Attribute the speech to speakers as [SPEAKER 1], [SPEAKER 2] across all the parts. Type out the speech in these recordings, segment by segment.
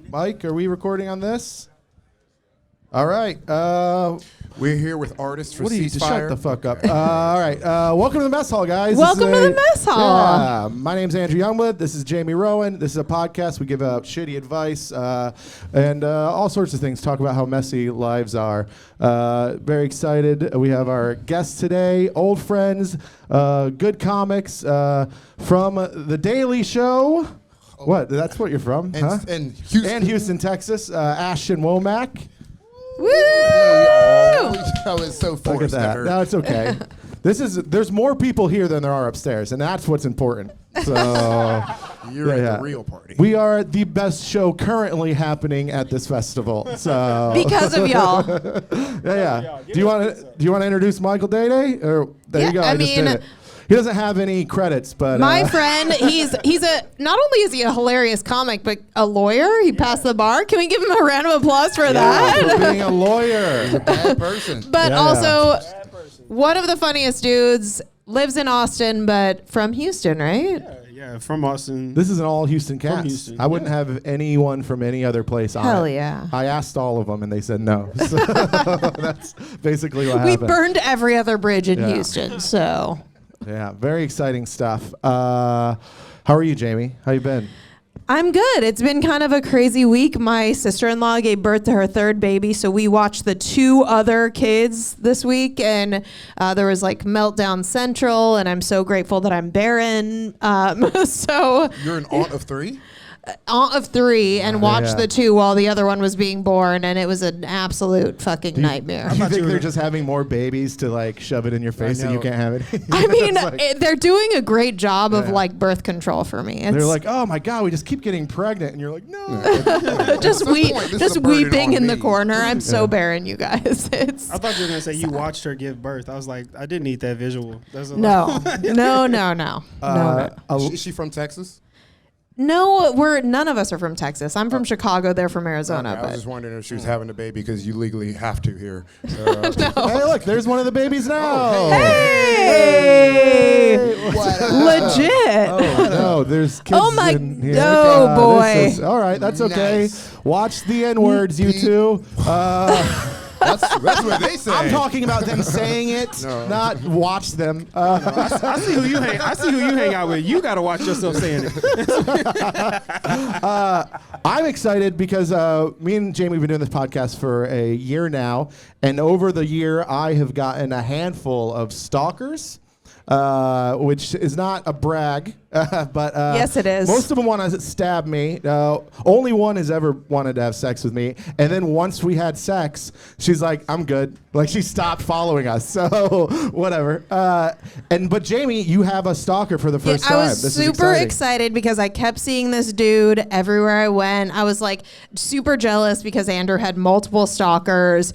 [SPEAKER 1] Mike, are we recording on this? All right.
[SPEAKER 2] We're here with artists for
[SPEAKER 1] What are you?
[SPEAKER 2] Ceasefire.
[SPEAKER 1] Shut the fuck up. All right. Welcome to the mess hall, guys.
[SPEAKER 3] Welcome to the mess hall.
[SPEAKER 1] Yeah, my name's Andrew Youngwood. This is Jamie Rowan. This is a podcast. We give out shitty advice and all sorts of things. Talk about how messy lives are. Very excited. We have our guests today, old friends, good comics from The Daily Show. What? That's what you're from, huh?
[SPEAKER 2] And Houston.
[SPEAKER 1] And Houston, Texas. Ashton Womack.
[SPEAKER 3] Woo!
[SPEAKER 2] That was so
[SPEAKER 1] Look at
[SPEAKER 2] forced.
[SPEAKER 1] that. No, it's okay. There's more people here than there are upstairs, and that's what's important. So
[SPEAKER 2] You're at the real party.
[SPEAKER 1] we are the best show currently happening at this festival. So
[SPEAKER 3] Because of y'all.
[SPEAKER 1] yeah. Do you want to introduce Michael Day? Or there
[SPEAKER 3] Yeah,
[SPEAKER 1] you go.
[SPEAKER 3] I
[SPEAKER 1] just
[SPEAKER 3] mean,
[SPEAKER 1] did it. He doesn't have any credits, but
[SPEAKER 3] My friend, he's not only is he a hilarious comic, but a lawyer. He passed the bar. Can we give him a round of applause for that?
[SPEAKER 1] for being a lawyer.
[SPEAKER 2] Bad person.
[SPEAKER 3] But
[SPEAKER 1] Yeah.
[SPEAKER 3] also, one of the funniest dudes, lives in Austin, but from Houston, right?
[SPEAKER 4] Yeah, from Austin.
[SPEAKER 1] This is an all Houston cast.
[SPEAKER 4] Houston,
[SPEAKER 1] I wouldn't have anyone from any other place on
[SPEAKER 3] Hell
[SPEAKER 1] it.
[SPEAKER 3] yeah.
[SPEAKER 1] I asked all of them, and they said no. So that's basically what
[SPEAKER 3] We
[SPEAKER 1] happened.
[SPEAKER 3] burned every other bridge in
[SPEAKER 1] Yeah.
[SPEAKER 3] Houston, so.
[SPEAKER 1] Yeah, very exciting stuff. How are you, Jamie? How you been?
[SPEAKER 3] I'm good. It's been kind of a crazy week. My sister-in-law gave birth to her third baby, so we watched the two other kids this week, and there was like meltdown central, and I'm so grateful that I'm barren. So
[SPEAKER 2] You're an aunt of three?
[SPEAKER 3] aunt of three, and watched
[SPEAKER 1] Yeah.
[SPEAKER 3] the two while the other one was being born, and it was an absolute fucking nightmare.
[SPEAKER 1] You think they're just having more babies to like shove it in your face and you
[SPEAKER 2] know.
[SPEAKER 1] can't have it?
[SPEAKER 3] I mean,
[SPEAKER 1] It's like-
[SPEAKER 3] they're doing a great job of
[SPEAKER 1] Yeah.
[SPEAKER 3] like birth control for me. It's
[SPEAKER 1] they're like, oh my God, we just keep getting pregnant. And you're like, no.
[SPEAKER 3] just
[SPEAKER 2] At some point, this is a burden
[SPEAKER 3] weeping
[SPEAKER 2] on
[SPEAKER 3] in the
[SPEAKER 2] me.
[SPEAKER 3] corner. I'm so
[SPEAKER 1] Yeah.
[SPEAKER 3] barren, you guys. It's
[SPEAKER 4] I thought you were gonna say you watched her give birth. I was like, I didn't need that visual. That's a
[SPEAKER 3] no, no.
[SPEAKER 2] Is she from Texas?
[SPEAKER 3] No, none of us are from Texas. I'm from Chicago. They're from Arizona.
[SPEAKER 2] Okay, I was
[SPEAKER 3] But
[SPEAKER 2] just wondering if she was having a baby because you legally have to here.
[SPEAKER 1] Hey, look, there's one of the babies now.
[SPEAKER 3] hey, legit.
[SPEAKER 1] Oh no, there's kids
[SPEAKER 3] Oh, my-
[SPEAKER 1] in here.
[SPEAKER 3] oh,
[SPEAKER 1] God,
[SPEAKER 3] boy.
[SPEAKER 1] this is- all right, that's okay.
[SPEAKER 2] Nice.
[SPEAKER 1] Watch the N-words, you two.
[SPEAKER 2] That's what they say.
[SPEAKER 1] I'm talking about them saying it,
[SPEAKER 2] No.
[SPEAKER 1] not watch them.
[SPEAKER 4] I see who you hang. I see who you hang out with. You gotta watch yourself saying it.
[SPEAKER 1] I'm excited because me and Jamie have been doing this podcast for a year now, and over the year I have gotten a handful of stalkers, which is not a brag, but
[SPEAKER 3] Yes, it is.
[SPEAKER 1] Most of them want to stab me. Only one has ever wanted to have sex with me, and then once we had sex, she's like, "I'm good." Like she stopped following us. So whatever. But Jamie, you have a stalker for the first
[SPEAKER 3] I
[SPEAKER 1] time.
[SPEAKER 3] was
[SPEAKER 1] This is
[SPEAKER 3] super
[SPEAKER 1] exciting.
[SPEAKER 3] excited because I kept seeing this dude everywhere I went. I was like super jealous because Andrew had multiple stalkers.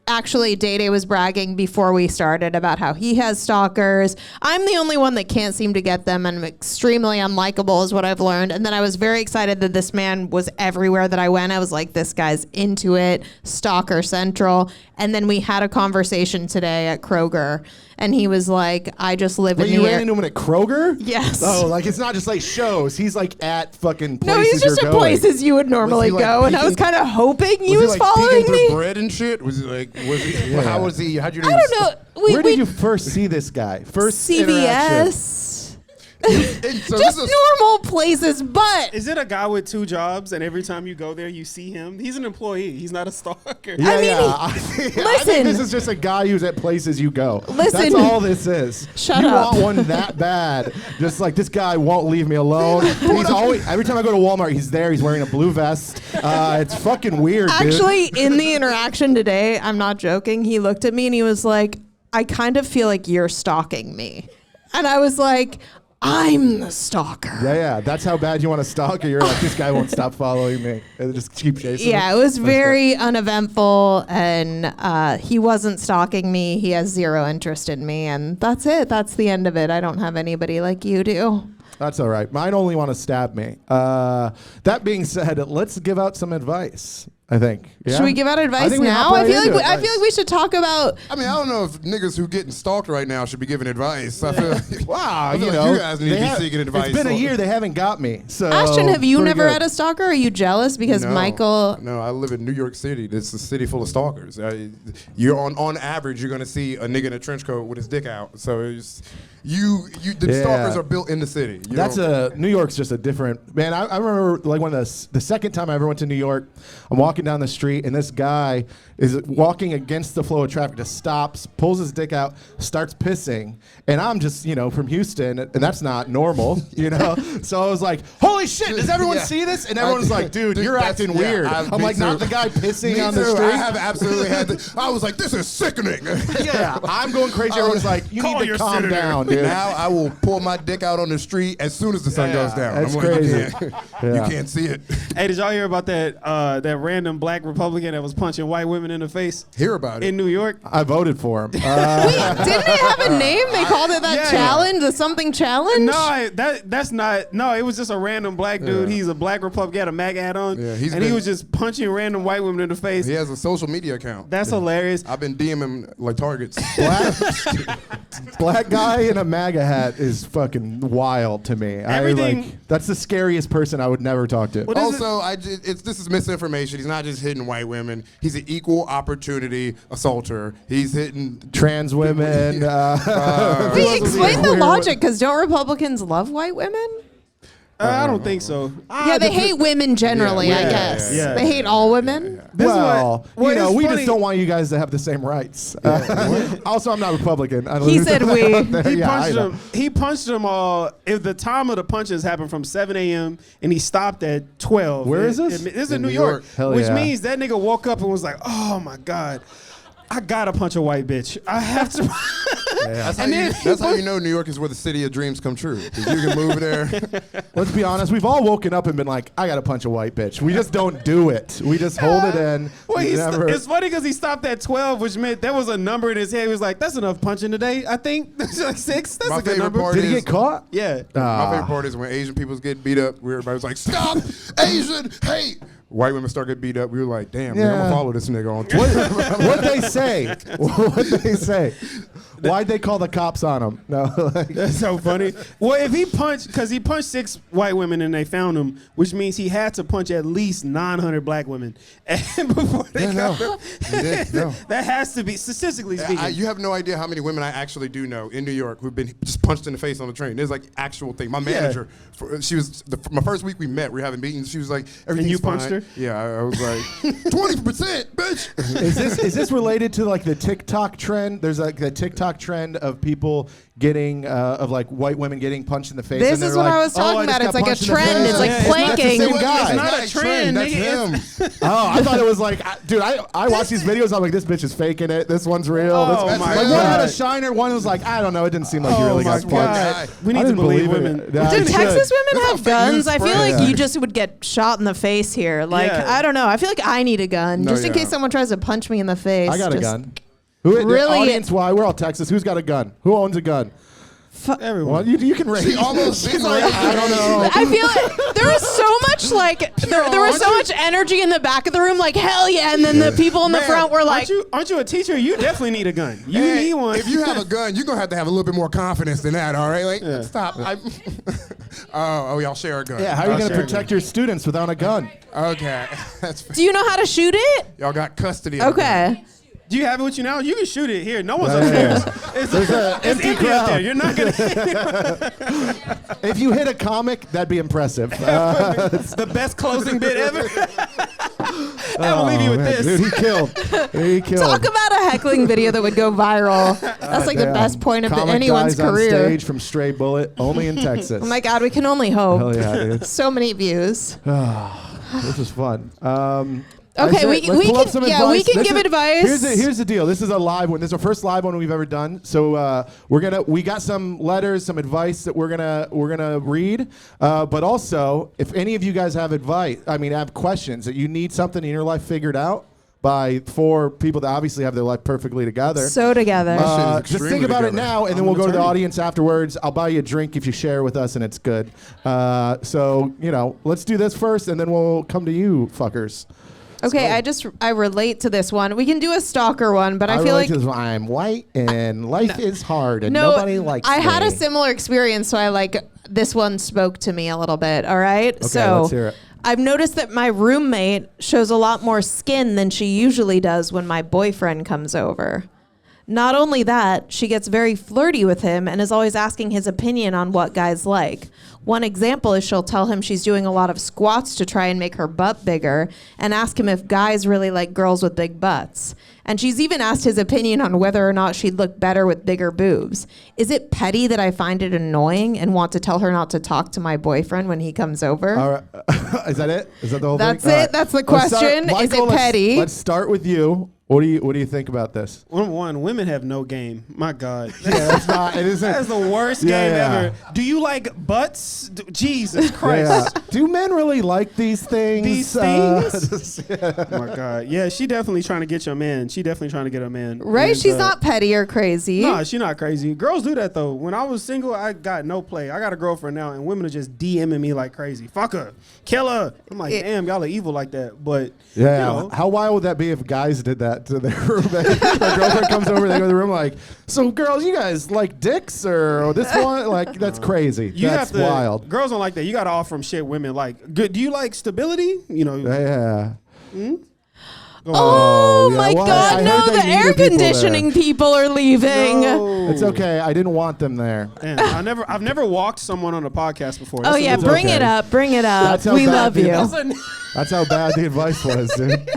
[SPEAKER 3] Actually, Day was bragging before we started about how he has stalkers. I'm the only one that can't seem to get them, and I'm extremely unlikable is what I've learned. And then I was very excited that this man was everywhere that I went. I was like, this guy's into it, stalker central. And then we had a conversation today at Kroger, and he was like, I just live
[SPEAKER 1] Wait,
[SPEAKER 3] in
[SPEAKER 1] you
[SPEAKER 3] the
[SPEAKER 1] ran into him at Kroger?
[SPEAKER 3] Yes.
[SPEAKER 1] Oh, like it's not just like shows. He's like at fucking places
[SPEAKER 3] No, he's just
[SPEAKER 1] you're
[SPEAKER 3] at
[SPEAKER 1] going.
[SPEAKER 3] places you would normally
[SPEAKER 2] like,
[SPEAKER 3] go, and I was
[SPEAKER 2] peeking-
[SPEAKER 3] kind of hoping he was
[SPEAKER 2] like
[SPEAKER 3] following
[SPEAKER 2] peeking through
[SPEAKER 3] me.
[SPEAKER 2] bread and shit? Was he like? Was he?
[SPEAKER 1] Yeah.
[SPEAKER 2] How was he? How'd you?
[SPEAKER 3] I don't know.
[SPEAKER 1] Where did you first see this guy? First interaction.
[SPEAKER 3] CVS.
[SPEAKER 2] So
[SPEAKER 3] Just
[SPEAKER 2] this is
[SPEAKER 3] normal places, but
[SPEAKER 4] Is it a guy with two jobs and every time you go there you see him? He's an employee. He's not a stalker.
[SPEAKER 1] Yeah,
[SPEAKER 3] I mean,
[SPEAKER 1] yeah. I think
[SPEAKER 3] listen.
[SPEAKER 1] this is just a guy who's at places you go. That's
[SPEAKER 3] Listen.
[SPEAKER 1] all this is.
[SPEAKER 3] Shut
[SPEAKER 1] you
[SPEAKER 3] up.
[SPEAKER 1] want one that bad. Just like this guy won't leave me alone. He's always every time I go to Walmart, he's there. He's wearing a blue vest. It's fucking weird, dude.
[SPEAKER 3] actually, in the interaction today, I'm not joking. He looked at me and he was like, I kind of feel like you're stalking me. And I was like, I'm the stalker.
[SPEAKER 1] Yeah. That's how bad you want to stalk. Or you're like, this guy won't stop following me. And just keep chasing me.
[SPEAKER 3] Yeah, it was very uneventful, and he wasn't stalking me. He has zero interest in me, and that's it. That's the end of it. I don't have anybody like you do.
[SPEAKER 1] That's all right. Mine only want to stab me. That being said, let's give out some advice. I think. Yeah.
[SPEAKER 3] Should we give out advice
[SPEAKER 1] think we
[SPEAKER 3] now?
[SPEAKER 1] hop right
[SPEAKER 3] I feel
[SPEAKER 1] into
[SPEAKER 3] like
[SPEAKER 1] it.
[SPEAKER 3] I feel like we should talk about.
[SPEAKER 2] I mean, I don't know if niggas who getting stalked right now should be giving advice. I feel like,
[SPEAKER 1] Wow,
[SPEAKER 2] I feel
[SPEAKER 1] you
[SPEAKER 2] like
[SPEAKER 1] know,
[SPEAKER 2] you guys need to be seeking advice.
[SPEAKER 1] It's been a year; they haven't got me. So,
[SPEAKER 3] Ashton, have you
[SPEAKER 1] pretty
[SPEAKER 3] never
[SPEAKER 1] good.
[SPEAKER 3] had a stalker? Are you jealous because
[SPEAKER 2] No,
[SPEAKER 3] Michael?
[SPEAKER 2] No, I live in New York City. This is a city full of stalkers. You're on average, you're gonna see a nigga in a trench coat with his dick out. So it's the stalkers are built in the city.
[SPEAKER 1] New York's just a different man. I remember like when the second time I ever went to New York, I'm walking down the street and this guy is walking against the flow of traffic, just stops, pulls his dick out, starts pissing, and I'm just from Houston, and that's not normal, So I was like, holy shit, does everyone see this? And everyone's like, dude, you're acting weird. I'm like, not the guy pissing on the street.
[SPEAKER 2] I have absolutely had. I was like, this is sickening.
[SPEAKER 1] Yeah, I'm going crazy. Everyone's like, you need to calm down, dude.
[SPEAKER 2] Now I will pull my dick out on the street as soon as the sun goes down.
[SPEAKER 1] That's
[SPEAKER 2] I'm like,
[SPEAKER 1] crazy.
[SPEAKER 2] You can't see it.
[SPEAKER 4] Hey, did y'all hear about that random black Republican that was punching white women in the face
[SPEAKER 2] Hear about it.
[SPEAKER 4] in New York?
[SPEAKER 1] I voted for him.
[SPEAKER 3] Wait, didn't they have a name? They called it that
[SPEAKER 4] Yeah.
[SPEAKER 3] challenge, the something challenge.
[SPEAKER 4] No, that's not. No, it was just a random black dude. He's a black Republican. He had a MAG hat on,
[SPEAKER 2] Yeah,
[SPEAKER 4] he was just punching random white women in the face.
[SPEAKER 2] He has a social media account.
[SPEAKER 4] That's hilarious.
[SPEAKER 2] I've been DMing him like targets.
[SPEAKER 1] Black guy in a MAGA hat is fucking wild to me. That's the scariest person I would never talk to.
[SPEAKER 4] What is
[SPEAKER 2] Also, this is misinformation. He's not just hitting white women. He's an equal opportunity assaulter. He's hitting
[SPEAKER 1] Trans women.
[SPEAKER 3] Wait, explain the logic, because don't Republicans love white women?
[SPEAKER 4] I don't think so.
[SPEAKER 3] Yeah, they hate women generally, I guess.
[SPEAKER 4] yeah.
[SPEAKER 3] They hate all women.
[SPEAKER 1] Well,
[SPEAKER 4] what is
[SPEAKER 1] we
[SPEAKER 4] funny-
[SPEAKER 1] just don't want you guys to have the same rights. Also, I'm not Republican.
[SPEAKER 3] He said we.
[SPEAKER 4] He punched them all. If the time of the punches happened from 7 a.m. and he stopped at 12.
[SPEAKER 1] Where is this?
[SPEAKER 4] This is in
[SPEAKER 2] In
[SPEAKER 4] New
[SPEAKER 2] New
[SPEAKER 4] York.
[SPEAKER 2] York.
[SPEAKER 1] Hell
[SPEAKER 4] Which
[SPEAKER 1] yeah.
[SPEAKER 4] means that nigga woke up and was like, oh my God, I gotta punch a white bitch. I have to.
[SPEAKER 2] That's how,
[SPEAKER 4] And then
[SPEAKER 2] that's how you know New York is where the city of dreams come true. 'Cause you can move there.
[SPEAKER 1] Let's be honest. We've all woken up and been like, I got to punch a white bitch. We just don't do it. We just hold it in.
[SPEAKER 4] Well,
[SPEAKER 1] We never-
[SPEAKER 4] it's funny because he stopped at 12, which meant there was a number in his head. He was like, that's enough punching today, I think. That's like 6. That's
[SPEAKER 2] My
[SPEAKER 4] a good
[SPEAKER 2] favorite
[SPEAKER 4] number.
[SPEAKER 2] part
[SPEAKER 1] Did he
[SPEAKER 2] is-
[SPEAKER 1] get caught?
[SPEAKER 4] Yeah.
[SPEAKER 2] My favorite part is when Asian people get beat up. Everybody's like, stop Asian hate. White women start getting beat up. We were like, damn, nigga, I'm
[SPEAKER 1] Yeah.
[SPEAKER 2] gonna follow this nigga on Twitter.
[SPEAKER 1] What'd they say? What'd they say? Why'd they call the cops on him? No.
[SPEAKER 4] That's so funny. Well, if he punched, because he punched 6 white women and they found him, which means he had to punch at least 900 black women. And before they got him,
[SPEAKER 2] No.
[SPEAKER 4] that has to be, statistically speaking.
[SPEAKER 2] You have no idea how many women I actually do know in New York who've been just punched in the face on the train. There's like actual thing. My manager, she was my first week we met. We were having meetings. She was like, everything's
[SPEAKER 4] you punched
[SPEAKER 2] fine.
[SPEAKER 4] her?
[SPEAKER 2] Yeah, I was like, 20%, bitch.
[SPEAKER 1] Is this related to like the TikTok trend? There's like the TikTok trend of people getting of like white women getting punched in the face.
[SPEAKER 3] This
[SPEAKER 1] and they're
[SPEAKER 3] is what
[SPEAKER 1] like,
[SPEAKER 3] I was talking
[SPEAKER 1] I just
[SPEAKER 3] about. It's
[SPEAKER 1] got
[SPEAKER 3] like a
[SPEAKER 1] punched in the
[SPEAKER 3] trend.
[SPEAKER 1] face.
[SPEAKER 3] It's like
[SPEAKER 4] Yeah, it's not the
[SPEAKER 3] planking.
[SPEAKER 1] same guy.
[SPEAKER 4] It's not a
[SPEAKER 2] It's
[SPEAKER 4] trend.
[SPEAKER 2] That's
[SPEAKER 4] nigga.
[SPEAKER 2] him.
[SPEAKER 1] Oh, I thought it was like, dude, I watch these videos. I'm like, this bitch is faking it. This one's real.
[SPEAKER 4] Oh,
[SPEAKER 1] This-
[SPEAKER 4] my
[SPEAKER 1] like one had a
[SPEAKER 4] God.
[SPEAKER 1] shiner. One was like, I don't know. It didn't seem like you really
[SPEAKER 4] my
[SPEAKER 1] got
[SPEAKER 4] God.
[SPEAKER 1] punched.
[SPEAKER 4] We
[SPEAKER 1] I
[SPEAKER 4] need to
[SPEAKER 1] didn't
[SPEAKER 4] believe
[SPEAKER 1] it.
[SPEAKER 4] women.
[SPEAKER 1] Yeah, I
[SPEAKER 3] Do
[SPEAKER 1] should.
[SPEAKER 3] Texas women
[SPEAKER 2] That's how
[SPEAKER 3] have
[SPEAKER 2] fake
[SPEAKER 3] guns?
[SPEAKER 2] news
[SPEAKER 3] I feel
[SPEAKER 2] spreads.
[SPEAKER 3] like you just would get shot in the face here. Like,
[SPEAKER 4] Yeah.
[SPEAKER 3] I don't know. I feel like I need a gun
[SPEAKER 2] No,
[SPEAKER 3] just in
[SPEAKER 2] yeah.
[SPEAKER 3] case someone tries to punch me in the face.
[SPEAKER 1] I got a
[SPEAKER 3] Just-
[SPEAKER 1] gun. Who
[SPEAKER 3] Really?
[SPEAKER 1] audience? Why we're all Texas? Who's got a gun? Who owns a gun?
[SPEAKER 4] Everyone.
[SPEAKER 1] Well, you can raise.
[SPEAKER 2] She almost didn't raise
[SPEAKER 1] I don't know.
[SPEAKER 3] I feel like there was so much like there was so much energy in the back of the room, like hell yeah, and then the people in the
[SPEAKER 2] Man,
[SPEAKER 3] front were like,
[SPEAKER 4] aren't you a teacher? You definitely need a gun. You
[SPEAKER 2] Hey,
[SPEAKER 4] need one.
[SPEAKER 2] If you have a gun, you're gonna have to have a little bit more confidence than that, all right? Like, stop. Oh, y'all share a gun.
[SPEAKER 1] Yeah, how are you
[SPEAKER 4] I'll
[SPEAKER 1] going to
[SPEAKER 4] share a
[SPEAKER 1] protect your students without a gun?
[SPEAKER 2] Okay. That's
[SPEAKER 3] do you know how to shoot it?
[SPEAKER 2] y'all got custody of the gun.
[SPEAKER 3] Okay.
[SPEAKER 4] Do you have it with you now? You can shoot it here. No one's
[SPEAKER 1] Yeah.
[SPEAKER 4] upstairs. It's,
[SPEAKER 1] There's an
[SPEAKER 4] it's
[SPEAKER 1] empty
[SPEAKER 4] empty up there.
[SPEAKER 1] crowd.
[SPEAKER 4] You're not gonna.
[SPEAKER 1] If you hit a comic, that'd be impressive.
[SPEAKER 4] It's the best closing bit ever. I will leave you with this.
[SPEAKER 1] Dude, he killed. He killed.
[SPEAKER 3] Talk about a heckling video that would go viral. That's like the
[SPEAKER 1] Damn.
[SPEAKER 3] best point of
[SPEAKER 1] Comic
[SPEAKER 3] anyone's
[SPEAKER 1] guys
[SPEAKER 3] career.
[SPEAKER 1] on stage from Stray Bullet, only in Texas.
[SPEAKER 3] Oh my God, we can only hope.
[SPEAKER 1] Hell yeah, dude.
[SPEAKER 3] So many views.
[SPEAKER 1] This is fun.
[SPEAKER 3] Okay,
[SPEAKER 1] I say,
[SPEAKER 3] we
[SPEAKER 1] let's pull up
[SPEAKER 3] can-
[SPEAKER 1] some
[SPEAKER 3] yeah, we
[SPEAKER 1] advice.
[SPEAKER 3] can give advice.
[SPEAKER 1] Here's the deal. This is a live one. This is our first live one we've ever done. So we got some letters, some advice that we're gonna read. But also, if any of you guys have have questions that you need something in your life figured out by 4 people that obviously have their life perfectly together.
[SPEAKER 3] So together.
[SPEAKER 2] shit is
[SPEAKER 1] Just think
[SPEAKER 2] extremely
[SPEAKER 1] about it
[SPEAKER 2] together.
[SPEAKER 1] now, and then
[SPEAKER 4] I'm
[SPEAKER 1] we'll
[SPEAKER 4] an
[SPEAKER 1] go to the
[SPEAKER 4] attorney.
[SPEAKER 1] audience afterwards. I'll buy you a drink if you share with us, and it's good. So let's do this first, and then we'll come to you, fuckers.
[SPEAKER 3] Okay, I relate to this one. We can do a stalker one, but I feel
[SPEAKER 1] relate
[SPEAKER 3] like
[SPEAKER 1] to this one. I'm white and life is hard and nobody likes
[SPEAKER 3] I
[SPEAKER 1] me.
[SPEAKER 3] had a similar experience, so this one spoke to me a little bit. All right,
[SPEAKER 1] Okay,
[SPEAKER 3] so
[SPEAKER 1] let's hear it.
[SPEAKER 3] I've noticed that my roommate shows a lot more skin than she usually does when my boyfriend comes over. Not only that, she gets very flirty with him and is always asking his opinion on what guys like. One example is she'll tell him she's doing a lot of squats to try and make her butt bigger and ask him if guys really like girls with big butts. And she's even asked his opinion on whether or not she'd look better with bigger boobs. Is it petty that I find it annoying and want to tell her not to talk to my boyfriend when he comes over?
[SPEAKER 1] All right. Is that it? Is that the whole
[SPEAKER 3] That's
[SPEAKER 1] thing?
[SPEAKER 3] it.
[SPEAKER 1] All right.
[SPEAKER 3] That's the
[SPEAKER 1] Let's start-
[SPEAKER 3] question. Is
[SPEAKER 1] Michael,
[SPEAKER 3] it petty?
[SPEAKER 1] Let's start with you. What do you think about this?
[SPEAKER 4] Number one, women have no game. My God.
[SPEAKER 1] Yeah, it's not. It isn't.
[SPEAKER 4] That's the worst
[SPEAKER 1] Yeah,
[SPEAKER 4] game
[SPEAKER 1] yeah.
[SPEAKER 4] ever. Do you like butts? Jesus Christ.
[SPEAKER 1] Yeah. Do men really like these things?
[SPEAKER 4] These things? Oh my God. Yeah, she definitely trying to get your man. She definitely trying to get a man.
[SPEAKER 3] Right?
[SPEAKER 4] And,
[SPEAKER 3] She's not petty or crazy.
[SPEAKER 4] Nah, she not crazy. Girls do that though. When I was single, I got no play. I got a girlfriend now, and women are just DMing me like crazy. Fuck her, kill her. I'm like, damn, y'all are evil like that. But
[SPEAKER 1] Yeah.
[SPEAKER 4] you know,
[SPEAKER 1] How wild would that be if guys did that to their roommate? Their girlfriend comes over, they go to the room like, so girls, you guys like dicks or this one? Like, that's crazy.
[SPEAKER 4] you
[SPEAKER 1] That's
[SPEAKER 4] have to.
[SPEAKER 1] wild.
[SPEAKER 4] Girls don't like that. You got to offer them shit. Women like, good. Do you like stability? You know.
[SPEAKER 1] Yeah.
[SPEAKER 3] Oh,
[SPEAKER 1] yeah.
[SPEAKER 3] my
[SPEAKER 1] Well, I
[SPEAKER 3] God,
[SPEAKER 1] heard
[SPEAKER 3] no,
[SPEAKER 1] they
[SPEAKER 3] the
[SPEAKER 1] needed
[SPEAKER 3] air
[SPEAKER 1] people there.
[SPEAKER 3] conditioning people are leaving.
[SPEAKER 4] No.
[SPEAKER 1] It's okay. I didn't want them there.
[SPEAKER 4] Man, I've never walked someone on a podcast before.
[SPEAKER 3] Oh,
[SPEAKER 4] That's a
[SPEAKER 3] yeah,
[SPEAKER 4] new-
[SPEAKER 3] bring
[SPEAKER 1] okay.
[SPEAKER 3] it up. Bring it up.
[SPEAKER 1] That's how
[SPEAKER 3] We
[SPEAKER 1] bad
[SPEAKER 3] love
[SPEAKER 1] the-
[SPEAKER 3] you.
[SPEAKER 1] That's how bad the advice was, dude.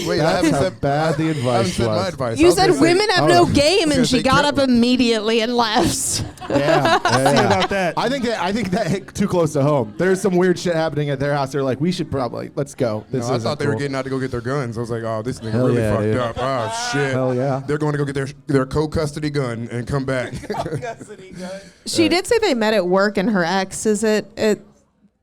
[SPEAKER 2] Wait, I
[SPEAKER 1] That's
[SPEAKER 2] haven't
[SPEAKER 1] how
[SPEAKER 2] said
[SPEAKER 1] bad the
[SPEAKER 2] I haven't
[SPEAKER 1] advice
[SPEAKER 2] said my
[SPEAKER 1] was.
[SPEAKER 2] advice. I
[SPEAKER 3] You
[SPEAKER 2] was
[SPEAKER 3] said
[SPEAKER 2] gonna say-
[SPEAKER 3] women have
[SPEAKER 1] oh,
[SPEAKER 3] no
[SPEAKER 1] I
[SPEAKER 3] game,
[SPEAKER 2] was
[SPEAKER 3] and she
[SPEAKER 2] gonna say
[SPEAKER 3] got up
[SPEAKER 2] Kevin.
[SPEAKER 3] immediately and left.
[SPEAKER 1] Yeah.
[SPEAKER 4] See about that.
[SPEAKER 1] I think that hit too close to home. There's some weird shit happening at their house. They're like, we should probably let's go. This
[SPEAKER 2] No, I
[SPEAKER 1] isn't
[SPEAKER 2] thought they were
[SPEAKER 1] cool.
[SPEAKER 2] getting out to go get their guns. I was like, oh, this nigga
[SPEAKER 1] Hell
[SPEAKER 2] really
[SPEAKER 1] yeah,
[SPEAKER 2] fucked
[SPEAKER 1] dude.
[SPEAKER 2] up. Oh shit.
[SPEAKER 1] Hell yeah.
[SPEAKER 2] They're going to go get their co-custody gun and come back.
[SPEAKER 3] She did say they met at work, and her ex is it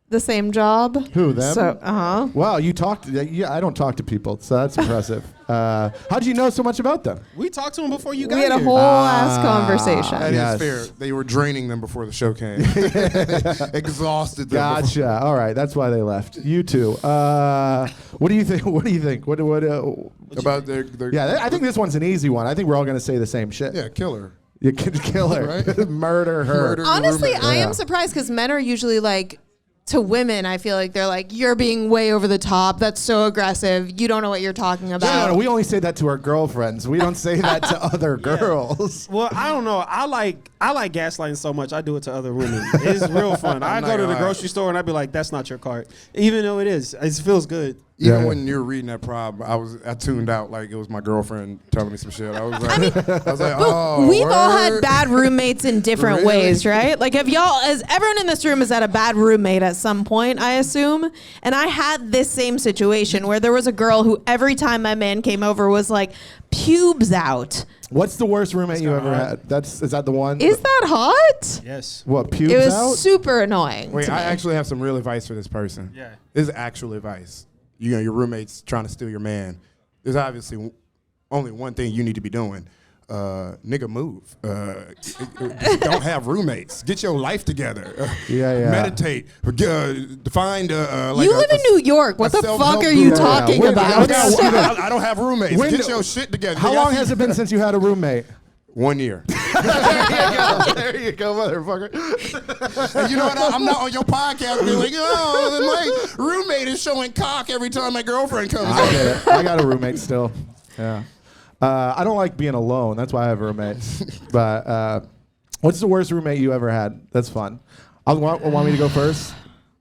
[SPEAKER 3] the same job?
[SPEAKER 1] Who, them?
[SPEAKER 3] So,
[SPEAKER 1] Wow, you talked. Yeah, I don't talk to people, so that's impressive. How'd you know so much about them?
[SPEAKER 4] We talked to him before you got
[SPEAKER 3] We had a
[SPEAKER 4] here.
[SPEAKER 3] whole ass conversation.
[SPEAKER 2] That
[SPEAKER 1] Yes.
[SPEAKER 2] is fair. They were draining them before the show came. Exhausted them. before-
[SPEAKER 1] Gotcha. All right, that's why they left. You two. What do you think? What do you think? What?
[SPEAKER 2] About their
[SPEAKER 1] Yeah, I think this one's an easy one. I think we're all gonna say the same shit.
[SPEAKER 2] yeah, killer.
[SPEAKER 1] You could kill her,
[SPEAKER 2] Right?
[SPEAKER 1] murder her.
[SPEAKER 2] Murder.
[SPEAKER 3] Honestly,
[SPEAKER 2] roommate.
[SPEAKER 3] I
[SPEAKER 1] Yeah.
[SPEAKER 3] am surprised because men are usually like, to women, I feel like they're like, you're being way over the top. That's so aggressive. You don't know what you're talking about.
[SPEAKER 1] No, we only say that to our girlfriends. We don't say that to other girls.
[SPEAKER 4] Well, I don't know. I like gaslighting so much. I do it to other women. It's real fun. I
[SPEAKER 2] I'm
[SPEAKER 4] go
[SPEAKER 2] not
[SPEAKER 4] to the
[SPEAKER 2] gonna lie.
[SPEAKER 4] grocery store and I'd be like, "That's not your cart," even though it is. It feels good.
[SPEAKER 2] Even
[SPEAKER 1] Yeah.
[SPEAKER 2] when you were reading that prob, I tuned out like it was my girlfriend telling me some shit. I was like, oh,
[SPEAKER 3] We've all had
[SPEAKER 2] word?
[SPEAKER 3] bad roommates in different
[SPEAKER 2] Really?
[SPEAKER 3] ways, right? Like, everyone in this room has had a bad roommate at some point, I assume. And I had this same situation where there was a girl who every time my man came over was like, pubes out.
[SPEAKER 1] What's the worst roommate you
[SPEAKER 4] kinda
[SPEAKER 1] ever
[SPEAKER 4] hot.
[SPEAKER 1] had? Is that the one?
[SPEAKER 3] Is that hot?
[SPEAKER 4] Yes.
[SPEAKER 1] What, pubes
[SPEAKER 3] It was
[SPEAKER 1] out?
[SPEAKER 3] super annoying.
[SPEAKER 2] Wait,
[SPEAKER 3] to
[SPEAKER 2] I
[SPEAKER 3] me.
[SPEAKER 2] actually have some real advice for this person.
[SPEAKER 4] Yeah.
[SPEAKER 2] This is actual advice. You know, your roommate's trying to steal your man. There's obviously only one thing you need to be doing. Nigga, move. Don't have roommates. Get your life together.
[SPEAKER 1] Yeah.
[SPEAKER 2] Meditate. Find like
[SPEAKER 3] You live in New York. What
[SPEAKER 2] a
[SPEAKER 3] the
[SPEAKER 2] self-help
[SPEAKER 3] fuck are you
[SPEAKER 2] group.
[SPEAKER 3] talking
[SPEAKER 1] Wait,
[SPEAKER 3] about?
[SPEAKER 2] I don't have roommates.
[SPEAKER 1] When-
[SPEAKER 2] Get your shit together.
[SPEAKER 1] How
[SPEAKER 2] Nigga,
[SPEAKER 1] long
[SPEAKER 2] I
[SPEAKER 1] has
[SPEAKER 2] see-
[SPEAKER 1] it been since you had a roommate?
[SPEAKER 2] 1 year.
[SPEAKER 1] There you go, motherfucker.
[SPEAKER 2] And you know what? I'm not on your podcast being like, oh, my roommate is showing cock every time my girlfriend comes
[SPEAKER 1] I
[SPEAKER 2] over.
[SPEAKER 1] get it. I got a roommate still. Yeah. I don't like being alone. That's why I have a roommate. But what's the worst roommate you ever had? That's fun. Want me to go first?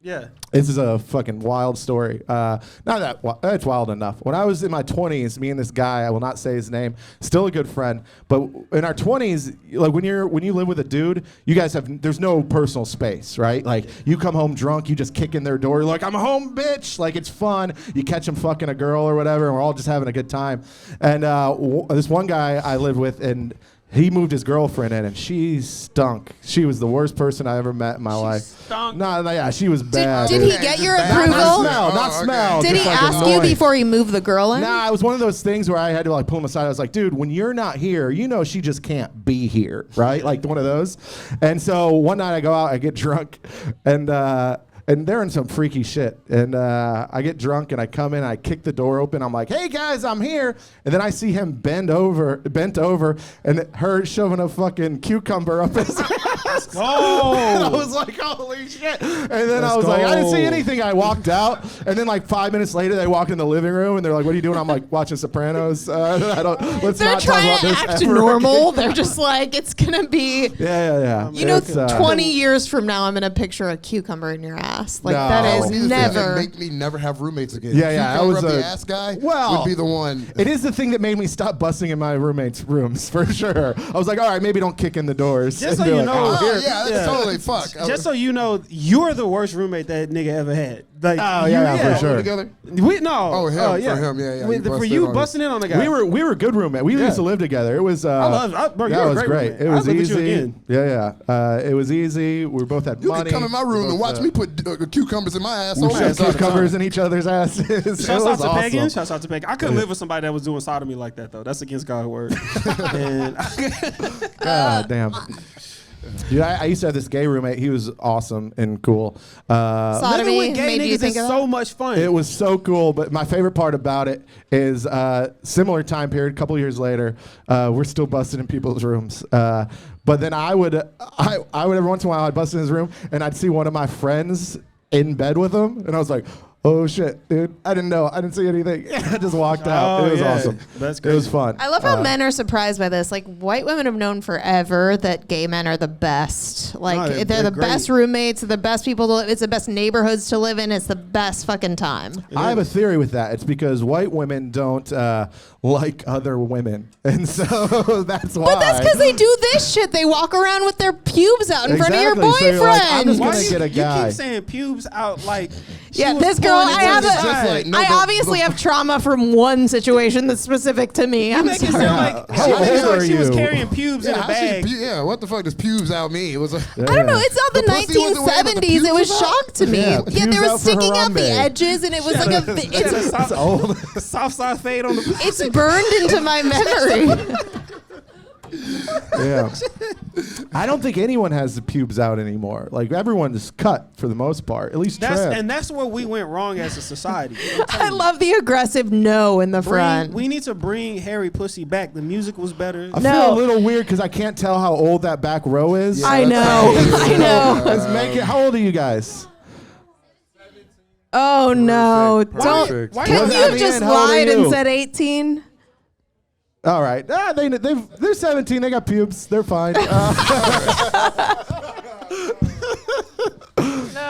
[SPEAKER 4] Yeah.
[SPEAKER 1] This is a fucking wild story. Not that it's wild enough. When I was in my 20s, me and this guy, I will not say his name, still a good friend. But in our 20s, like when you live with a dude, you guys there's no personal space, right? Like you come home drunk, you just kick in their door, you're like, I'm home, bitch. Like it's fun. You catch them fucking a girl or whatever, and we're all just having a good time. And this one guy I lived with, and he moved his girlfriend in, and she stunk. She was the worst person I ever met in my life.
[SPEAKER 4] stunk?
[SPEAKER 1] No, yeah, she was bad.
[SPEAKER 3] Did
[SPEAKER 1] dude.
[SPEAKER 3] he get your
[SPEAKER 2] Not
[SPEAKER 1] Not
[SPEAKER 3] approval?
[SPEAKER 1] smell, not
[SPEAKER 2] Oh, okay.
[SPEAKER 1] smell.
[SPEAKER 3] Did
[SPEAKER 1] just
[SPEAKER 3] he
[SPEAKER 1] like
[SPEAKER 3] ask you
[SPEAKER 1] annoying.
[SPEAKER 3] before he moved the girl in?
[SPEAKER 1] Nah, it was one of those things where I had to like pull him aside. I was like, dude, when you're not here, you know she just can't be here, right? Like one of those. And so one night I go out, I get drunk, and and they're in some freaky shit. And I get drunk and I come in, I kick the door open. I'm like, "Hey guys, I'm here." And then I see him bent over, and her shoving a fucking cucumber up his ass.
[SPEAKER 4] Oh,
[SPEAKER 1] And I was like, "Holy shit!" And then I
[SPEAKER 4] Let's
[SPEAKER 1] was like, "I didn't see
[SPEAKER 4] go.
[SPEAKER 1] anything." I walked out, and then like 5 minutes later, they walk in the living room and they're like, "What are you doing?" I'm like, "Watching Sopranos." Let's
[SPEAKER 3] They're
[SPEAKER 1] not talk
[SPEAKER 3] trying
[SPEAKER 1] about
[SPEAKER 3] to
[SPEAKER 1] this
[SPEAKER 3] act
[SPEAKER 1] ever
[SPEAKER 3] normal.
[SPEAKER 1] again.
[SPEAKER 3] They're just like, it's gonna be.
[SPEAKER 1] Yeah.
[SPEAKER 3] You know,
[SPEAKER 1] It's,
[SPEAKER 3] 20 years from now, I'm gonna picture a cucumber in your ass. Like
[SPEAKER 1] No.
[SPEAKER 3] that
[SPEAKER 1] Oh,
[SPEAKER 3] is
[SPEAKER 5] He's the thing that
[SPEAKER 3] never.
[SPEAKER 5] make me never have roommates again.
[SPEAKER 1] Yeah, yeah, I
[SPEAKER 5] Cucumber
[SPEAKER 1] was
[SPEAKER 5] up the
[SPEAKER 1] a-
[SPEAKER 5] ass guy
[SPEAKER 1] Well,
[SPEAKER 5] would be the one.
[SPEAKER 1] It is the thing that made me stop busting in my roommates' rooms for sure. I was like, all right, maybe don't kick in the doors.
[SPEAKER 4] Just
[SPEAKER 1] And
[SPEAKER 4] so
[SPEAKER 1] be
[SPEAKER 4] you
[SPEAKER 1] like,
[SPEAKER 4] know-
[SPEAKER 1] "Oh,
[SPEAKER 5] Oh,
[SPEAKER 1] here."
[SPEAKER 5] yeah, that's totally fuck.
[SPEAKER 4] just so you know, you're the worst roommate that nigga ever had. Like,
[SPEAKER 1] Oh, yeah, for sure.
[SPEAKER 5] Together?
[SPEAKER 4] We no.
[SPEAKER 5] Oh, him, for him, yeah, yeah.
[SPEAKER 4] For
[SPEAKER 5] You busted
[SPEAKER 4] you
[SPEAKER 5] on
[SPEAKER 4] busting in on the guy.
[SPEAKER 1] We were good roommate. We used to live together. It was.
[SPEAKER 4] bro,
[SPEAKER 1] that
[SPEAKER 4] you're a
[SPEAKER 1] was
[SPEAKER 4] great
[SPEAKER 1] great.
[SPEAKER 4] roommate.
[SPEAKER 1] It was
[SPEAKER 4] I'd live with you
[SPEAKER 1] easy.
[SPEAKER 4] again.
[SPEAKER 1] Yeah. It was easy. We both had
[SPEAKER 5] You
[SPEAKER 1] money.
[SPEAKER 5] can come in my room and watch me put cucumbers in my ass. all
[SPEAKER 1] We
[SPEAKER 5] the
[SPEAKER 1] shoved
[SPEAKER 5] time.
[SPEAKER 1] cucumbers in each other's asses. It
[SPEAKER 4] Shouts
[SPEAKER 1] was
[SPEAKER 4] out to
[SPEAKER 1] awesome.
[SPEAKER 4] Pagan. Shouts out to Pagan. I couldn't live with somebody that was doing sodomy like that though. That's against God's word. And
[SPEAKER 1] God damn. Dude, I used to have this gay roommate. He was awesome and cool.
[SPEAKER 3] Sodomy
[SPEAKER 4] living with gay
[SPEAKER 3] made you
[SPEAKER 4] niggas
[SPEAKER 3] think
[SPEAKER 4] is
[SPEAKER 3] of
[SPEAKER 4] so
[SPEAKER 3] that?
[SPEAKER 4] much fun.
[SPEAKER 1] It was so cool, but my favorite part about it is similar time period, a couple years later, we're still busting in people's rooms. But then I would every once in a while I'd bust in his room and I'd see one of my friends in bed with him, and I was like, "Oh shit, dude! I didn't know. I didn't see anything." I just walked out.
[SPEAKER 4] Oh,
[SPEAKER 1] It was
[SPEAKER 4] yeah.
[SPEAKER 1] awesome.
[SPEAKER 4] That's
[SPEAKER 1] It was
[SPEAKER 4] crazy.
[SPEAKER 1] fun.
[SPEAKER 3] I love how men are surprised by this. Like white women have known forever that gay men are the best. Like
[SPEAKER 4] No,
[SPEAKER 3] they're
[SPEAKER 4] they're
[SPEAKER 3] the
[SPEAKER 4] great.
[SPEAKER 3] best roommates, the best people to live. It's the best neighborhoods to live in. It's the best fucking time.
[SPEAKER 1] I have a theory with that. It's because white women don't like other women, and so that's why.
[SPEAKER 3] But that's because they do this shit. They walk around with their pubes out in front of your
[SPEAKER 1] Exactly. So you're like, I'm
[SPEAKER 3] boyfriend.
[SPEAKER 1] just
[SPEAKER 4] Why
[SPEAKER 1] gonna
[SPEAKER 4] you,
[SPEAKER 1] get a
[SPEAKER 4] you
[SPEAKER 1] guy.
[SPEAKER 4] keep saying pubes out like she
[SPEAKER 3] Yeah,
[SPEAKER 4] was
[SPEAKER 3] this girl,
[SPEAKER 4] pulling
[SPEAKER 3] I
[SPEAKER 4] into
[SPEAKER 3] have
[SPEAKER 4] the
[SPEAKER 3] a-
[SPEAKER 5] Just
[SPEAKER 4] side.
[SPEAKER 5] like, no,
[SPEAKER 3] I
[SPEAKER 5] but-
[SPEAKER 3] obviously have trauma from one situation that's specific to me. I'm
[SPEAKER 4] Make it
[SPEAKER 3] sorry.
[SPEAKER 4] sound like
[SPEAKER 1] How
[SPEAKER 4] she,
[SPEAKER 1] old
[SPEAKER 4] was,
[SPEAKER 1] are
[SPEAKER 4] like she was
[SPEAKER 1] you?
[SPEAKER 4] carrying pubes in a
[SPEAKER 5] how she
[SPEAKER 4] bag.
[SPEAKER 5] yeah, what the fuck does pubes out mean? It was a,
[SPEAKER 3] I don't know. It's not the,
[SPEAKER 5] The pussy wasn't wet, but the
[SPEAKER 3] 1970s. It
[SPEAKER 5] pubes
[SPEAKER 3] was
[SPEAKER 5] was out?
[SPEAKER 3] shock to me.
[SPEAKER 1] Yeah,
[SPEAKER 3] Yeah, they
[SPEAKER 1] pubes
[SPEAKER 3] were
[SPEAKER 1] out for
[SPEAKER 3] sticking out the
[SPEAKER 1] Harambe.
[SPEAKER 3] edges, and it was like a. It's
[SPEAKER 1] That's old.
[SPEAKER 4] Soft side fade on the.
[SPEAKER 3] it's burned into my memory.
[SPEAKER 1] Yeah. I don't think anyone has the pubes out anymore. Like everyone is cut for the most part. At least trim.
[SPEAKER 4] That's where we went wrong as a society.
[SPEAKER 3] I love the aggressive no in the front.
[SPEAKER 4] We need to bring Harry Pussy back. The music was better.
[SPEAKER 1] I
[SPEAKER 3] No.
[SPEAKER 1] feel a little weird because I can't tell how old that back row is.
[SPEAKER 3] I know. I know.
[SPEAKER 1] Let's make it. How old are you guys?
[SPEAKER 3] Oh no! Don't.
[SPEAKER 5] Perfect.
[SPEAKER 4] Why
[SPEAKER 3] Can
[SPEAKER 1] Well,
[SPEAKER 3] you
[SPEAKER 1] I
[SPEAKER 3] have just
[SPEAKER 1] mean, how old are
[SPEAKER 3] lied and
[SPEAKER 1] you?
[SPEAKER 3] said 18?
[SPEAKER 1] All right. They're 17. They got pubes. They're fine.
[SPEAKER 3] No.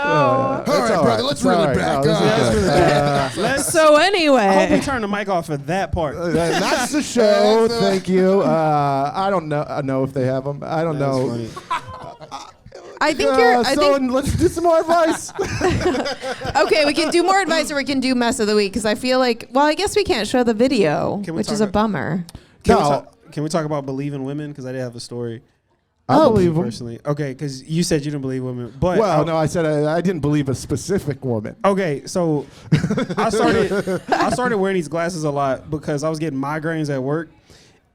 [SPEAKER 5] all right, brother, let's reel it back.
[SPEAKER 3] So
[SPEAKER 4] I hope we
[SPEAKER 3] anyway,
[SPEAKER 4] turn the mic off for that part.
[SPEAKER 1] That's the show. Thank you. I don't know if they have them. I don't know.
[SPEAKER 4] Funny.
[SPEAKER 3] I think you're. I
[SPEAKER 1] so
[SPEAKER 3] think
[SPEAKER 1] let's do some more advice.
[SPEAKER 3] okay. We can do more advice, or we can do mess of the week because I feel like. Well, I guess we can't show the video,
[SPEAKER 4] Can we
[SPEAKER 3] which is
[SPEAKER 4] talk
[SPEAKER 3] a bummer.
[SPEAKER 4] Can we talk about believing women? Because I did have a story.
[SPEAKER 1] I believe them.
[SPEAKER 4] Personally, okay, because you said you didn't believe women, but
[SPEAKER 1] Well, no, I said I didn't believe a specific woman.
[SPEAKER 4] Okay, so I started wearing these glasses a lot because I was getting migraines at work,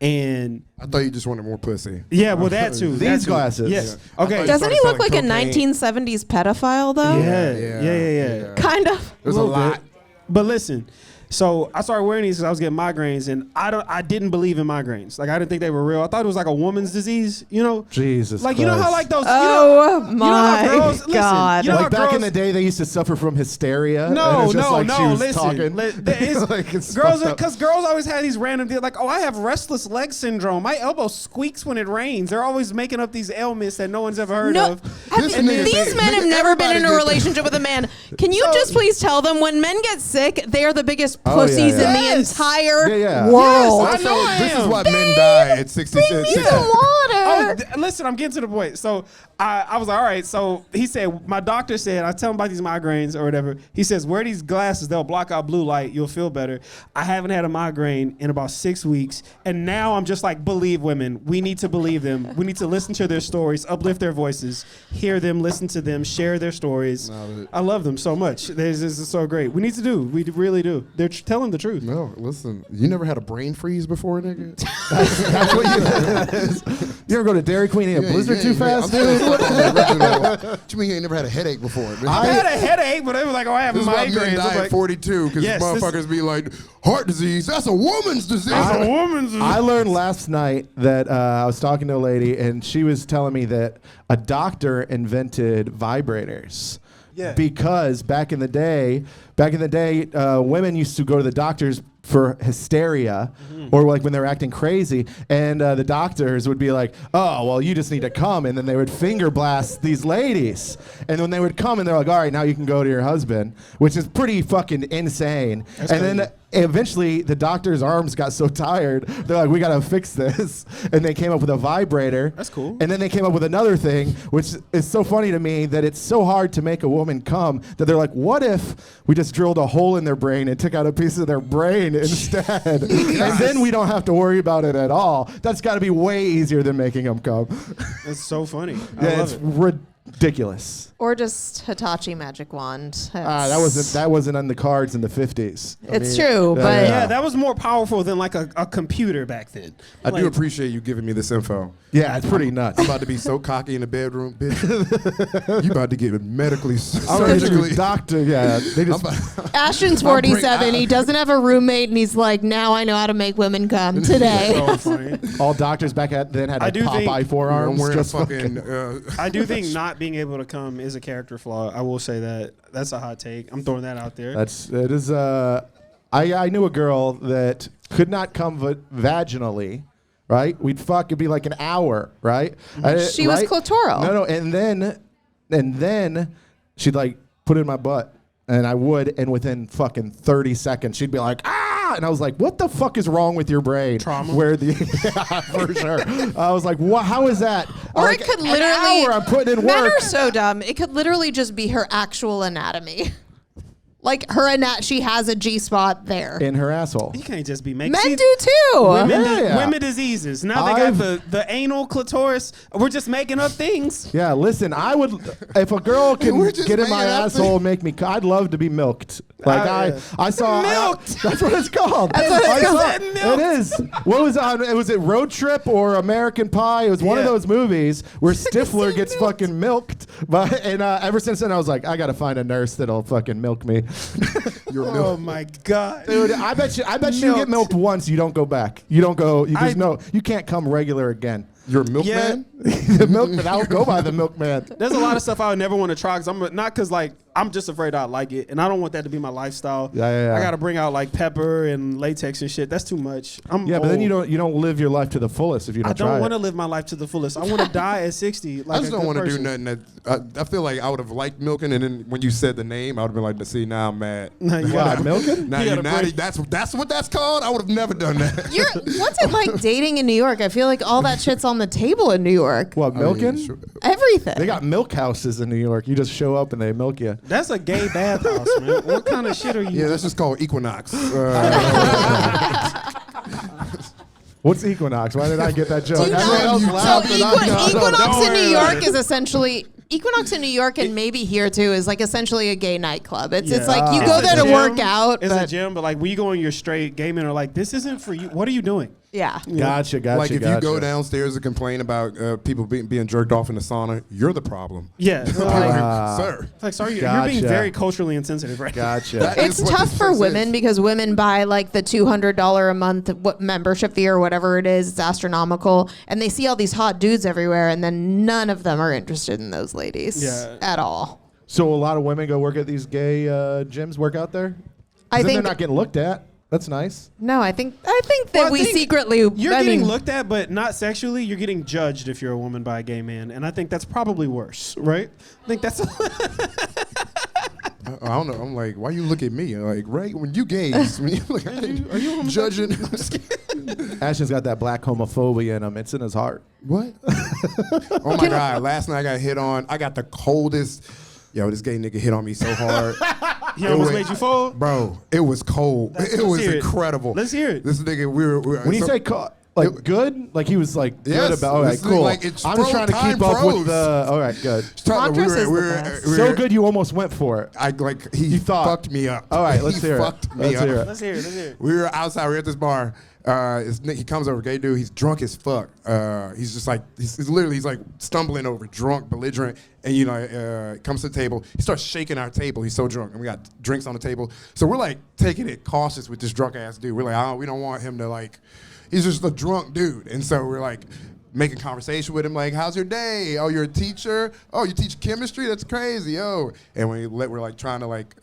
[SPEAKER 4] and
[SPEAKER 5] I thought you just wanted more pussy.
[SPEAKER 4] yeah, well that too. that
[SPEAKER 1] These
[SPEAKER 4] too.
[SPEAKER 1] glasses.
[SPEAKER 4] Yes.
[SPEAKER 5] I
[SPEAKER 4] Okay.
[SPEAKER 5] thought
[SPEAKER 3] Doesn't he
[SPEAKER 5] started
[SPEAKER 3] look like a
[SPEAKER 5] selling cocaine.
[SPEAKER 3] 1970s pedophile though?
[SPEAKER 4] Yeah.
[SPEAKER 3] Kind of.
[SPEAKER 5] There's a lot.
[SPEAKER 4] But listen, so I started wearing these because I was getting migraines, and I didn't believe in migraines. Like I didn't think they were real. I thought it was like a woman's disease. You know.
[SPEAKER 1] Jesus.
[SPEAKER 4] Like you know how
[SPEAKER 1] Christ.
[SPEAKER 4] like those.
[SPEAKER 3] Oh
[SPEAKER 4] you know how
[SPEAKER 3] my
[SPEAKER 4] girls, listen,
[SPEAKER 3] God.
[SPEAKER 4] you know how
[SPEAKER 1] Like back in
[SPEAKER 4] girls-
[SPEAKER 1] the day, they used to suffer from hysteria. and
[SPEAKER 4] No,
[SPEAKER 1] it's just
[SPEAKER 4] no,
[SPEAKER 1] like she
[SPEAKER 4] no.
[SPEAKER 1] was
[SPEAKER 4] Listen,
[SPEAKER 1] talking.
[SPEAKER 4] it's,
[SPEAKER 1] Like, it's
[SPEAKER 4] girls,
[SPEAKER 1] fucked up.
[SPEAKER 4] because girls always have these random deals. Like, oh, I have restless leg syndrome. My elbow squeaks when it rains. They're always making up these ailments that no one's ever heard
[SPEAKER 3] No,
[SPEAKER 4] of.
[SPEAKER 5] This nigga
[SPEAKER 3] these
[SPEAKER 5] think-
[SPEAKER 3] men have
[SPEAKER 5] nigga,
[SPEAKER 3] never been in
[SPEAKER 5] everybody
[SPEAKER 3] a
[SPEAKER 5] get-
[SPEAKER 3] relationship with a man. Can you just please tell them when men get sick, they are the biggest
[SPEAKER 1] Oh, yeah,
[SPEAKER 3] pussies
[SPEAKER 1] yeah.
[SPEAKER 3] in the
[SPEAKER 4] Yes.
[SPEAKER 3] entire
[SPEAKER 1] Yeah, yeah.
[SPEAKER 3] world?
[SPEAKER 4] Yes, I know I
[SPEAKER 5] This is
[SPEAKER 4] am.
[SPEAKER 5] why men die at 66.
[SPEAKER 3] Bring me some
[SPEAKER 4] Oh,
[SPEAKER 3] water.
[SPEAKER 4] listen, I'm getting to the point. So I was like, all right. So he said, my doctor said, I tell him about these migraines or whatever. He says, wear these glasses. They'll block out blue light. You'll feel better. I haven't had a migraine in about 6 weeks. And now I'm just like, believe women. We need to believe them. We need to listen to their stories, uplift their voices, hear them, listen to them, share their stories. I love them so much. This is so great. We need to do. We really do. They're telling the truth.
[SPEAKER 2] No, listen. You never had a brain freeze before, nigga?
[SPEAKER 1] That's what you ever go to Dairy Queen and eat a Blizzard too fast, dude?
[SPEAKER 2] What you mean you ain't never had a headache before?
[SPEAKER 4] I had a headache, but they were like, "Oh, I have
[SPEAKER 2] This is why men
[SPEAKER 4] migraines."
[SPEAKER 2] die
[SPEAKER 4] I'm
[SPEAKER 2] at
[SPEAKER 4] like,
[SPEAKER 2] 42 because
[SPEAKER 4] Yes,
[SPEAKER 2] motherfuckers be like, heart disease. That's a woman's disease.
[SPEAKER 4] "That's a woman's."
[SPEAKER 1] I learned last night that I was talking to a lady, and she was telling me that a doctor invented vibrators.
[SPEAKER 4] Yeah.
[SPEAKER 1] Because back in the day, women used to go to the doctors for hysteria or like when they were acting crazy, and the doctors would be like, "Oh, well, you just need to come," and then they would finger blast these ladies, and when they would come, and they're like, "All right, now you can go to your husband," which is pretty fucking insane. Then eventually the doctor's arms got so tired, they're like, "We gotta fix this," and they came up with a vibrator.
[SPEAKER 4] That's cool.
[SPEAKER 1] And then they came up with another thing, which is so funny to me that it's so hard to make a woman come that they're like, "What if we just drilled a hole in their brain and took out a piece of their brain instead?" And then we don't have to worry about it at all. That's got to be way easier than making them come.
[SPEAKER 4] That's so funny. I
[SPEAKER 1] Yeah,
[SPEAKER 4] love
[SPEAKER 1] it's
[SPEAKER 4] it.
[SPEAKER 1] ridiculous.
[SPEAKER 3] Or just Hitachi magic wand.
[SPEAKER 1] That wasn't on the cards in the 50s.
[SPEAKER 3] It's true, but
[SPEAKER 4] Yeah, that was more powerful than like a computer back then.
[SPEAKER 2] I
[SPEAKER 4] Like,
[SPEAKER 2] do appreciate you giving me this info.
[SPEAKER 1] Yeah, it's pretty nuts.
[SPEAKER 2] I'm about to be so cocky in the bedroom, bitch. You about to get medically,
[SPEAKER 1] I'm a
[SPEAKER 2] surgically.
[SPEAKER 1] doctor. Yeah, they just.
[SPEAKER 3] Ashton's 47. He doesn't have a roommate, and he's like, now I know how to make women come today.
[SPEAKER 4] So funny.
[SPEAKER 1] All doctors back then had
[SPEAKER 4] I
[SPEAKER 1] like
[SPEAKER 4] do think-
[SPEAKER 1] Popeye
[SPEAKER 2] I'm
[SPEAKER 1] forearms.
[SPEAKER 2] wearing a
[SPEAKER 1] Just
[SPEAKER 2] fucking.
[SPEAKER 4] I do think not being able to come is a character flaw. I will say that. That's a hot take. I'm throwing that out there.
[SPEAKER 1] it is. I knew a girl that could not come vaginally. Right, we'd fuck. It'd be like an hour. Right.
[SPEAKER 3] She was clitoral.
[SPEAKER 1] No, and then she'd like put it in my butt, and I would, and within fucking 30 seconds, she'd be like, "Ah!" And I was like, "What the fuck is wrong with your brain?"
[SPEAKER 4] Trauma?
[SPEAKER 1] Where the yeah, for sure. I was like, "What? How is that?"
[SPEAKER 3] Or
[SPEAKER 1] Like,
[SPEAKER 3] it could
[SPEAKER 1] an
[SPEAKER 3] literally.
[SPEAKER 1] hour I'm putting in
[SPEAKER 3] Men
[SPEAKER 1] work.
[SPEAKER 3] are so dumb. It could literally just be her actual anatomy. Like her she has a G spot there.
[SPEAKER 1] in her asshole.
[SPEAKER 4] You can't just be making.
[SPEAKER 3] Men
[SPEAKER 4] See,
[SPEAKER 3] do too.
[SPEAKER 4] Women diseases. Now they got the anal clitoris. We're just making up things.
[SPEAKER 1] Yeah, listen, I would if a girl can
[SPEAKER 2] We're just
[SPEAKER 1] get in my
[SPEAKER 2] making up
[SPEAKER 1] asshole and make me. I'd love to be milked. Like
[SPEAKER 4] Yeah.
[SPEAKER 1] I saw.
[SPEAKER 4] Milked.
[SPEAKER 1] That's what it's called.
[SPEAKER 3] That's what it's
[SPEAKER 1] I
[SPEAKER 3] called.
[SPEAKER 1] saw- It is. What was on? Was it Road Trip or American Pie? It was one of
[SPEAKER 4] Yeah.
[SPEAKER 1] those movies where Stifler gets fucking milked. But ever since then, I was like, I gotta find a nurse that'll fucking milk me.
[SPEAKER 2] Your
[SPEAKER 4] Oh
[SPEAKER 2] milk.
[SPEAKER 4] my god.
[SPEAKER 1] Dude, I bet you get
[SPEAKER 4] Milked.
[SPEAKER 1] milked once, you don't go back. You don't go. You just
[SPEAKER 4] I-
[SPEAKER 1] know you can't come regular again.
[SPEAKER 2] Your milkman?
[SPEAKER 1] The milkman. I'll go by the milkman.
[SPEAKER 4] There's a lot of stuff I would never want to try because not because like I'm just afraid I'd like it, and I don't want that to be my lifestyle.
[SPEAKER 1] Yeah.
[SPEAKER 4] I got to bring out like pepper and latex and shit. That's too much. I'm
[SPEAKER 1] Yeah, but then
[SPEAKER 4] old.
[SPEAKER 1] you don't live your life to the fullest if you don't
[SPEAKER 4] I
[SPEAKER 1] try
[SPEAKER 4] don't
[SPEAKER 1] it.
[SPEAKER 4] want to live my life to the fullest. I want to die at 60. Like
[SPEAKER 2] I just
[SPEAKER 4] a
[SPEAKER 2] don't
[SPEAKER 4] good
[SPEAKER 2] want to do
[SPEAKER 4] person.
[SPEAKER 2] nothing that. I feel like I would have liked milking, and then when you said the name, I would have been like, "See, now I'm mad."
[SPEAKER 4] No, you
[SPEAKER 1] What,
[SPEAKER 4] gotta-
[SPEAKER 1] milking?
[SPEAKER 2] Now
[SPEAKER 4] You
[SPEAKER 2] you
[SPEAKER 4] gotta
[SPEAKER 2] now
[SPEAKER 4] break-
[SPEAKER 2] that's what that's called. I would have never done that.
[SPEAKER 3] What's it like dating in New York? I feel like all that shit's on the table in New York.
[SPEAKER 1] What, milking?
[SPEAKER 2] sure.
[SPEAKER 3] Everything.
[SPEAKER 1] They got milk houses in New York. You just show up and they milk you.
[SPEAKER 4] That's a gay bathhouse, man. What kind of shit are you?
[SPEAKER 2] Yeah, that's just called Equinox.
[SPEAKER 1] What's Equinox? Why did I get that joke?
[SPEAKER 3] Do you
[SPEAKER 1] Everyone
[SPEAKER 3] know-
[SPEAKER 1] else
[SPEAKER 3] so
[SPEAKER 1] laughed and I-
[SPEAKER 3] Equinox
[SPEAKER 4] don't
[SPEAKER 3] in New
[SPEAKER 4] worry
[SPEAKER 3] York
[SPEAKER 4] about
[SPEAKER 3] is essentially Equinox in New York and maybe here too is like essentially a gay nightclub. It's
[SPEAKER 4] Yeah.
[SPEAKER 3] like you
[SPEAKER 1] Ah.
[SPEAKER 3] go
[SPEAKER 4] It's
[SPEAKER 3] there
[SPEAKER 4] a
[SPEAKER 3] to work
[SPEAKER 4] gym.
[SPEAKER 3] out.
[SPEAKER 4] It's a
[SPEAKER 3] But
[SPEAKER 4] gym, but like when you go and you're straight, gay men are like, this isn't for you. What are you doing?
[SPEAKER 3] yeah.
[SPEAKER 1] Gotcha.
[SPEAKER 2] Like if you go downstairs and complain about people being jerked off in the sauna, you're the problem.
[SPEAKER 4] Yeah. Like,
[SPEAKER 2] Sir.
[SPEAKER 4] like, sorry, you're
[SPEAKER 1] Gotcha.
[SPEAKER 4] being very culturally insensitive right now.
[SPEAKER 1] Gotcha.
[SPEAKER 2] That
[SPEAKER 3] It's
[SPEAKER 2] is what
[SPEAKER 3] tough
[SPEAKER 2] this
[SPEAKER 3] for
[SPEAKER 2] place
[SPEAKER 3] women
[SPEAKER 2] is.
[SPEAKER 3] because women buy like the $200 a month membership fee or whatever it is. It's astronomical. And they see all these hot dudes everywhere and then none of them are interested in those ladies
[SPEAKER 4] Yeah.
[SPEAKER 3] at all.
[SPEAKER 1] So a lot of women go work at these gay gyms, work out there? 'Cause
[SPEAKER 3] I
[SPEAKER 1] then
[SPEAKER 3] think
[SPEAKER 1] they're not getting looked at. That's nice.
[SPEAKER 3] no, I think that
[SPEAKER 4] Well, I
[SPEAKER 3] we
[SPEAKER 4] think
[SPEAKER 3] secretly
[SPEAKER 4] You're
[SPEAKER 3] I
[SPEAKER 4] getting
[SPEAKER 3] mean,
[SPEAKER 4] looked at, but not sexually. You're getting judged if you're a woman by a gay man. And I think that's probably worse, right? I think that's...
[SPEAKER 2] I don't know. I'm like, why you look at me? Like, right when you gaze, when you look at
[SPEAKER 4] are you
[SPEAKER 2] judging.
[SPEAKER 1] Ashton's got that black homophobia in him. It's in his heart.
[SPEAKER 2] What? Oh my God! Last night I got hit on. I got the coldest. Yo, this gay nigga hit on me so hard.
[SPEAKER 4] He almost
[SPEAKER 2] It
[SPEAKER 4] made you fall?
[SPEAKER 2] Bro, it was cold.
[SPEAKER 4] Let's
[SPEAKER 2] It was
[SPEAKER 4] hear it.
[SPEAKER 2] incredible.
[SPEAKER 4] Let's hear it.
[SPEAKER 2] This nigga, we were
[SPEAKER 1] When you say cold, Like good? Like he was like good
[SPEAKER 2] Yes,
[SPEAKER 1] about. All right,
[SPEAKER 2] this is
[SPEAKER 1] cool.
[SPEAKER 2] like it's
[SPEAKER 1] I'm just trying to
[SPEAKER 2] time
[SPEAKER 1] keep up
[SPEAKER 2] froze.
[SPEAKER 1] with the. All right, good.
[SPEAKER 3] Montrose is the best.
[SPEAKER 1] So good, you almost went for it.
[SPEAKER 2] He
[SPEAKER 1] thought.
[SPEAKER 2] fucked me up.
[SPEAKER 1] All right, let's
[SPEAKER 2] He
[SPEAKER 1] hear it.
[SPEAKER 2] fucked me
[SPEAKER 1] Let's
[SPEAKER 2] up.
[SPEAKER 1] hear it.
[SPEAKER 4] Let's hear it. Let's hear it.
[SPEAKER 2] We were outside. We were at this bar. He comes over, gay dude. He's drunk as fuck. He's just like he's like stumbling over, drunk, belligerent, and comes to the table. He starts shaking our table. He's so drunk, and we got drinks on the table. So we're like taking it cautious with this drunk ass dude. We're like, we don't want him to like. He's just a drunk dude, and so we're like making conversation with him, like, "How's your day? Oh, you're a teacher? Oh, you teach chemistry? That's crazy, oh!" And we're like trying to like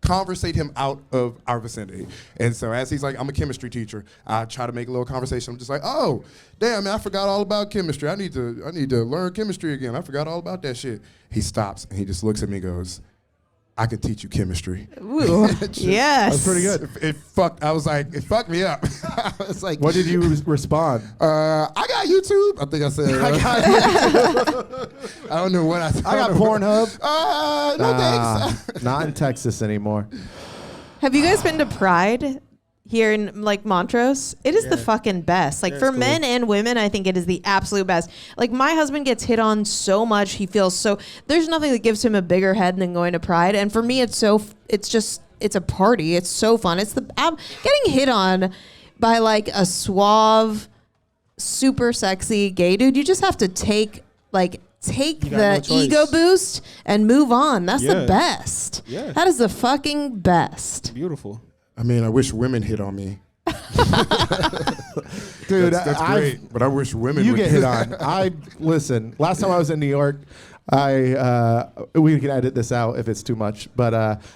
[SPEAKER 2] conversate him out of our vicinity. And so as he's like, "I'm a chemistry teacher," I try to make a little conversation. I'm just like, "Oh, damn, man, I forgot all about chemistry. I need to learn chemistry again. I forgot all about that shit." He stops and he just looks at me and goes, "I could teach you chemistry."
[SPEAKER 3] Ooh, yes.
[SPEAKER 1] That's pretty good.
[SPEAKER 2] It fucked me up. I was like,
[SPEAKER 1] What did you respond?
[SPEAKER 2] I got YouTube. I think I said. I don't know what I said.
[SPEAKER 1] I got Pornhub.
[SPEAKER 2] No thanks.
[SPEAKER 1] Not in Texas anymore.
[SPEAKER 3] Have you guys been to Pride here in like Montrose? It is the fucking best. Like
[SPEAKER 4] Yeah,
[SPEAKER 3] for
[SPEAKER 4] it's cool.
[SPEAKER 3] men and women, I think it is the absolute best. Like my husband gets hit on so much. He feels so, there's nothing that gives him a bigger head than going to Pride. And for me, it's a party. It's so fun. It's getting hit on by like a suave, super sexy gay dude. You just have to take
[SPEAKER 4] got
[SPEAKER 3] the
[SPEAKER 4] no choice.
[SPEAKER 3] ego boost and move on. That's the
[SPEAKER 4] Yeah.
[SPEAKER 3] best.
[SPEAKER 4] Yeah.
[SPEAKER 3] That is the fucking best.
[SPEAKER 4] Beautiful.
[SPEAKER 2] I mean, I wish women hit on me.
[SPEAKER 1] Dude,
[SPEAKER 2] That's great, but I wish women
[SPEAKER 1] You
[SPEAKER 2] would
[SPEAKER 1] get hit on. Listen. Last time I was in New York, we can edit this out if it's too much, but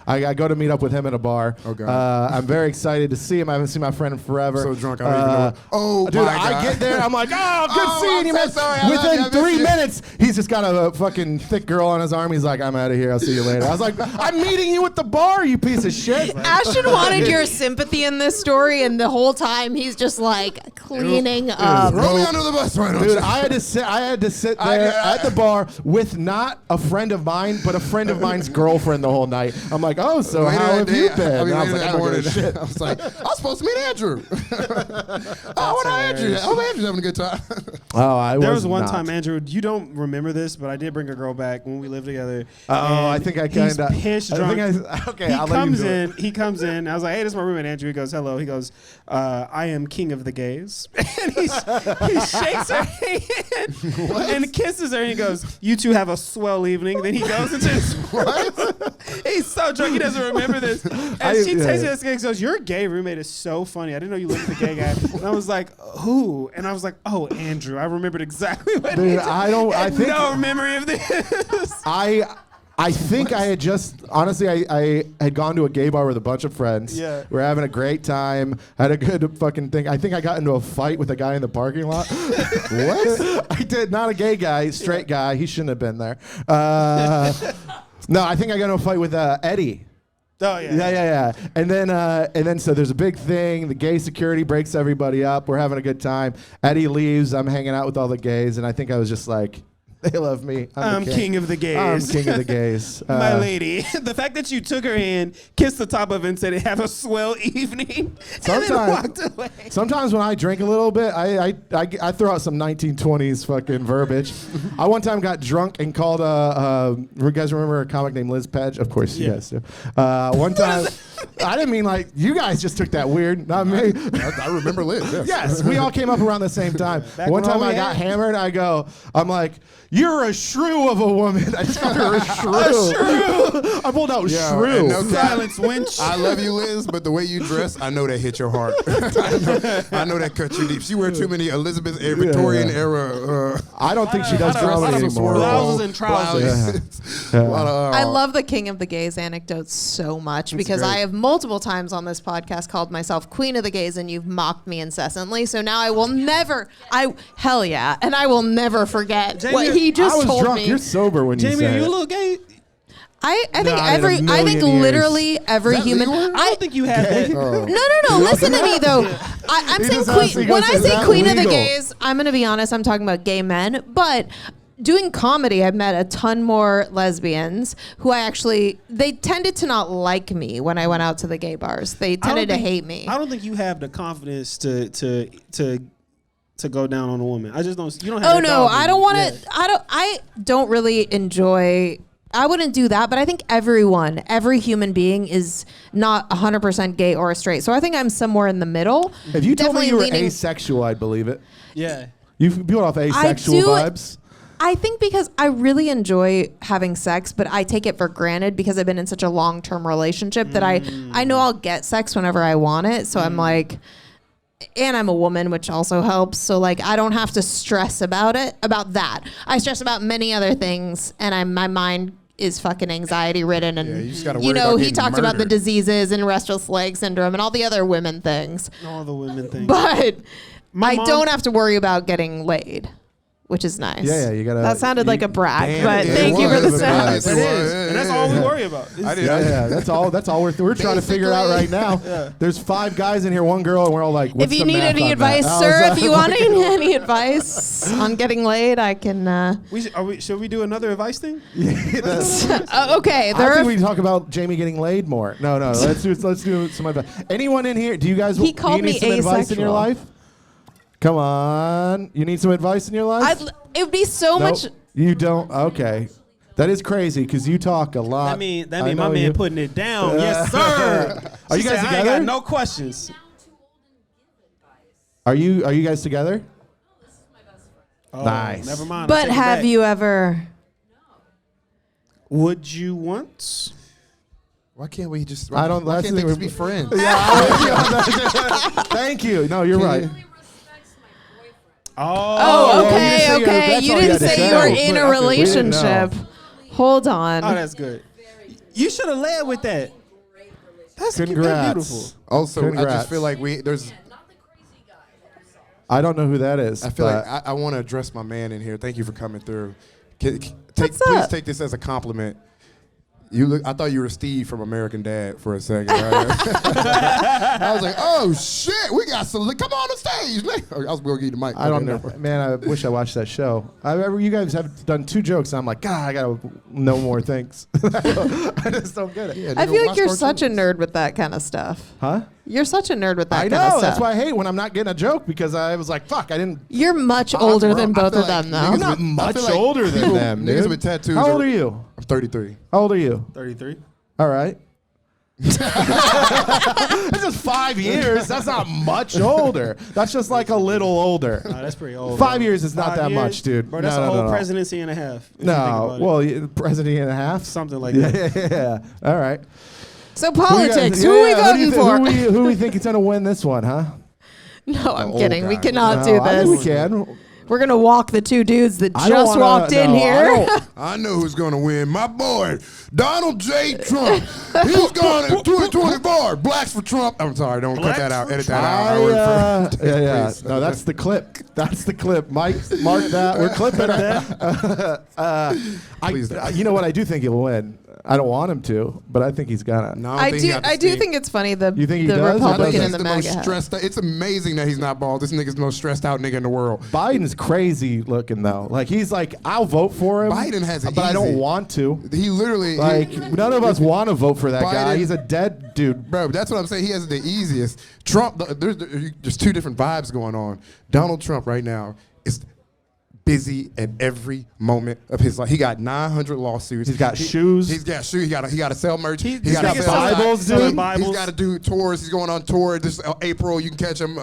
[SPEAKER 1] I go to meet up with him at a bar.
[SPEAKER 2] Oh, God.
[SPEAKER 1] I'm very excited to see him. I haven't seen my friend in forever.
[SPEAKER 2] So drunk, I don't even know. Oh,
[SPEAKER 1] dude,
[SPEAKER 2] my
[SPEAKER 1] I
[SPEAKER 2] God.
[SPEAKER 1] get there. I'm like, oh, good
[SPEAKER 2] Oh,
[SPEAKER 1] seeing
[SPEAKER 2] I'm
[SPEAKER 1] you,
[SPEAKER 2] so
[SPEAKER 1] man.
[SPEAKER 2] sorry. I love you. I
[SPEAKER 1] Within
[SPEAKER 2] miss
[SPEAKER 1] 3
[SPEAKER 2] you.
[SPEAKER 1] minutes, he's just got a fucking thick girl on his arm. He's like, I'm out of here. I'll see you later. I was like, I'm meeting you at the bar, you piece of shit.
[SPEAKER 3] Ashton wanted your sympathy in this story, and the whole time he's just like cleaning up.
[SPEAKER 2] Throw me under the bus, why don't
[SPEAKER 1] Dude,
[SPEAKER 2] you?
[SPEAKER 1] I had to sit there at the bar with not a friend of mine, but a friend of mine's girlfriend the whole night. I'm like, oh, so
[SPEAKER 2] Later
[SPEAKER 1] how
[SPEAKER 2] that
[SPEAKER 1] have
[SPEAKER 2] day,
[SPEAKER 1] you been?
[SPEAKER 2] I mean,
[SPEAKER 1] And I was
[SPEAKER 2] later
[SPEAKER 1] like, I
[SPEAKER 2] that
[SPEAKER 1] don't
[SPEAKER 2] morning,
[SPEAKER 1] give a shit.
[SPEAKER 2] I was like, I was supposed to meet Andrew. Oh, what Andrew? Oh, Andrew's having a good time.
[SPEAKER 1] Oh, I
[SPEAKER 4] There was one
[SPEAKER 1] not.
[SPEAKER 4] time, Andrew, you don't remember this, but I did bring a girl back when we lived together.
[SPEAKER 1] Oh, I
[SPEAKER 4] and
[SPEAKER 1] think I
[SPEAKER 4] he's
[SPEAKER 1] kind of.
[SPEAKER 4] pissed drunk.
[SPEAKER 1] Okay,
[SPEAKER 4] He
[SPEAKER 1] I'll let you
[SPEAKER 4] comes
[SPEAKER 1] do
[SPEAKER 4] in.
[SPEAKER 1] it.
[SPEAKER 4] He comes in. I was like, "Hey, this is my roommate, Andrew." He goes, "Hello." He goes, "I am king of the gays." And he shakes her hand and kisses her. And he goes, "You two have a swell evening." Then he goes into his He's so drunk. He doesn't remember this. And she takes this guy and goes, "Your gay roommate is so funny. I didn't know you lived with a gay guy." And I was like, "Who?" And I was like, "Oh, Andrew." I remembered exactly what
[SPEAKER 1] Dude,
[SPEAKER 4] he
[SPEAKER 1] I think
[SPEAKER 4] no memory of this.
[SPEAKER 1] I think I had just honestly I had gone to a gay bar with a bunch of friends.
[SPEAKER 4] Yeah.
[SPEAKER 1] We were having a great time. Had a good fucking thing. I think I got into a fight with a guy in the parking lot. What? I did. Not a gay guy, straight guy. He shouldn't have been there. No, I think I got into a fight with Eddie.
[SPEAKER 4] Oh yeah.
[SPEAKER 1] Yeah. And then so there's a big thing. The gay security breaks everybody up. We're having a good time. Eddie leaves. I'm hanging out with all the gays, and I think I was just like, they love me.
[SPEAKER 4] I'm
[SPEAKER 1] the
[SPEAKER 4] king of the gays.
[SPEAKER 1] I'm king of the gays.
[SPEAKER 4] My lady. The fact that you took her hand, kissed the top of it, and said, "Have a swell evening," and then walked away.
[SPEAKER 1] Sometimes when I drink a little bit, I throw out some 1920s fucking verbiage. I one time got drunk and called you guys remember a comic named Liz Pedge? Of course you guys do. One time, I didn't mean like you guys just took that weird, not me.
[SPEAKER 2] I remember Liz. Yes.
[SPEAKER 1] Yes, we all came up around the same time.
[SPEAKER 4] Back
[SPEAKER 1] One
[SPEAKER 4] when all
[SPEAKER 1] time
[SPEAKER 4] we
[SPEAKER 1] I got
[SPEAKER 4] had-
[SPEAKER 1] hammered. I'm like, "You're a shrew of a woman." I just called her a shrew. I pulled out
[SPEAKER 2] Yeah,
[SPEAKER 1] shrew.
[SPEAKER 2] and no
[SPEAKER 4] Silence, winch.
[SPEAKER 2] I love you, Liz, but the way you dress, I know that hit your heart. I know that cut you deep. She wear too many Elizabeth Victorian era.
[SPEAKER 1] I don't think she does
[SPEAKER 4] I don't-
[SPEAKER 1] comedy
[SPEAKER 4] I don't-
[SPEAKER 1] anymore.
[SPEAKER 4] Blouses and trousers.
[SPEAKER 1] Yeah.
[SPEAKER 3] I love the King of the Gays anecdotes so much because
[SPEAKER 2] great.
[SPEAKER 3] I have multiple times on this podcast called myself Queen of the Gays, and you've mocked me incessantly. So now I will never, hell yeah, and I will never forget
[SPEAKER 4] Jamie,
[SPEAKER 3] what he just
[SPEAKER 1] I was
[SPEAKER 3] told
[SPEAKER 1] drunk.
[SPEAKER 3] me.
[SPEAKER 1] You're sober when you
[SPEAKER 4] Jamie,
[SPEAKER 1] say
[SPEAKER 4] are you a
[SPEAKER 1] it.
[SPEAKER 4] little gay?
[SPEAKER 3] I think
[SPEAKER 1] Not in a
[SPEAKER 3] I think
[SPEAKER 1] million years.
[SPEAKER 3] literally every human.
[SPEAKER 4] I don't think you have that.
[SPEAKER 3] No. Listen to me though. I'm
[SPEAKER 1] He
[SPEAKER 3] saying
[SPEAKER 1] just asked, he
[SPEAKER 3] queen. When
[SPEAKER 1] goes,
[SPEAKER 3] I
[SPEAKER 1] "Is
[SPEAKER 3] say
[SPEAKER 1] that
[SPEAKER 3] queen of the
[SPEAKER 1] legal?"
[SPEAKER 3] gays, I'm gonna be honest. I'm talking about gay men, but. Doing comedy, I've met a ton more lesbians who they tended to not like me when I went out to the gay bars. They tended to hate me.
[SPEAKER 4] I don't think you have the confidence to to go down on a woman. I just don't. You don't have.
[SPEAKER 3] Oh
[SPEAKER 4] that
[SPEAKER 3] no,
[SPEAKER 4] dog in
[SPEAKER 3] I
[SPEAKER 4] you.
[SPEAKER 3] don't want
[SPEAKER 4] Yeah.
[SPEAKER 3] to. I don't really enjoy. I wouldn't do that, but I think every human being is not 100% gay or straight. So I think I'm somewhere in the middle.
[SPEAKER 1] If you told me
[SPEAKER 3] Definitely
[SPEAKER 1] you were
[SPEAKER 3] leaning-
[SPEAKER 1] asexual, I'd believe it.
[SPEAKER 4] Yeah.
[SPEAKER 1] You put off asexual
[SPEAKER 3] do-
[SPEAKER 1] vibes.
[SPEAKER 3] I think because I really enjoy having sex, but I take it for granted because I've been in such a long-term relationship that I know I'll get sex whenever I want it. So I'm like, and I'm a woman, which also helps. So like, I don't have to stress about that. I stress about many other things, and my mind is fucking anxiety ridden. And
[SPEAKER 2] Yeah, you just gotta worry about
[SPEAKER 3] he
[SPEAKER 2] getting
[SPEAKER 3] talked about the
[SPEAKER 2] murdered.
[SPEAKER 3] diseases and restless leg syndrome and all the other women things,
[SPEAKER 4] All the women things.
[SPEAKER 3] but
[SPEAKER 4] My
[SPEAKER 3] I
[SPEAKER 4] mom-
[SPEAKER 3] don't have to worry about getting laid, which is nice.
[SPEAKER 1] Yeah, you gotta.
[SPEAKER 3] That sounded like a brag,
[SPEAKER 1] Damn,
[SPEAKER 3] but
[SPEAKER 1] it
[SPEAKER 3] thank you for the
[SPEAKER 1] was.
[SPEAKER 3] stats.
[SPEAKER 4] It is, and that's all we worry about.
[SPEAKER 2] I did.
[SPEAKER 1] Yeah, that's all. That's all we're trying to figure out right now. There's 5 guys in here, 1 girl, and we're all like,
[SPEAKER 3] If
[SPEAKER 1] what's
[SPEAKER 3] you
[SPEAKER 1] the
[SPEAKER 3] need
[SPEAKER 1] math
[SPEAKER 3] any
[SPEAKER 1] on
[SPEAKER 3] advice,
[SPEAKER 1] that?
[SPEAKER 3] sir, if you want any advice on getting laid, I can.
[SPEAKER 4] Should we do another advice thing?
[SPEAKER 3] Okay,
[SPEAKER 1] I
[SPEAKER 3] there
[SPEAKER 1] think
[SPEAKER 3] are.
[SPEAKER 1] we can talk about Jamie getting laid more. No, let's do some advice. Anyone in here? Do you guys?
[SPEAKER 3] He called
[SPEAKER 1] do you need
[SPEAKER 3] me
[SPEAKER 1] some advice in your
[SPEAKER 3] asexual.
[SPEAKER 1] life? Come on, you need some advice in your life?
[SPEAKER 3] It would be so
[SPEAKER 1] Nope,
[SPEAKER 3] much.
[SPEAKER 1] You don't. Okay, that is crazy because you talk a lot.
[SPEAKER 4] That mean
[SPEAKER 1] I
[SPEAKER 4] my
[SPEAKER 1] know
[SPEAKER 4] man
[SPEAKER 1] you.
[SPEAKER 4] putting it down. Yes, sir.
[SPEAKER 1] Are you
[SPEAKER 4] She
[SPEAKER 1] guys
[SPEAKER 4] said, I ain't
[SPEAKER 1] together?
[SPEAKER 4] got no questions.
[SPEAKER 1] Are you guys together?
[SPEAKER 4] Oh,
[SPEAKER 1] Nice.
[SPEAKER 4] Never mind. I
[SPEAKER 3] But
[SPEAKER 4] take it
[SPEAKER 3] have
[SPEAKER 4] back.
[SPEAKER 3] you ever?
[SPEAKER 4] Would you once?
[SPEAKER 2] Why can't we just?
[SPEAKER 1] I don't-
[SPEAKER 2] Why
[SPEAKER 1] that's
[SPEAKER 2] can't
[SPEAKER 1] the
[SPEAKER 2] they
[SPEAKER 1] thing
[SPEAKER 2] just be
[SPEAKER 1] with-
[SPEAKER 2] friends?
[SPEAKER 1] Thank you. No, you're right.
[SPEAKER 3] Oh,
[SPEAKER 1] you
[SPEAKER 3] okay,
[SPEAKER 1] didn't say
[SPEAKER 3] okay.
[SPEAKER 1] that's
[SPEAKER 3] You
[SPEAKER 1] all you
[SPEAKER 3] didn't
[SPEAKER 1] had to
[SPEAKER 3] say you
[SPEAKER 1] say.
[SPEAKER 3] were
[SPEAKER 1] But
[SPEAKER 3] in
[SPEAKER 1] okay,
[SPEAKER 3] a
[SPEAKER 1] we didn't know.
[SPEAKER 3] relationship. Hold on.
[SPEAKER 4] Oh, that's good. You should have led with that. That's
[SPEAKER 1] Congrats.
[SPEAKER 4] beautiful.
[SPEAKER 2] Also, I
[SPEAKER 1] Congrats.
[SPEAKER 2] just feel like there's.
[SPEAKER 1] I don't know who that is.
[SPEAKER 2] I feel
[SPEAKER 1] but
[SPEAKER 2] like I want to address my man in here. Thank you for coming through.
[SPEAKER 3] What's
[SPEAKER 2] Please
[SPEAKER 3] up?
[SPEAKER 2] take this as a compliment. You look. I thought you were Steve from American Dad for a second. Right? I was like, oh shit, we got some. Come on the stage. I was going to give you the mic.
[SPEAKER 1] I don't
[SPEAKER 2] Okay,
[SPEAKER 1] know, man. I wish I watched that show. You guys have done 2 jokes, and I'm like, God, I gotta know more things. I just don't get it.
[SPEAKER 2] Yeah,
[SPEAKER 3] I
[SPEAKER 2] nigga,
[SPEAKER 3] feel like
[SPEAKER 2] watch
[SPEAKER 3] you're such a
[SPEAKER 2] cartoons.
[SPEAKER 3] nerd with that kind of stuff.
[SPEAKER 1] Huh?
[SPEAKER 3] You're such a nerd with that
[SPEAKER 1] I
[SPEAKER 3] kind of
[SPEAKER 1] know.
[SPEAKER 3] stuff.
[SPEAKER 1] That's why I hate when I'm not getting a joke because I was like, fuck, I didn't.
[SPEAKER 3] You're much older
[SPEAKER 2] bro,
[SPEAKER 3] than
[SPEAKER 2] I
[SPEAKER 3] both
[SPEAKER 2] feel
[SPEAKER 3] of
[SPEAKER 2] like
[SPEAKER 3] them, though.
[SPEAKER 1] I'm not
[SPEAKER 2] I
[SPEAKER 1] much
[SPEAKER 2] feel like
[SPEAKER 1] older than
[SPEAKER 2] people-
[SPEAKER 1] them,
[SPEAKER 2] niggas
[SPEAKER 1] dude.
[SPEAKER 2] with tattoos
[SPEAKER 1] How old
[SPEAKER 2] are-
[SPEAKER 1] are you?
[SPEAKER 2] I'm 33.
[SPEAKER 1] How old are you?
[SPEAKER 4] 33.
[SPEAKER 1] All right. That's just 5 years. That's not much older. That's just like a little older.
[SPEAKER 4] Oh, that's pretty old.
[SPEAKER 1] 5
[SPEAKER 4] bro.
[SPEAKER 1] years is not
[SPEAKER 4] 5
[SPEAKER 1] that
[SPEAKER 4] years?
[SPEAKER 1] much, dude.
[SPEAKER 4] Bro, that's
[SPEAKER 1] No,
[SPEAKER 4] a
[SPEAKER 1] no,
[SPEAKER 4] whole
[SPEAKER 1] no, no.
[SPEAKER 4] presidency and a half. if you think
[SPEAKER 1] No,
[SPEAKER 4] about it.
[SPEAKER 1] well, president and a half.
[SPEAKER 4] Something like that.
[SPEAKER 1] Yeah. All right.
[SPEAKER 3] So
[SPEAKER 1] Who you
[SPEAKER 3] politics.
[SPEAKER 1] guys-
[SPEAKER 3] Who are we
[SPEAKER 1] yeah,
[SPEAKER 3] voting for?
[SPEAKER 1] Who we think is gonna win this one, huh?
[SPEAKER 3] No, I'm
[SPEAKER 2] old
[SPEAKER 3] kidding. We
[SPEAKER 2] guy.
[SPEAKER 3] cannot
[SPEAKER 1] No,
[SPEAKER 3] do
[SPEAKER 1] I think we
[SPEAKER 3] this.
[SPEAKER 1] can.
[SPEAKER 3] We're gonna walk the 2 dudes that
[SPEAKER 1] I don't
[SPEAKER 3] just
[SPEAKER 1] wanna-
[SPEAKER 3] walked in
[SPEAKER 1] no, I
[SPEAKER 3] here.
[SPEAKER 1] don't-
[SPEAKER 2] I know who's going to win. My boy, Donald J. Trump. He's going to 2024. Blacks for Trump. I'm sorry. Don't cut that out. Edit that out. I would
[SPEAKER 1] yeah.
[SPEAKER 2] please.
[SPEAKER 1] No, that's the clip. That's the clip. Mike, mark that. We're clipping it.
[SPEAKER 2] Please don't.
[SPEAKER 1] You know what? I do think he'll win. I don't want him to, but I think he's gonna.
[SPEAKER 2] No,
[SPEAKER 3] I
[SPEAKER 2] think
[SPEAKER 3] do.
[SPEAKER 2] he got the
[SPEAKER 3] I do
[SPEAKER 2] steam.
[SPEAKER 3] think it's funny the
[SPEAKER 1] You think he does or
[SPEAKER 3] Republican
[SPEAKER 1] doesn't?
[SPEAKER 3] and the
[SPEAKER 2] the
[SPEAKER 3] MAGA.
[SPEAKER 2] most
[SPEAKER 3] hat.
[SPEAKER 2] stressed. It's amazing that he's not bald. This nigga's the most stressed out nigga in the world.
[SPEAKER 1] Biden's crazy looking though. Like he's like, I'll vote for him.
[SPEAKER 2] Biden has it
[SPEAKER 1] but I don't
[SPEAKER 2] easy.
[SPEAKER 1] want to.
[SPEAKER 2] He literally
[SPEAKER 1] Like none of us want to vote for that guy.
[SPEAKER 2] Biden-
[SPEAKER 1] He's a dead dude.
[SPEAKER 2] Bro, that's what I'm saying. He has the easiest. Trump, there's 2 different vibes going on. Donald Trump right now is busy at every moment of his life. He got 900 lawsuits.
[SPEAKER 1] He's got shoes.
[SPEAKER 2] He's got shoes. He got to sell merch. He
[SPEAKER 4] This
[SPEAKER 2] got to
[SPEAKER 4] nigga's
[SPEAKER 2] sell
[SPEAKER 1] Bibles,
[SPEAKER 4] selling
[SPEAKER 1] dude.
[SPEAKER 4] Bibles.
[SPEAKER 2] He's got to do tours. He's going on tour this April. You can catch him.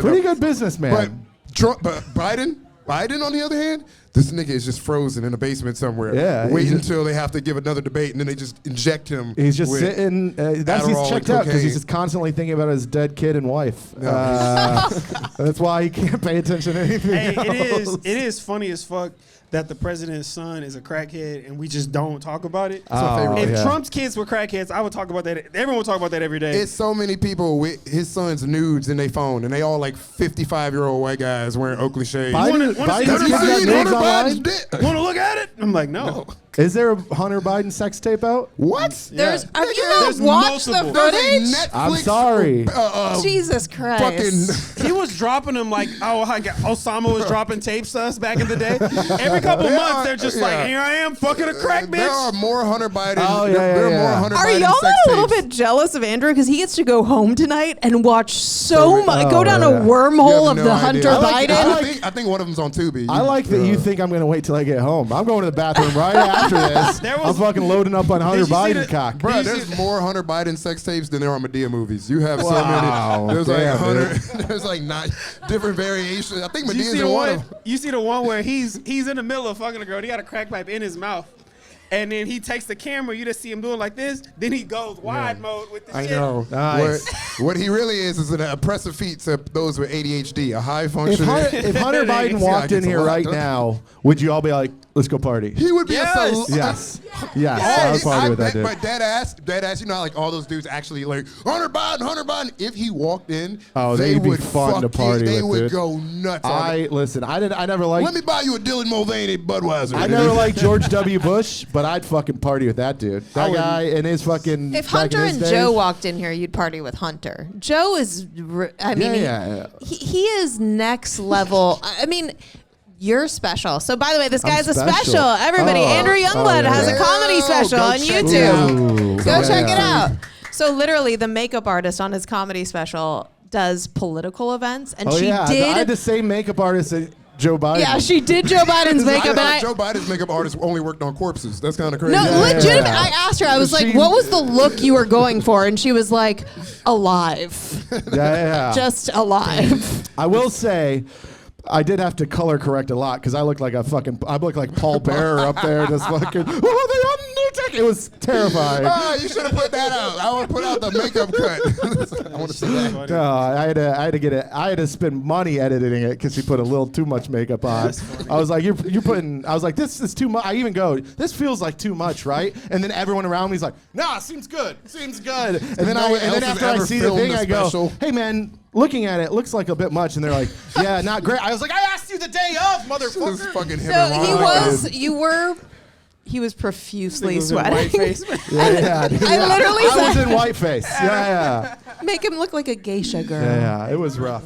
[SPEAKER 1] Pretty good businessman.
[SPEAKER 2] But Trump, but Biden, on the other hand, this nigga is just frozen in a basement somewhere.
[SPEAKER 1] Yeah,
[SPEAKER 2] waiting
[SPEAKER 1] he's just-
[SPEAKER 2] until they have to give another debate, and then they just inject him.
[SPEAKER 1] He's just
[SPEAKER 2] with
[SPEAKER 1] sitting. That's he's
[SPEAKER 2] Adderall
[SPEAKER 1] checked
[SPEAKER 2] and
[SPEAKER 1] out because he's
[SPEAKER 2] cocaine.
[SPEAKER 1] just constantly thinking about his dead kid and wife.
[SPEAKER 2] No.
[SPEAKER 1] That's why he can't pay attention to anything.
[SPEAKER 4] Hey,
[SPEAKER 1] else.
[SPEAKER 4] it is funny as fuck that the president's son is a crackhead and we just don't talk about it.
[SPEAKER 2] my favorite.
[SPEAKER 4] If
[SPEAKER 1] yeah.
[SPEAKER 4] Trump's kids were crackheads, I would talk about that. Everyone would talk about that every day.
[SPEAKER 2] It's so many people with his son's nudes in their phone, and they all like 55-year-old white guys wearing Oakley shades.
[SPEAKER 1] Biden,
[SPEAKER 4] wanna see
[SPEAKER 1] Biden's
[SPEAKER 4] Hunter
[SPEAKER 1] kids got
[SPEAKER 4] Biden?
[SPEAKER 1] nudes
[SPEAKER 2] Hunter
[SPEAKER 1] online?
[SPEAKER 2] Biden's dick.
[SPEAKER 4] Want to look at it? I'm like, no.
[SPEAKER 1] Is there a Hunter Biden sex tape out?
[SPEAKER 2] What?
[SPEAKER 3] Have you not
[SPEAKER 4] There's
[SPEAKER 3] watched the
[SPEAKER 4] multiple.
[SPEAKER 3] footage?
[SPEAKER 1] I'm sorry.
[SPEAKER 3] Jesus Christ.
[SPEAKER 2] Fucking.
[SPEAKER 4] He was dropping them like, Osama was dropping tapes to us back in the day. Every couple months, they're just like, here I am, fucking a crack bitch.
[SPEAKER 2] There are more Hunter Biden.
[SPEAKER 1] Oh, yeah,
[SPEAKER 2] there
[SPEAKER 1] yeah,
[SPEAKER 2] are more
[SPEAKER 1] yeah.
[SPEAKER 2] Hunter
[SPEAKER 3] Are
[SPEAKER 2] Biden
[SPEAKER 3] y'all
[SPEAKER 2] sex
[SPEAKER 3] a little
[SPEAKER 2] tapes.
[SPEAKER 3] bit jealous of Andrew because he gets to go home tonight and watch so much, go down
[SPEAKER 1] yeah.
[SPEAKER 3] a
[SPEAKER 2] You
[SPEAKER 3] wormhole
[SPEAKER 2] have
[SPEAKER 3] of
[SPEAKER 2] no
[SPEAKER 3] the
[SPEAKER 2] idea.
[SPEAKER 3] Hunter
[SPEAKER 1] I like-
[SPEAKER 3] Biden?
[SPEAKER 2] I think one of them's on Tubi.
[SPEAKER 1] I like that you think I'm going to wait till I get home. I'm going to the bathroom right after this.
[SPEAKER 4] There
[SPEAKER 1] I'm
[SPEAKER 4] was-
[SPEAKER 1] fucking loading up on Hunter
[SPEAKER 4] you see
[SPEAKER 1] Biden
[SPEAKER 4] the-
[SPEAKER 1] cock.
[SPEAKER 2] Bro,
[SPEAKER 4] You
[SPEAKER 2] there's
[SPEAKER 4] see-
[SPEAKER 2] more Hunter Biden sex tapes than there are Medea movies. You have
[SPEAKER 1] Wow.
[SPEAKER 2] so many. There's like
[SPEAKER 1] Damn,
[SPEAKER 2] 100. There's like 9 different variations. I think
[SPEAKER 4] You
[SPEAKER 2] Medea's
[SPEAKER 4] see,
[SPEAKER 2] in
[SPEAKER 4] the
[SPEAKER 2] one
[SPEAKER 4] one,
[SPEAKER 2] of them.
[SPEAKER 4] you see the one where he's in the middle of fucking a girl. He got a crack pipe in his mouth. And then he takes the camera. You just see him doing like this. Then he goes wide mode with the
[SPEAKER 2] I
[SPEAKER 4] shit.
[SPEAKER 2] know.
[SPEAKER 1] Nice.
[SPEAKER 2] What he really is an oppressive feat to those with ADHD, a high
[SPEAKER 1] If
[SPEAKER 2] functioning.
[SPEAKER 1] Hunter Biden walked in here right now, would you all be like, let's go party?
[SPEAKER 2] He would be
[SPEAKER 4] Yes.
[SPEAKER 2] a
[SPEAKER 1] Yes. Yes. I would party with that dude.
[SPEAKER 2] But dead ass, you know, like all those dudes actually like Hunter Biden. If he walked in,
[SPEAKER 1] they'd be
[SPEAKER 2] would
[SPEAKER 1] fun to
[SPEAKER 2] fucking-
[SPEAKER 1] party
[SPEAKER 2] They
[SPEAKER 1] with,
[SPEAKER 2] would
[SPEAKER 1] dude.
[SPEAKER 2] go nuts. on it.
[SPEAKER 1] Listen, I never liked.
[SPEAKER 2] Let me buy you a Dylan Mulvaney Budweiser.
[SPEAKER 1] I never liked George W. Bush, but I'd fucking party with that dude. That
[SPEAKER 4] would-
[SPEAKER 1] guy and his fucking.
[SPEAKER 3] If
[SPEAKER 1] back in
[SPEAKER 3] Hunter
[SPEAKER 1] his
[SPEAKER 3] and
[SPEAKER 1] days.
[SPEAKER 3] Joe walked in here, you'd party with Hunter. Joe is, I mean,
[SPEAKER 1] Yeah.
[SPEAKER 3] he is next level. I mean, you're special. So, by the way, this
[SPEAKER 1] I'm
[SPEAKER 3] guy's a
[SPEAKER 1] special.
[SPEAKER 3] special. Everybody,
[SPEAKER 1] Oh.
[SPEAKER 3] Andrew Youngblood
[SPEAKER 1] yeah.
[SPEAKER 3] has a comedy
[SPEAKER 2] Ew,
[SPEAKER 3] special
[SPEAKER 2] go
[SPEAKER 3] on
[SPEAKER 2] check it
[SPEAKER 3] YouTube.
[SPEAKER 1] out.
[SPEAKER 3] Go
[SPEAKER 1] Yeah.
[SPEAKER 3] check it out. So, literally, the makeup artist on his comedy special does political events, and
[SPEAKER 1] Oh
[SPEAKER 3] she
[SPEAKER 1] yeah, I
[SPEAKER 3] did.
[SPEAKER 1] had the same makeup artist that Joe Biden.
[SPEAKER 3] Yeah, she did Joe Biden's
[SPEAKER 2] I
[SPEAKER 3] makeup, and
[SPEAKER 2] thought
[SPEAKER 3] I.
[SPEAKER 2] Joe Biden's makeup artist only worked on corpses. That's kind of crazy.
[SPEAKER 3] No,
[SPEAKER 1] Yeah,
[SPEAKER 3] legitimate.
[SPEAKER 1] yeah.
[SPEAKER 3] I asked her. I was like,
[SPEAKER 1] She-
[SPEAKER 3] "What was the look you were going for?" And she was like, "Alive,
[SPEAKER 1] yeah.
[SPEAKER 3] just alive."
[SPEAKER 1] I will say, I did have to color correct a lot because I looked like I looked like Paul Bearer up there, just fucking. Oh, the Undertaker! It was terrifying.
[SPEAKER 2] You should have put that out. I would put out the makeup cut. I want to see that.
[SPEAKER 1] No, I had to get it. I had to spend money editing it because she put a little too much makeup on. I was like, you're putting. I was like, this is too much. I even go, this feels like too much, right? And then everyone around me is like, nah, seems good, seems good. And then
[SPEAKER 2] No one else has
[SPEAKER 1] after I
[SPEAKER 2] ever
[SPEAKER 1] see the
[SPEAKER 2] filmed
[SPEAKER 1] thing,
[SPEAKER 2] a
[SPEAKER 1] I go,
[SPEAKER 2] special.
[SPEAKER 1] hey man, looking at it looks like a bit much, and they're like, yeah, not great. I was like, I asked you the day of,
[SPEAKER 2] This
[SPEAKER 1] motherfucker.
[SPEAKER 2] fucking him
[SPEAKER 3] So
[SPEAKER 2] and
[SPEAKER 3] he
[SPEAKER 2] Ron.
[SPEAKER 3] was. You were. He was profusely sweating.
[SPEAKER 1] Yeah, dude,
[SPEAKER 3] I literally
[SPEAKER 1] I was
[SPEAKER 3] said-
[SPEAKER 1] in whiteface. Yeah.
[SPEAKER 3] Make him look like a geisha girl.
[SPEAKER 1] Yeah, it was rough.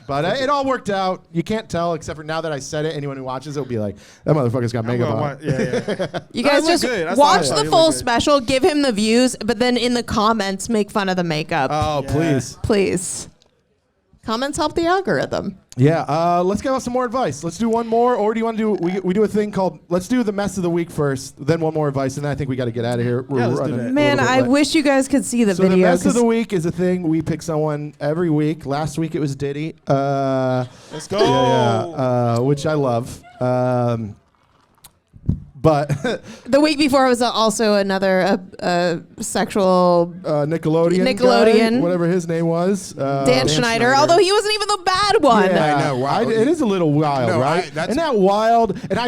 [SPEAKER 1] But it all worked out. You can't tell, except for now that I said it, anyone who watches it will be like, that motherfucker's got makeup on.
[SPEAKER 4] Yeah.
[SPEAKER 3] You
[SPEAKER 4] No,
[SPEAKER 3] guys
[SPEAKER 4] it looked
[SPEAKER 3] just
[SPEAKER 4] good. I saw
[SPEAKER 3] watch
[SPEAKER 4] it.
[SPEAKER 3] the
[SPEAKER 4] It
[SPEAKER 3] full
[SPEAKER 4] looked good.
[SPEAKER 3] special, give him the views, but then in the comments, make fun of the makeup.
[SPEAKER 1] Oh,
[SPEAKER 4] Yeah.
[SPEAKER 1] please.
[SPEAKER 3] Please. Comments help the algorithm.
[SPEAKER 1] Yeah, let's give out some more advice. Let's do one more, or do you want to do, we do a thing called, let's do the mess of the week first, then one more advice, and then I think we got to get out of here. We're
[SPEAKER 4] let's do
[SPEAKER 1] running
[SPEAKER 4] that.
[SPEAKER 1] a
[SPEAKER 3] Man,
[SPEAKER 1] little bit
[SPEAKER 3] I
[SPEAKER 1] late.
[SPEAKER 3] wish you guys could see the
[SPEAKER 1] So
[SPEAKER 3] video.
[SPEAKER 1] the mess of
[SPEAKER 3] 'cause
[SPEAKER 1] the week is a thing. We pick someone every week. Last week it was Diddy.
[SPEAKER 4] Let's go.
[SPEAKER 1] Which I love. But
[SPEAKER 3] the week before was also another sexual
[SPEAKER 1] Nickelodeon,
[SPEAKER 3] Nickelodeon.
[SPEAKER 1] guy, whatever his name was,
[SPEAKER 3] Dan Schneider, although he wasn't even the bad one.
[SPEAKER 1] Yeah,
[SPEAKER 2] I know, wow.
[SPEAKER 1] it is a little wild,
[SPEAKER 2] No,
[SPEAKER 1] right?
[SPEAKER 2] that's-
[SPEAKER 1] Isn't that wild? And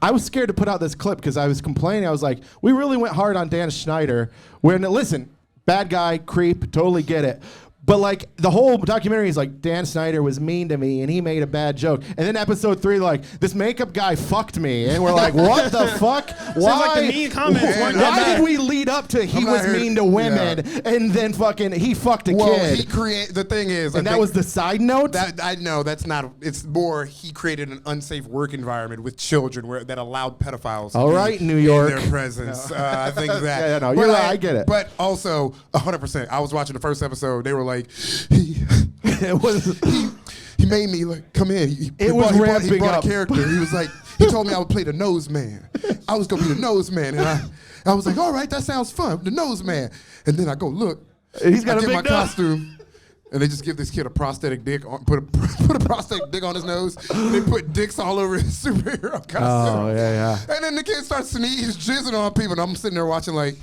[SPEAKER 1] I was scared to put out this clip because I was complaining. I was like, we really went hard on Dan Schneider. When listen, bad guy, creep, totally get it. But like the whole documentary is like Dan Snyder was mean to me and he made a bad joke. And then episode 3, like this makeup guy fucked me, and we're like, what the fuck? Why?
[SPEAKER 4] like the mean comments weren't
[SPEAKER 1] Why
[SPEAKER 4] that
[SPEAKER 1] did we lead up to he
[SPEAKER 2] I'm
[SPEAKER 1] was
[SPEAKER 2] not here-
[SPEAKER 1] mean to women and then fucking he fucked a
[SPEAKER 2] Well,
[SPEAKER 1] kid?
[SPEAKER 2] he create the thing is,
[SPEAKER 1] and that was the side note.
[SPEAKER 2] that I know that's not. It's more he created an unsafe work environment with children where that allowed pedophiles.
[SPEAKER 1] All
[SPEAKER 2] to be
[SPEAKER 1] right, New York.
[SPEAKER 2] in their presence. I think that.
[SPEAKER 1] Yeah, no,
[SPEAKER 2] But
[SPEAKER 1] you're right, I get it.
[SPEAKER 2] But also 100%. I was watching the first episode. They were like,
[SPEAKER 1] it was.
[SPEAKER 2] he made me like come in.
[SPEAKER 1] It was
[SPEAKER 2] he
[SPEAKER 1] ramping
[SPEAKER 2] brought
[SPEAKER 1] up.
[SPEAKER 2] a character. He was like, he told me I would play the nose man. I was gonna be the nose man, and I was like, all right, that sounds fun, the nose man. And then I go look,
[SPEAKER 1] He's got
[SPEAKER 2] I
[SPEAKER 1] a
[SPEAKER 2] get
[SPEAKER 1] big
[SPEAKER 2] my
[SPEAKER 1] nose.
[SPEAKER 2] costume. And they just give this kid a prosthetic dick, put a prosthetic dick on his nose. And they put dicks all over his superhero costume.
[SPEAKER 1] Oh, yeah.
[SPEAKER 2] And then the kid starts sneezing, jizzing on people, and I'm sitting there watching like,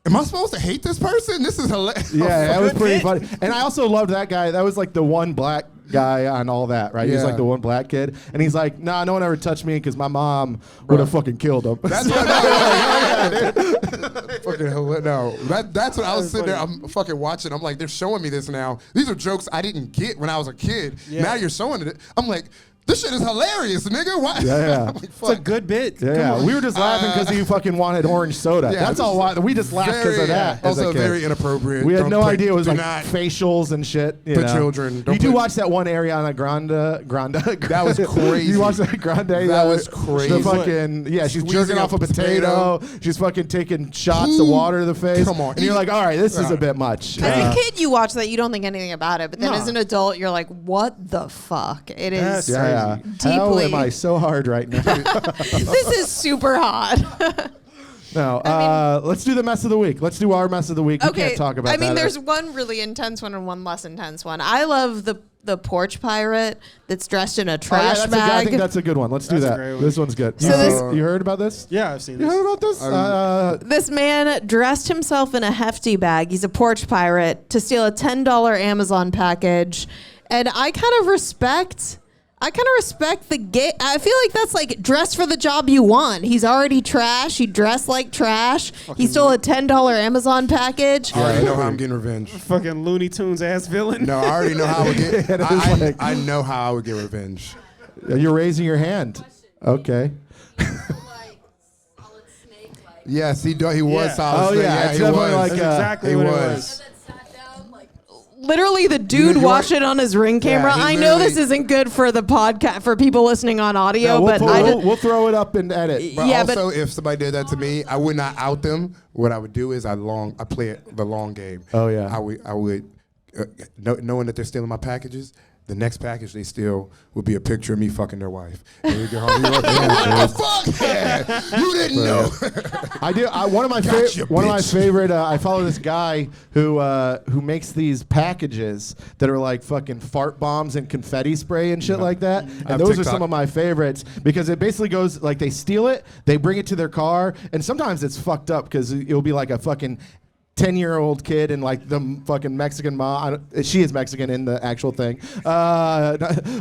[SPEAKER 2] am I supposed to hate this person? This is hilarious.
[SPEAKER 1] Yeah, that was
[SPEAKER 4] Good
[SPEAKER 1] pretty
[SPEAKER 4] bit.
[SPEAKER 1] funny. And I also loved that guy. That was like the one black guy on all that, right? He was
[SPEAKER 2] Yeah.
[SPEAKER 1] like the one black kid. And he's like, nah, no one ever touched me because my mom would have fucking killed him.
[SPEAKER 2] That's what fucking hilarious. No, that's what I was sitting there. I'm fucking watching. I'm like, they're showing me this now. These are jokes I didn't get when I was a kid.
[SPEAKER 4] Yeah.
[SPEAKER 2] Now you're showing it. I'm like, this shit is hilarious, nigga. Why?
[SPEAKER 1] Yeah.
[SPEAKER 2] I'm like,
[SPEAKER 4] It's a good bit.
[SPEAKER 1] Yeah, we were just laughing because he fucking wanted orange soda.
[SPEAKER 2] Yeah,
[SPEAKER 1] That's all. Why we just laughed because of that. as a
[SPEAKER 2] Also,
[SPEAKER 1] kid.
[SPEAKER 2] very inappropriate.
[SPEAKER 1] We had
[SPEAKER 2] Don't
[SPEAKER 1] no
[SPEAKER 2] put-
[SPEAKER 1] idea it was
[SPEAKER 2] do
[SPEAKER 1] like
[SPEAKER 2] not-
[SPEAKER 1] facials and shit. You
[SPEAKER 2] put
[SPEAKER 1] know.
[SPEAKER 2] children-
[SPEAKER 1] You
[SPEAKER 2] don't
[SPEAKER 1] do
[SPEAKER 2] put-
[SPEAKER 1] watch that one Ariana Grande.
[SPEAKER 2] That was crazy.
[SPEAKER 1] You watched that Grande?
[SPEAKER 2] That was crazy.
[SPEAKER 1] The fucking she's
[SPEAKER 2] Squeezing
[SPEAKER 1] jerking off a potato. She's fucking taking shots of water to the face.
[SPEAKER 2] Come on.
[SPEAKER 1] And you're like, all right, this is a bit much.
[SPEAKER 3] As a kid, you watch that, you don't think anything about it. But then
[SPEAKER 4] Nah.
[SPEAKER 3] as an adult, you're like, what the fuck? It
[SPEAKER 4] That's
[SPEAKER 3] is.
[SPEAKER 1] Yeah.
[SPEAKER 3] Deeply.
[SPEAKER 1] How am I so hard right now?
[SPEAKER 3] This is super hot.
[SPEAKER 1] No. Let's do the mess of the week. Let's do our mess of the week. You
[SPEAKER 3] Okay.
[SPEAKER 1] can't talk about
[SPEAKER 3] I
[SPEAKER 1] that.
[SPEAKER 3] mean, there's one really intense one and one less intense one. I love the porch pirate that's dressed in a trash
[SPEAKER 1] I
[SPEAKER 3] bag.
[SPEAKER 1] think that's a good one. Let's do
[SPEAKER 4] That's a
[SPEAKER 1] that.
[SPEAKER 4] great one.
[SPEAKER 1] This one's good.
[SPEAKER 3] So
[SPEAKER 1] You heard about this?
[SPEAKER 4] Yeah, I've seen
[SPEAKER 1] You
[SPEAKER 4] this.
[SPEAKER 1] heard about this?
[SPEAKER 3] This man dressed himself in a hefty bag. He's a porch pirate to steal a $10 Amazon package. And I kind of respect the gay. I feel like that's like dress for the job you want. He's already trash. He dressed like trash. He stole a $10 Amazon package.
[SPEAKER 2] I already know how I'm getting revenge.
[SPEAKER 4] Fucking Looney Tunes ass villain.
[SPEAKER 2] No, I already know how I would get.
[SPEAKER 1] It is like-
[SPEAKER 2] I know how I would get revenge.
[SPEAKER 1] You're raising your hand. Okay.
[SPEAKER 2] Yes, he was
[SPEAKER 4] Yeah.
[SPEAKER 2] solid.
[SPEAKER 1] Oh,
[SPEAKER 2] Snake.
[SPEAKER 1] yeah, it's
[SPEAKER 2] he
[SPEAKER 1] definitely
[SPEAKER 2] was.
[SPEAKER 1] like,
[SPEAKER 4] That's exactly
[SPEAKER 2] he
[SPEAKER 4] what it
[SPEAKER 2] was.
[SPEAKER 4] was.
[SPEAKER 3] Literally, the dude
[SPEAKER 2] You-
[SPEAKER 3] watched it on his Ring camera.
[SPEAKER 2] he
[SPEAKER 3] I know this
[SPEAKER 2] literally-
[SPEAKER 3] isn't good for the podcast for people listening on audio,
[SPEAKER 1] No,
[SPEAKER 3] but
[SPEAKER 1] we'll throw it up and edit.
[SPEAKER 2] But
[SPEAKER 3] Yeah, but-
[SPEAKER 2] also, if somebody did that to me, I would not out them. What I would do is I play it the long game.
[SPEAKER 1] Oh, yeah.
[SPEAKER 2] I would knowing that they're stealing my packages. The next package they steal would be a picture of me fucking their wife. And we get home, what the fuck? Yeah, you didn't know.
[SPEAKER 1] I do. One of my
[SPEAKER 2] Gotcha, bitch.
[SPEAKER 1] favorite. I follow this guy who makes these packages that are like fucking fart bombs and confetti spray and shit like that. And
[SPEAKER 2] have
[SPEAKER 1] those are
[SPEAKER 2] TikTok.
[SPEAKER 1] some of my favorites because it basically goes like they steal it, they bring it to their car, and sometimes it's fucked up because it'll be like a fucking 10-year-old kid and like the fucking Mexican mom. She is Mexican in the actual thing,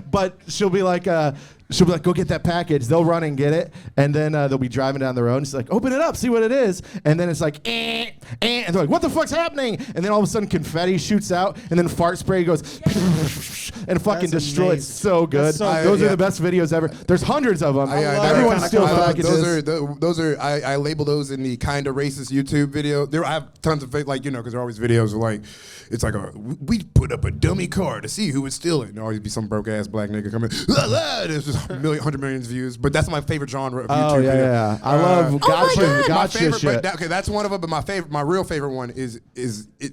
[SPEAKER 1] but she'll be like, go get that package. They'll run and get it, and then they'll be driving down the road. And she's like, open it up, see what it is. And then it's like, and they're like, what the fuck's happening? And then all of a sudden confetti shoots out, and then fart spray goes and fucking
[SPEAKER 4] That's
[SPEAKER 1] destroys. It's so good.
[SPEAKER 4] That's so
[SPEAKER 1] Those
[SPEAKER 2] good.
[SPEAKER 1] are the best videos ever. There's hundreds of them.
[SPEAKER 2] I
[SPEAKER 1] Everyone
[SPEAKER 4] kinda
[SPEAKER 1] steals
[SPEAKER 4] content.
[SPEAKER 1] packages.
[SPEAKER 2] Those are I label those in the kind of racist YouTube video. I have tons of like because there are always videos of like it's like we put up a dummy car to see who would steal it. And there'll always be some broke ass black nigga coming. There's just 100 million views. But that's my favorite genre of YouTube.
[SPEAKER 1] Oh yeah,
[SPEAKER 2] video.
[SPEAKER 1] yeah. I love gotcha,
[SPEAKER 3] God.
[SPEAKER 2] My
[SPEAKER 1] gotcha
[SPEAKER 2] favorite,
[SPEAKER 1] shit.
[SPEAKER 2] okay, that's one of them. But my real favorite one is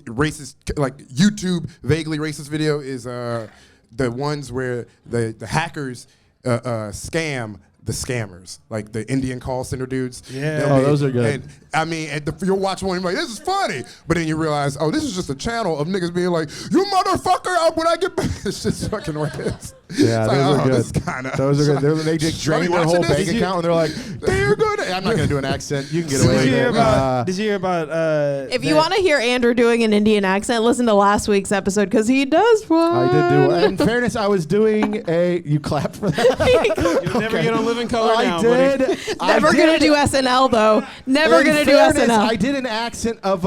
[SPEAKER 2] racist, like YouTube vaguely racist video is the ones where the hackers scam the scammers, like the Indian call center dudes.
[SPEAKER 4] Yeah.
[SPEAKER 2] They'll
[SPEAKER 1] Oh, those are good.
[SPEAKER 2] And I mean, you'll watch one and you're like, this is funny. But then you realize, oh, this is just a channel of niggas being like, you motherfucker, when I get back. It's just fucking racist.
[SPEAKER 1] Yeah,
[SPEAKER 2] It's
[SPEAKER 1] those are good.
[SPEAKER 2] This kinda,
[SPEAKER 1] Those are good. They just drain their whole bank
[SPEAKER 2] Did you-
[SPEAKER 1] account, and they're like, "They're good." I'm not gonna do an accent. You can get away with
[SPEAKER 4] Did you hear
[SPEAKER 1] it.
[SPEAKER 4] about? Did you hear about?
[SPEAKER 3] if you want to hear Andrew doing an Indian accent, listen to last week's episode because he does one.
[SPEAKER 1] I did do. In fairness, I was doing a. You clapped for that.
[SPEAKER 4] You'll never get on Living Color now,
[SPEAKER 1] I
[SPEAKER 4] buddy.
[SPEAKER 1] did.
[SPEAKER 3] Never gonna do SNL though. Never
[SPEAKER 1] In
[SPEAKER 3] gonna do
[SPEAKER 1] fairness,
[SPEAKER 3] SNL.
[SPEAKER 1] I did an accent of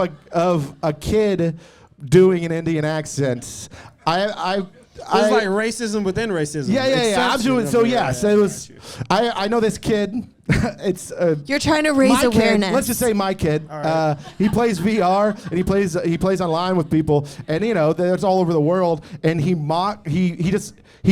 [SPEAKER 1] a kid doing an Indian accent.
[SPEAKER 4] It was like racism within racism.
[SPEAKER 1] Yeah.
[SPEAKER 4] Exception
[SPEAKER 1] Absolutely.
[SPEAKER 4] of
[SPEAKER 1] So
[SPEAKER 4] it.
[SPEAKER 1] yes, it was. I know this kid. It's
[SPEAKER 3] You're trying to raise
[SPEAKER 1] my
[SPEAKER 3] awareness.
[SPEAKER 1] kid. Let's just say my kid.
[SPEAKER 4] right.
[SPEAKER 1] He plays VR and he plays online with people, and you know that's all over the world. And he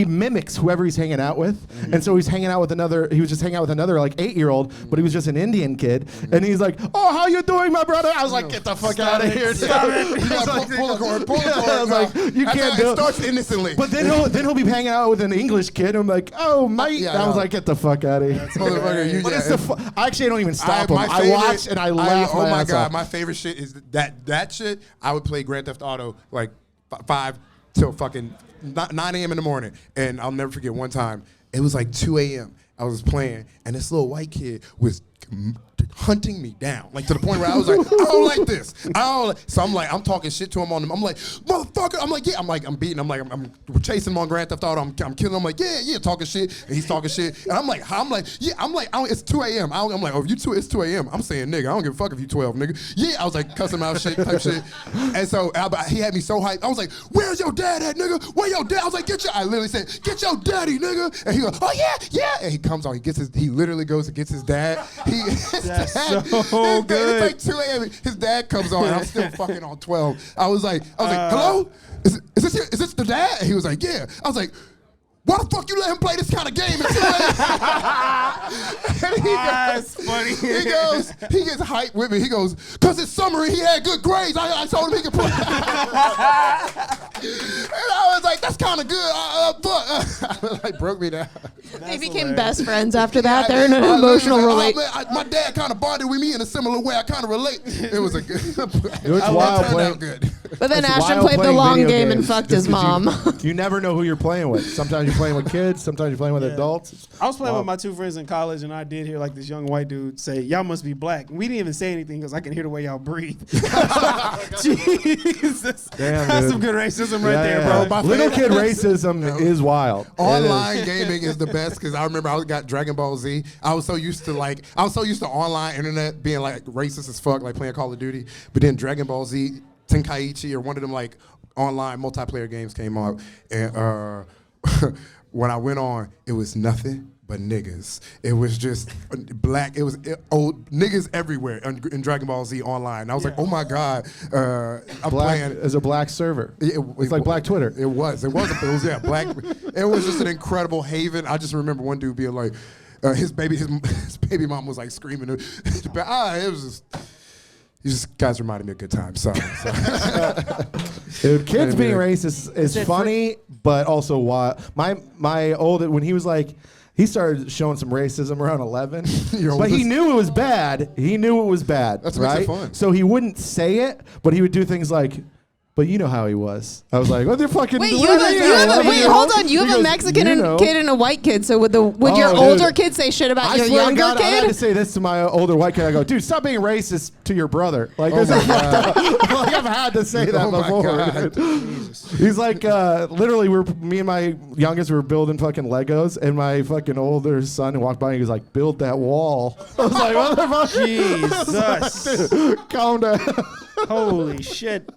[SPEAKER 1] mimics whoever he's hanging out with, and so he's hanging out with another. He was just hanging out with another like 8-year-old, but he was just an Indian kid, and he's like, "Oh, how you doing, my brother?" I was like, "Get the fuck out of here!"
[SPEAKER 2] You gotta pull the cord. Pull the cord.
[SPEAKER 1] I was like, "You can't do
[SPEAKER 2] It
[SPEAKER 1] it."
[SPEAKER 2] starts innocently.
[SPEAKER 1] But then he'll be hanging out with an English kid. And I'm like, "Oh, mate!"
[SPEAKER 2] Yeah,
[SPEAKER 1] And I was
[SPEAKER 2] no.
[SPEAKER 1] like, "Get the fuck out of here!"
[SPEAKER 2] Motherfucker, you
[SPEAKER 1] But it's
[SPEAKER 2] yeah,
[SPEAKER 1] the actually, I don't even stop him.
[SPEAKER 2] my
[SPEAKER 1] I
[SPEAKER 2] favorite-
[SPEAKER 1] watch and I laugh.
[SPEAKER 2] Oh my
[SPEAKER 1] ass
[SPEAKER 2] god,
[SPEAKER 1] off.
[SPEAKER 2] my favorite shit is that shit. I would play Grand Theft Auto like 5 till fucking 9 a.m. in the morning, and I'll never forget one time. It was like 2 a.m. I was playing, and this little white kid was hunting me down, like to the point where I was like, I don't like this. So I'm talking shit to him on him. I'm like, motherfucker. I'm like, yeah. I'm beating. I'm chasing him on Grand Theft Auto. I'm killing him. I'm like, yeah, talking shit. And he's talking shit. And I'm like, it's 2 a.m. I'm like, oh, it's 2 a.m. I'm saying, nigga, I don't give a fuck if you 12, nigga. Yeah, I was like cussing him out shit, type shit. And so he had me so hyped. I was like, where's your dad at, nigga? Where your dad? I was like, I literally said, get your daddy, nigga. And he goes, oh yeah. And he comes on, he literally goes and gets his dad.
[SPEAKER 4] That's
[SPEAKER 2] It's
[SPEAKER 4] so good.
[SPEAKER 2] like 2 a.m. His dad comes on, and I'm still fucking on 12. I was like, hello? Is this the dad? And he was like, yeah. I was like, why the fuck you let him play this kind of game at 2 a.m.?
[SPEAKER 4] That's funny.
[SPEAKER 2] He gets hyped with me. He goes, because it's summer and he had good grades. I told him he could play. And I was like, that's kind of good. But like broke me down.
[SPEAKER 3] They became best friends after that. They're in an emotional relationship.
[SPEAKER 2] My dad kind of bonded with me in a similar way. I kind of relate. It was a good.
[SPEAKER 1] It was wild
[SPEAKER 2] turned
[SPEAKER 1] playing.
[SPEAKER 2] out good.
[SPEAKER 3] But then
[SPEAKER 1] It's
[SPEAKER 3] Ashton
[SPEAKER 1] wild
[SPEAKER 3] played the
[SPEAKER 1] playing
[SPEAKER 3] long
[SPEAKER 1] video
[SPEAKER 3] game and
[SPEAKER 1] games
[SPEAKER 3] fucked
[SPEAKER 1] just
[SPEAKER 3] his
[SPEAKER 1] 'cause
[SPEAKER 3] mom.
[SPEAKER 1] You never know who you're playing with. Sometimes you're playing with kids. Sometimes you're playing with adults.
[SPEAKER 4] I was playing with my two friends in college, and I did hear like this young white dude say, "Y'all must be black." And we didn't even say anything because I can hear the way y'all breathe. Jesus,
[SPEAKER 1] Damn,
[SPEAKER 4] that's
[SPEAKER 1] dude.
[SPEAKER 4] some good racism right there, bro.
[SPEAKER 2] My
[SPEAKER 1] Little kid
[SPEAKER 2] favorite-
[SPEAKER 1] racism is wild.
[SPEAKER 2] Online gaming is the best because I remember I got Dragon Ball Z. I was so used to online internet being like racist as fuck, like playing Call of Duty. But then Dragon Ball Z, Tenkaichi, or one of them like online multiplayer games came out, and when I went on, it was nothing but niggas. It was just black. It was old niggas everywhere in Dragon Ball Z online. And I was like, oh my god, I'm playing
[SPEAKER 1] as a black server.
[SPEAKER 2] It's
[SPEAKER 1] like Black Twitter.
[SPEAKER 2] It was black. It was just an incredible haven. I just remember one dude being like, his baby mom was like screaming. It was just. You just guys reminded me of good times. Sorry.
[SPEAKER 1] Dude, kids being racist is funny, but also wild. My old when he started showing some racism around 11, but he knew it was bad.
[SPEAKER 2] That's what
[SPEAKER 1] right?
[SPEAKER 2] makes it fun.
[SPEAKER 1] So he wouldn't say it, but he would do things like, "But you know how he was." I was like, "What the fucking?"
[SPEAKER 3] Wait,
[SPEAKER 1] hold on.
[SPEAKER 3] You have a Mexican kid and a white kid. So would your
[SPEAKER 1] dude.
[SPEAKER 3] older kid say shit about your
[SPEAKER 1] swear to
[SPEAKER 3] younger
[SPEAKER 1] God, I had to
[SPEAKER 3] kid?
[SPEAKER 1] say this to my older white kid. I go, dude, stop being racist to your brother. Like,
[SPEAKER 2] Oh
[SPEAKER 1] this
[SPEAKER 2] my
[SPEAKER 1] is fucked up. Like, I've had to say that
[SPEAKER 2] Oh my
[SPEAKER 1] before.
[SPEAKER 2] God.
[SPEAKER 1] He's like, literally, me and my youngest were building fucking Legos, and my fucking older son walked by and he was like, build that wall. I was like, what the fuck?
[SPEAKER 4] Jesus,
[SPEAKER 1] Dude, calm down.
[SPEAKER 4] holy shit.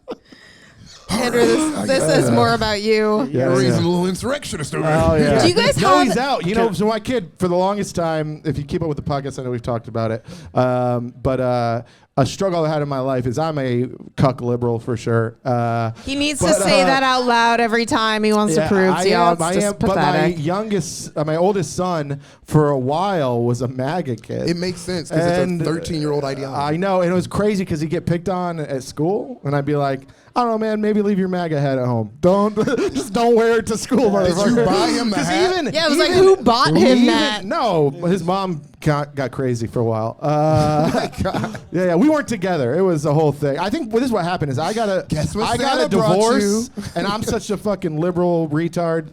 [SPEAKER 3] Andrew, this is more about you.
[SPEAKER 1] Yeah,
[SPEAKER 2] Reasonable insurrectionist over
[SPEAKER 1] Oh,
[SPEAKER 2] here.
[SPEAKER 1] yeah.
[SPEAKER 3] Do you guys
[SPEAKER 1] No,
[SPEAKER 3] have-
[SPEAKER 1] he's out. You know, so my kid, for the longest time, if you keep up with the podcast, I know we've talked about it, but a struggle I had in my life is I'm a cuck liberal for sure.
[SPEAKER 3] He needs to say that out loud every time he wants to prove to y'all. It's just
[SPEAKER 1] but
[SPEAKER 3] pathetic.
[SPEAKER 1] my oldest son, for a while, was a MAGA kid.
[SPEAKER 2] It makes sense because it's a 13-year-old ideology.
[SPEAKER 1] I know, and it was crazy because he'd get picked on at school, and I'd be like, I don't know, man, maybe leave your MAGA hat at home. Just don't wear it to school, motherfucker.
[SPEAKER 2] Did you buy him the
[SPEAKER 1] 'Cause
[SPEAKER 2] hat?
[SPEAKER 3] Yeah, it was like, who bought him that?
[SPEAKER 1] No, his mom got crazy for a while. Yeah, we weren't together. It was a whole thing. I think this is what happened is I got a
[SPEAKER 2] Santa brought
[SPEAKER 1] divorce,
[SPEAKER 2] you?
[SPEAKER 1] and I'm such a fucking liberal retard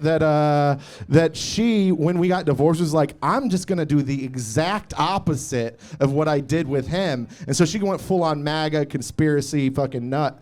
[SPEAKER 1] that she, when we got divorced, was like, I'm just gonna do the exact opposite of what I did with him, and so she went full on MAGA conspiracy fucking nut,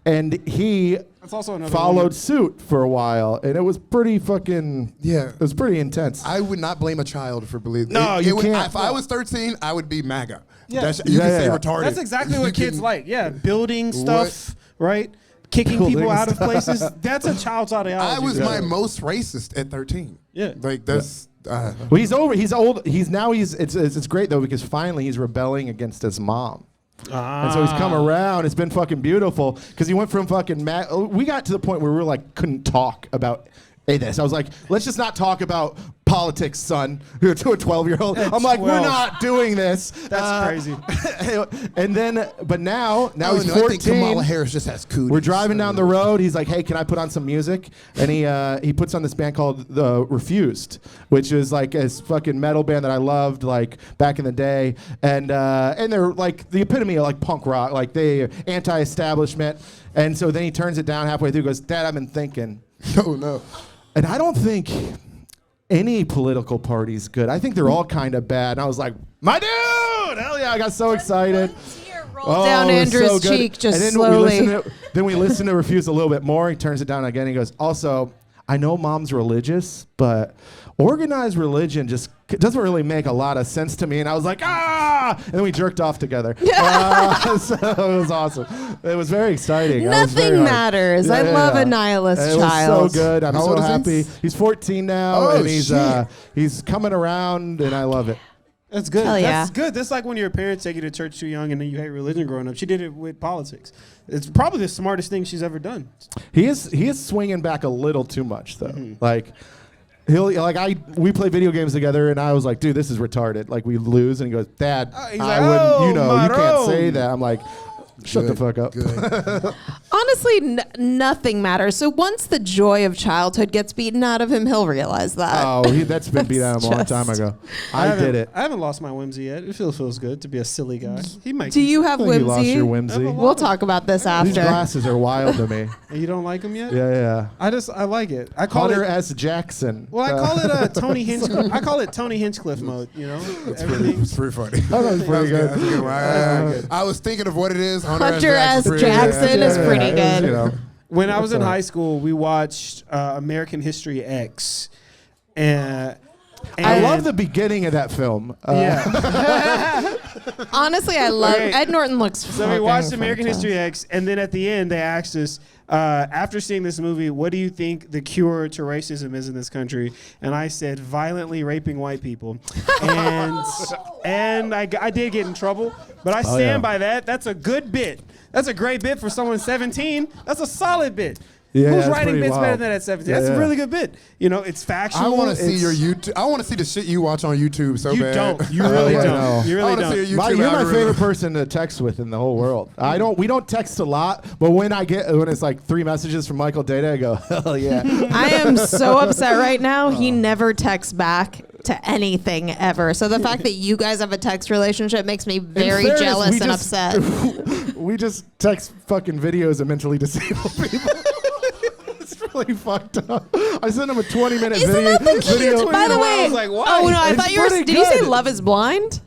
[SPEAKER 1] and he
[SPEAKER 4] That's also another
[SPEAKER 1] followed
[SPEAKER 4] woman.
[SPEAKER 1] suit for a while, and it was pretty fucking
[SPEAKER 2] Yeah.
[SPEAKER 1] It was pretty intense.
[SPEAKER 2] I would not blame a child for believing.
[SPEAKER 1] No, you can't.
[SPEAKER 2] If I was 13, I would be MAGA.
[SPEAKER 4] Yeah.
[SPEAKER 2] You can
[SPEAKER 1] Yeah,
[SPEAKER 2] say
[SPEAKER 1] yeah.
[SPEAKER 2] retarded.
[SPEAKER 4] That's exactly
[SPEAKER 2] You
[SPEAKER 4] what kids
[SPEAKER 2] can-
[SPEAKER 4] like. Yeah, building stuff, right? Kicking
[SPEAKER 1] Building
[SPEAKER 4] people out of
[SPEAKER 1] stuff.
[SPEAKER 4] places. That's a child's ideology.
[SPEAKER 2] I was
[SPEAKER 4] bro.
[SPEAKER 2] my most racist at 13.
[SPEAKER 4] Yeah.
[SPEAKER 2] Like that's.
[SPEAKER 1] Well, he's over. He's old. It's great though because finally he's rebelling against his mom. And so he's come around. It's been fucking beautiful because he went from fucking we got to the point where we were like couldn't talk about this. I was like, let's just not talk about politics, son, to a 12-year-old. I'm like, we're
[SPEAKER 4] 12.
[SPEAKER 1] not doing this.
[SPEAKER 4] That's crazy.
[SPEAKER 1] And then, but now he's
[SPEAKER 2] I
[SPEAKER 1] 14.
[SPEAKER 2] think Kamala Harris just has cooties.
[SPEAKER 1] We're driving down the road. He's like, "Hey, can I put on some music?" And he puts on this band called The Refused, which is like this fucking metal band that I loved like back in the day. And they're like the epitome of like punk rock, like they anti-establishment. And so then he turns it down halfway through. Goes, "Dad, I've been thinking."
[SPEAKER 2] Oh no.
[SPEAKER 1] And I don't think any political party's good. I think they're all kind of bad. And I was like, My dude! Hell yeah, I got so excited.
[SPEAKER 3] Down
[SPEAKER 1] it was
[SPEAKER 3] Andrew's
[SPEAKER 1] so good.
[SPEAKER 3] cheek just
[SPEAKER 1] and then
[SPEAKER 3] slowly.
[SPEAKER 1] Then we listen to Refuse a little bit more. He turns it down again. He goes, also, I know mom's religious, but organized religion just doesn't really make a lot of sense to me. And I was like, ah! And then we jerked off together. So it was awesome. It was very exciting.
[SPEAKER 3] Nothing matters. I love a nihilist child.
[SPEAKER 1] It was so good. I'm
[SPEAKER 2] How
[SPEAKER 1] so
[SPEAKER 2] old is he?
[SPEAKER 1] happy. He's 14 now,
[SPEAKER 2] Oh,
[SPEAKER 1] and
[SPEAKER 2] shit.
[SPEAKER 1] he's coming around, and I love it.
[SPEAKER 4] That's good.
[SPEAKER 3] Hell yeah.
[SPEAKER 4] That's good. That's like when your parents take you to church too young and then you hate religion growing up. She did it with politics. It's probably the smartest thing she's ever done.
[SPEAKER 1] He is swinging back a little too much though. Like we play video games together, and I was like, dude, this is retarded. Like we lose, and he goes, Dad,
[SPEAKER 4] He's
[SPEAKER 1] I
[SPEAKER 4] like,
[SPEAKER 1] wouldn't.
[SPEAKER 4] "Oh,
[SPEAKER 1] You know, you can't
[SPEAKER 4] Maroon."
[SPEAKER 1] say that. I'm like, shut the
[SPEAKER 2] Good,
[SPEAKER 1] fuck up.
[SPEAKER 2] Good.
[SPEAKER 3] Honestly, nothing matters. So once the joy of childhood gets beaten out of him, he'll realize that.
[SPEAKER 1] Oh, that's been beat out of him a long time ago. I did it.
[SPEAKER 4] I haven't lost my whimsy yet. It feels good to be a silly guy. He might.
[SPEAKER 3] Do you have
[SPEAKER 1] I think you lost
[SPEAKER 3] whimsy?
[SPEAKER 1] your whimsy.
[SPEAKER 3] We'll talk about this
[SPEAKER 1] These
[SPEAKER 3] after.
[SPEAKER 1] glasses are wild to me.
[SPEAKER 4] And you don't like him yet?
[SPEAKER 1] Yeah.
[SPEAKER 4] I like it. I call
[SPEAKER 1] Hunter
[SPEAKER 4] it.
[SPEAKER 1] S. Jackson.
[SPEAKER 4] Well, I call it Tony Hinchcliffe. I call it Tony Hinchcliffe mode. You know,
[SPEAKER 2] It's pretty funny.
[SPEAKER 1] That was pretty good.
[SPEAKER 2] That's a good one. I was thinking of what it is.
[SPEAKER 3] Hunter S.
[SPEAKER 2] pretty
[SPEAKER 3] Jackson
[SPEAKER 2] good.
[SPEAKER 3] is pretty
[SPEAKER 1] it was,
[SPEAKER 3] good.
[SPEAKER 1] you know.
[SPEAKER 4] When I was in
[SPEAKER 1] That's all right.
[SPEAKER 4] high school, we watched American History X, and
[SPEAKER 1] I love the beginning of that film.
[SPEAKER 4] Yeah.
[SPEAKER 3] Honestly, I love
[SPEAKER 4] Okay.
[SPEAKER 3] Ed Norton looks.
[SPEAKER 4] So we watched American History X, and then at the end, they asked us, after seeing this movie, what do you think the cure to racism is in this country? And I said, violently raping white people. And I did get in trouble, but I stand by that. That's a good bit. That's a great bit for someone 17. That's a solid bit.
[SPEAKER 1] Yeah,
[SPEAKER 4] Who's
[SPEAKER 1] that's
[SPEAKER 4] writing
[SPEAKER 1] pretty
[SPEAKER 4] bits
[SPEAKER 1] wild.
[SPEAKER 4] better than that at 17?
[SPEAKER 1] Yeah,
[SPEAKER 4] That's
[SPEAKER 1] yeah.
[SPEAKER 4] a really good bit. You know, it's factual.
[SPEAKER 2] I want to see
[SPEAKER 4] it's-
[SPEAKER 2] your YouTube. I want to see the shit you watch on YouTube so
[SPEAKER 4] You
[SPEAKER 2] bad.
[SPEAKER 4] don't. You really
[SPEAKER 1] I
[SPEAKER 4] don't.
[SPEAKER 1] know.
[SPEAKER 4] You
[SPEAKER 2] I
[SPEAKER 4] really
[SPEAKER 2] want to see
[SPEAKER 4] don't.
[SPEAKER 2] your YouTube
[SPEAKER 1] You're my
[SPEAKER 2] algorithm.
[SPEAKER 1] favorite person to text with in the whole world. We don't text a lot, but when it's like 3 messages from Michael Data, I go, hell yeah.
[SPEAKER 3] I am so upset right now. He never texts back to anything ever. So the fact that you guys have a text relationship makes me very
[SPEAKER 1] fairness,
[SPEAKER 3] jealous
[SPEAKER 1] we
[SPEAKER 3] and
[SPEAKER 1] just-
[SPEAKER 3] upset.
[SPEAKER 1] We just text fucking videos of mentally disabled people. It's really fucked up. I sent him a 20-minute
[SPEAKER 3] Isn't
[SPEAKER 1] video.
[SPEAKER 3] that the cutest? By the
[SPEAKER 4] I
[SPEAKER 3] way,
[SPEAKER 4] was like, why?
[SPEAKER 3] oh no, I
[SPEAKER 1] It's
[SPEAKER 3] thought you were.
[SPEAKER 1] pretty
[SPEAKER 3] Did you say
[SPEAKER 1] good.
[SPEAKER 3] Love Is Blind?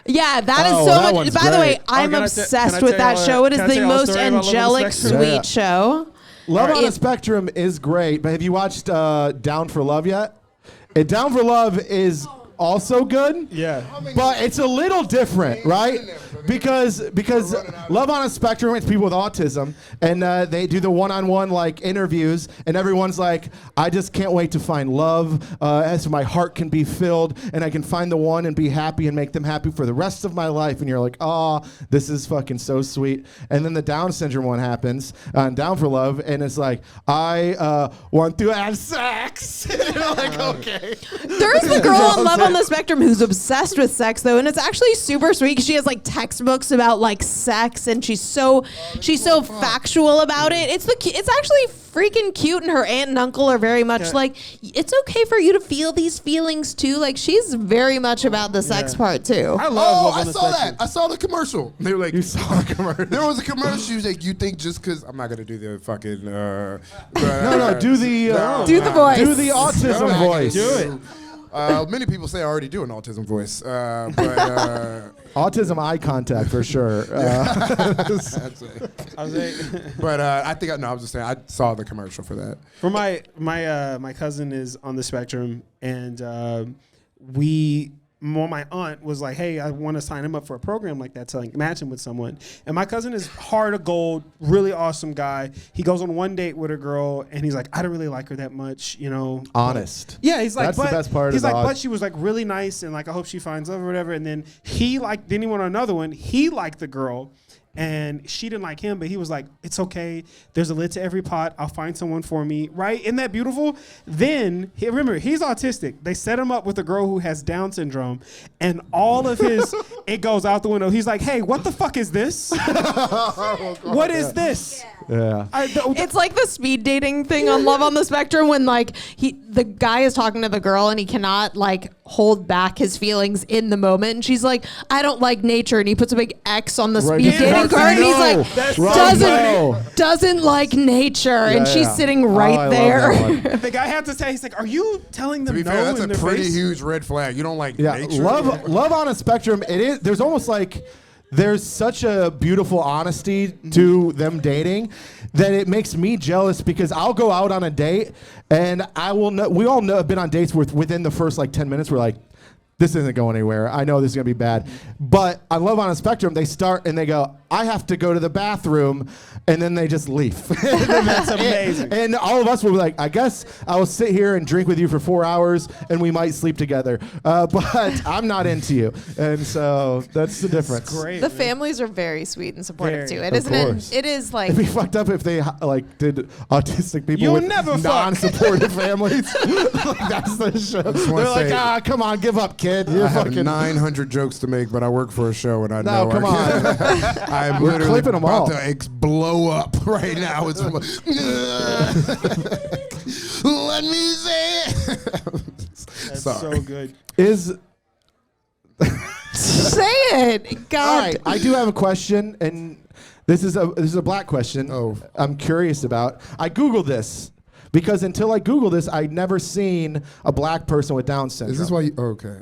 [SPEAKER 3] Yeah, that is
[SPEAKER 1] Oh,
[SPEAKER 3] so
[SPEAKER 1] that
[SPEAKER 3] much.
[SPEAKER 1] one's
[SPEAKER 3] By the way,
[SPEAKER 1] great.
[SPEAKER 3] I'm
[SPEAKER 4] can I
[SPEAKER 3] obsessed
[SPEAKER 4] tell
[SPEAKER 3] with that
[SPEAKER 4] y'all
[SPEAKER 3] show. It is
[SPEAKER 4] can I
[SPEAKER 3] the
[SPEAKER 4] tell y'all a
[SPEAKER 3] most
[SPEAKER 4] story about Love on the
[SPEAKER 3] angelic,
[SPEAKER 4] Spectrum?
[SPEAKER 3] sweet
[SPEAKER 1] Yeah.
[SPEAKER 3] show.
[SPEAKER 1] Love on
[SPEAKER 3] It-
[SPEAKER 1] a Spectrum is great, but have you watched Down for Love yet? Down for Love is also good.
[SPEAKER 4] Yeah.
[SPEAKER 1] But it's a little different, right? Because Love on a Spectrum, it's people with autism, and they do the one-on-one like interviews, and everyone's like, I just can't wait to find love, so my heart can be filled, and I can find the one and be happy and make them happy for the rest of my life. And you're like, oh, this is fucking so sweet. And then the Down syndrome one happens, Down for Love, and it's like, I want to have sex. And you're like, okay.
[SPEAKER 3] There is the girl on Love on the Spectrum who's obsessed with sex though, and it's actually super sweet. 'Cause she has like textbooks about like sex, and she's so factual about it. It's actually freaking cute, and her aunt and uncle are very much like, it's okay for you to feel these feelings too. Like she's very much about the sex part too.
[SPEAKER 4] I love
[SPEAKER 2] Oh,
[SPEAKER 4] Love
[SPEAKER 2] I
[SPEAKER 4] on the
[SPEAKER 2] saw
[SPEAKER 4] Spectrum.
[SPEAKER 2] that. I saw the commercial. They were like,
[SPEAKER 1] You saw the commercial.
[SPEAKER 2] there was a commercial. She was like, you think just because I'm not gonna do the fucking.
[SPEAKER 1] No, do the
[SPEAKER 3] Do the voice.
[SPEAKER 1] do the autism
[SPEAKER 2] No,
[SPEAKER 1] voice.
[SPEAKER 4] Do it.
[SPEAKER 2] Many people say I already do an autism voice, but
[SPEAKER 1] Autism eye contact for sure.
[SPEAKER 2] that's it.
[SPEAKER 4] I was like,
[SPEAKER 2] But I think I was just saying I saw the commercial for that.
[SPEAKER 4] for my cousin is on the spectrum, and my aunt was like, hey, I want to sign him up for a program like that to like match him with someone. And my cousin is heart of gold, really awesome guy. He goes on one date with a girl, and he's like, I don't really like her that much, you know.
[SPEAKER 1] Honest.
[SPEAKER 4] Yeah, he's like,
[SPEAKER 1] That's the
[SPEAKER 4] but
[SPEAKER 1] best part of
[SPEAKER 4] he's
[SPEAKER 1] the
[SPEAKER 4] like,
[SPEAKER 1] odd-
[SPEAKER 4] but she was like really nice, and like I hope she finds love or whatever. And then he went on another one. He liked the girl, and she didn't like him, but he was like, it's okay. There's a lid to every pot. I'll find someone for me. Right? Isn't that beautiful? Then remember, he's autistic. They set him up with a girl who has Down syndrome, and all of his it goes out the window. He's like, hey, what the fuck is this? What is this?
[SPEAKER 1] Yeah.
[SPEAKER 3] It's like the speed dating thing on Love on the Spectrum when like the guy is talking to the girl and he cannot like hold back his feelings in the moment. And she's like, I don't like nature. And he puts a big X on the speed dating card. And he's like, doesn't like nature. And she's sitting right there.
[SPEAKER 4] The guy had to say, he's like, are you telling them
[SPEAKER 2] To be
[SPEAKER 4] no
[SPEAKER 2] fair, that's
[SPEAKER 4] in
[SPEAKER 2] a
[SPEAKER 4] their
[SPEAKER 2] pretty
[SPEAKER 4] face?
[SPEAKER 2] huge red flag. You don't like
[SPEAKER 1] Yeah,
[SPEAKER 2] nature.
[SPEAKER 1] love on a spectrum. It is. There's almost like there's such a beautiful honesty to them dating that it makes me jealous because I'll go out on a date and I will know. We all know have been on dates where within the first like 10 minutes we're like, this isn't going anywhere. I know this is gonna be bad. But I love on a spectrum. They start and they go, I have to go to the bathroom, and then they just leave.
[SPEAKER 4] That's amazing.
[SPEAKER 1] And all of us will be like, I guess I will sit here and drink with you for 4 hours, and we might sleep together. But I'm not into you, and so that's the difference.
[SPEAKER 4] Great.
[SPEAKER 3] The
[SPEAKER 4] man.
[SPEAKER 3] families are very sweet and supportive
[SPEAKER 4] Very.
[SPEAKER 3] too. It
[SPEAKER 1] Of
[SPEAKER 3] isn't.
[SPEAKER 1] course.
[SPEAKER 3] It is like.
[SPEAKER 1] It'd be fucked up if they like did autistic people
[SPEAKER 4] You'll
[SPEAKER 1] with
[SPEAKER 4] never fuck.
[SPEAKER 1] non-supportive families. Like that's the show. They're
[SPEAKER 2] wanna
[SPEAKER 1] like,
[SPEAKER 2] say-
[SPEAKER 1] come on, give up, kid. You're
[SPEAKER 2] I have
[SPEAKER 1] fucking
[SPEAKER 2] 900 jokes to make, but I work for a show, and I
[SPEAKER 1] No,
[SPEAKER 2] know
[SPEAKER 1] come
[SPEAKER 2] I'm
[SPEAKER 1] We're
[SPEAKER 2] literally
[SPEAKER 1] clipping 'em
[SPEAKER 2] about
[SPEAKER 1] all.
[SPEAKER 2] to blow up right now. It's let me say it.
[SPEAKER 4] That's
[SPEAKER 2] Sorry.
[SPEAKER 4] so good.
[SPEAKER 1] is.
[SPEAKER 3] Say it, God.
[SPEAKER 1] All right, I do have a question, and this is a black question.
[SPEAKER 2] Oh.
[SPEAKER 1] I'm curious about. I googled this because until I googled this, I'd never seen a black person with Down syndrome.
[SPEAKER 2] Is this why you? Okay.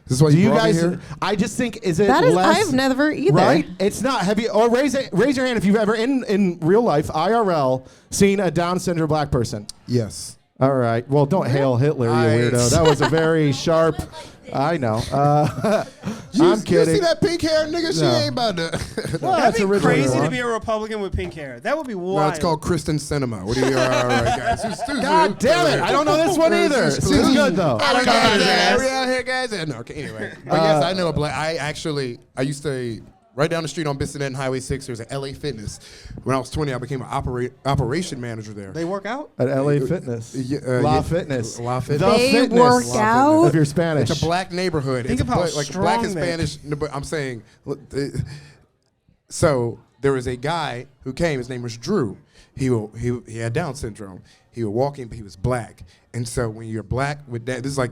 [SPEAKER 2] This is why
[SPEAKER 1] Do
[SPEAKER 2] you
[SPEAKER 1] you
[SPEAKER 2] brought me
[SPEAKER 1] guys?
[SPEAKER 2] here?
[SPEAKER 1] I just think is it
[SPEAKER 3] That is.
[SPEAKER 1] less.
[SPEAKER 3] I've never either.
[SPEAKER 1] Right? It's not. Have you? Or raise your hand if you've ever in real life IRL seen a Down syndrome black person.
[SPEAKER 2] Yes.
[SPEAKER 1] All right. Well, don't hail Hitler, you weirdo. That was a very sharp. I know. I'm kidding.
[SPEAKER 2] You see that pink hair nigga? She
[SPEAKER 1] No.
[SPEAKER 2] ain't about to.
[SPEAKER 1] Well,
[SPEAKER 4] That'd
[SPEAKER 1] that's
[SPEAKER 4] be
[SPEAKER 1] originally
[SPEAKER 4] crazy to
[SPEAKER 1] wrong.
[SPEAKER 4] be a Republican with pink hair. That would be wild.
[SPEAKER 2] No, it's called Kristen Cinema. What do you? All right, guys.
[SPEAKER 1] God damn it! I don't know this one either. Seems good though.
[SPEAKER 2] I don't know.
[SPEAKER 4] guys.
[SPEAKER 2] We out here, guys. No, okay. Anyway, but yes, I know a black. I used to right down the street on Bissonnette and Highway 6. There's an LA Fitness. When I was 20, I became an operation manager there.
[SPEAKER 4] They work out?
[SPEAKER 1] At LA Fitness. La Fitness.
[SPEAKER 2] La Fitness.
[SPEAKER 1] The
[SPEAKER 3] They
[SPEAKER 1] Fitness
[SPEAKER 3] work
[SPEAKER 2] La
[SPEAKER 3] out.
[SPEAKER 1] If you're Spanish.
[SPEAKER 2] It's a black neighborhood.
[SPEAKER 4] Think
[SPEAKER 2] it's
[SPEAKER 4] of how
[SPEAKER 2] like
[SPEAKER 4] strong
[SPEAKER 2] black and
[SPEAKER 4] they-
[SPEAKER 2] Spanish. No, but I'm saying, so there was a guy who came. His name was Drew. He had Down syndrome. He was walking, but he was black. And so when you're black with that, this is like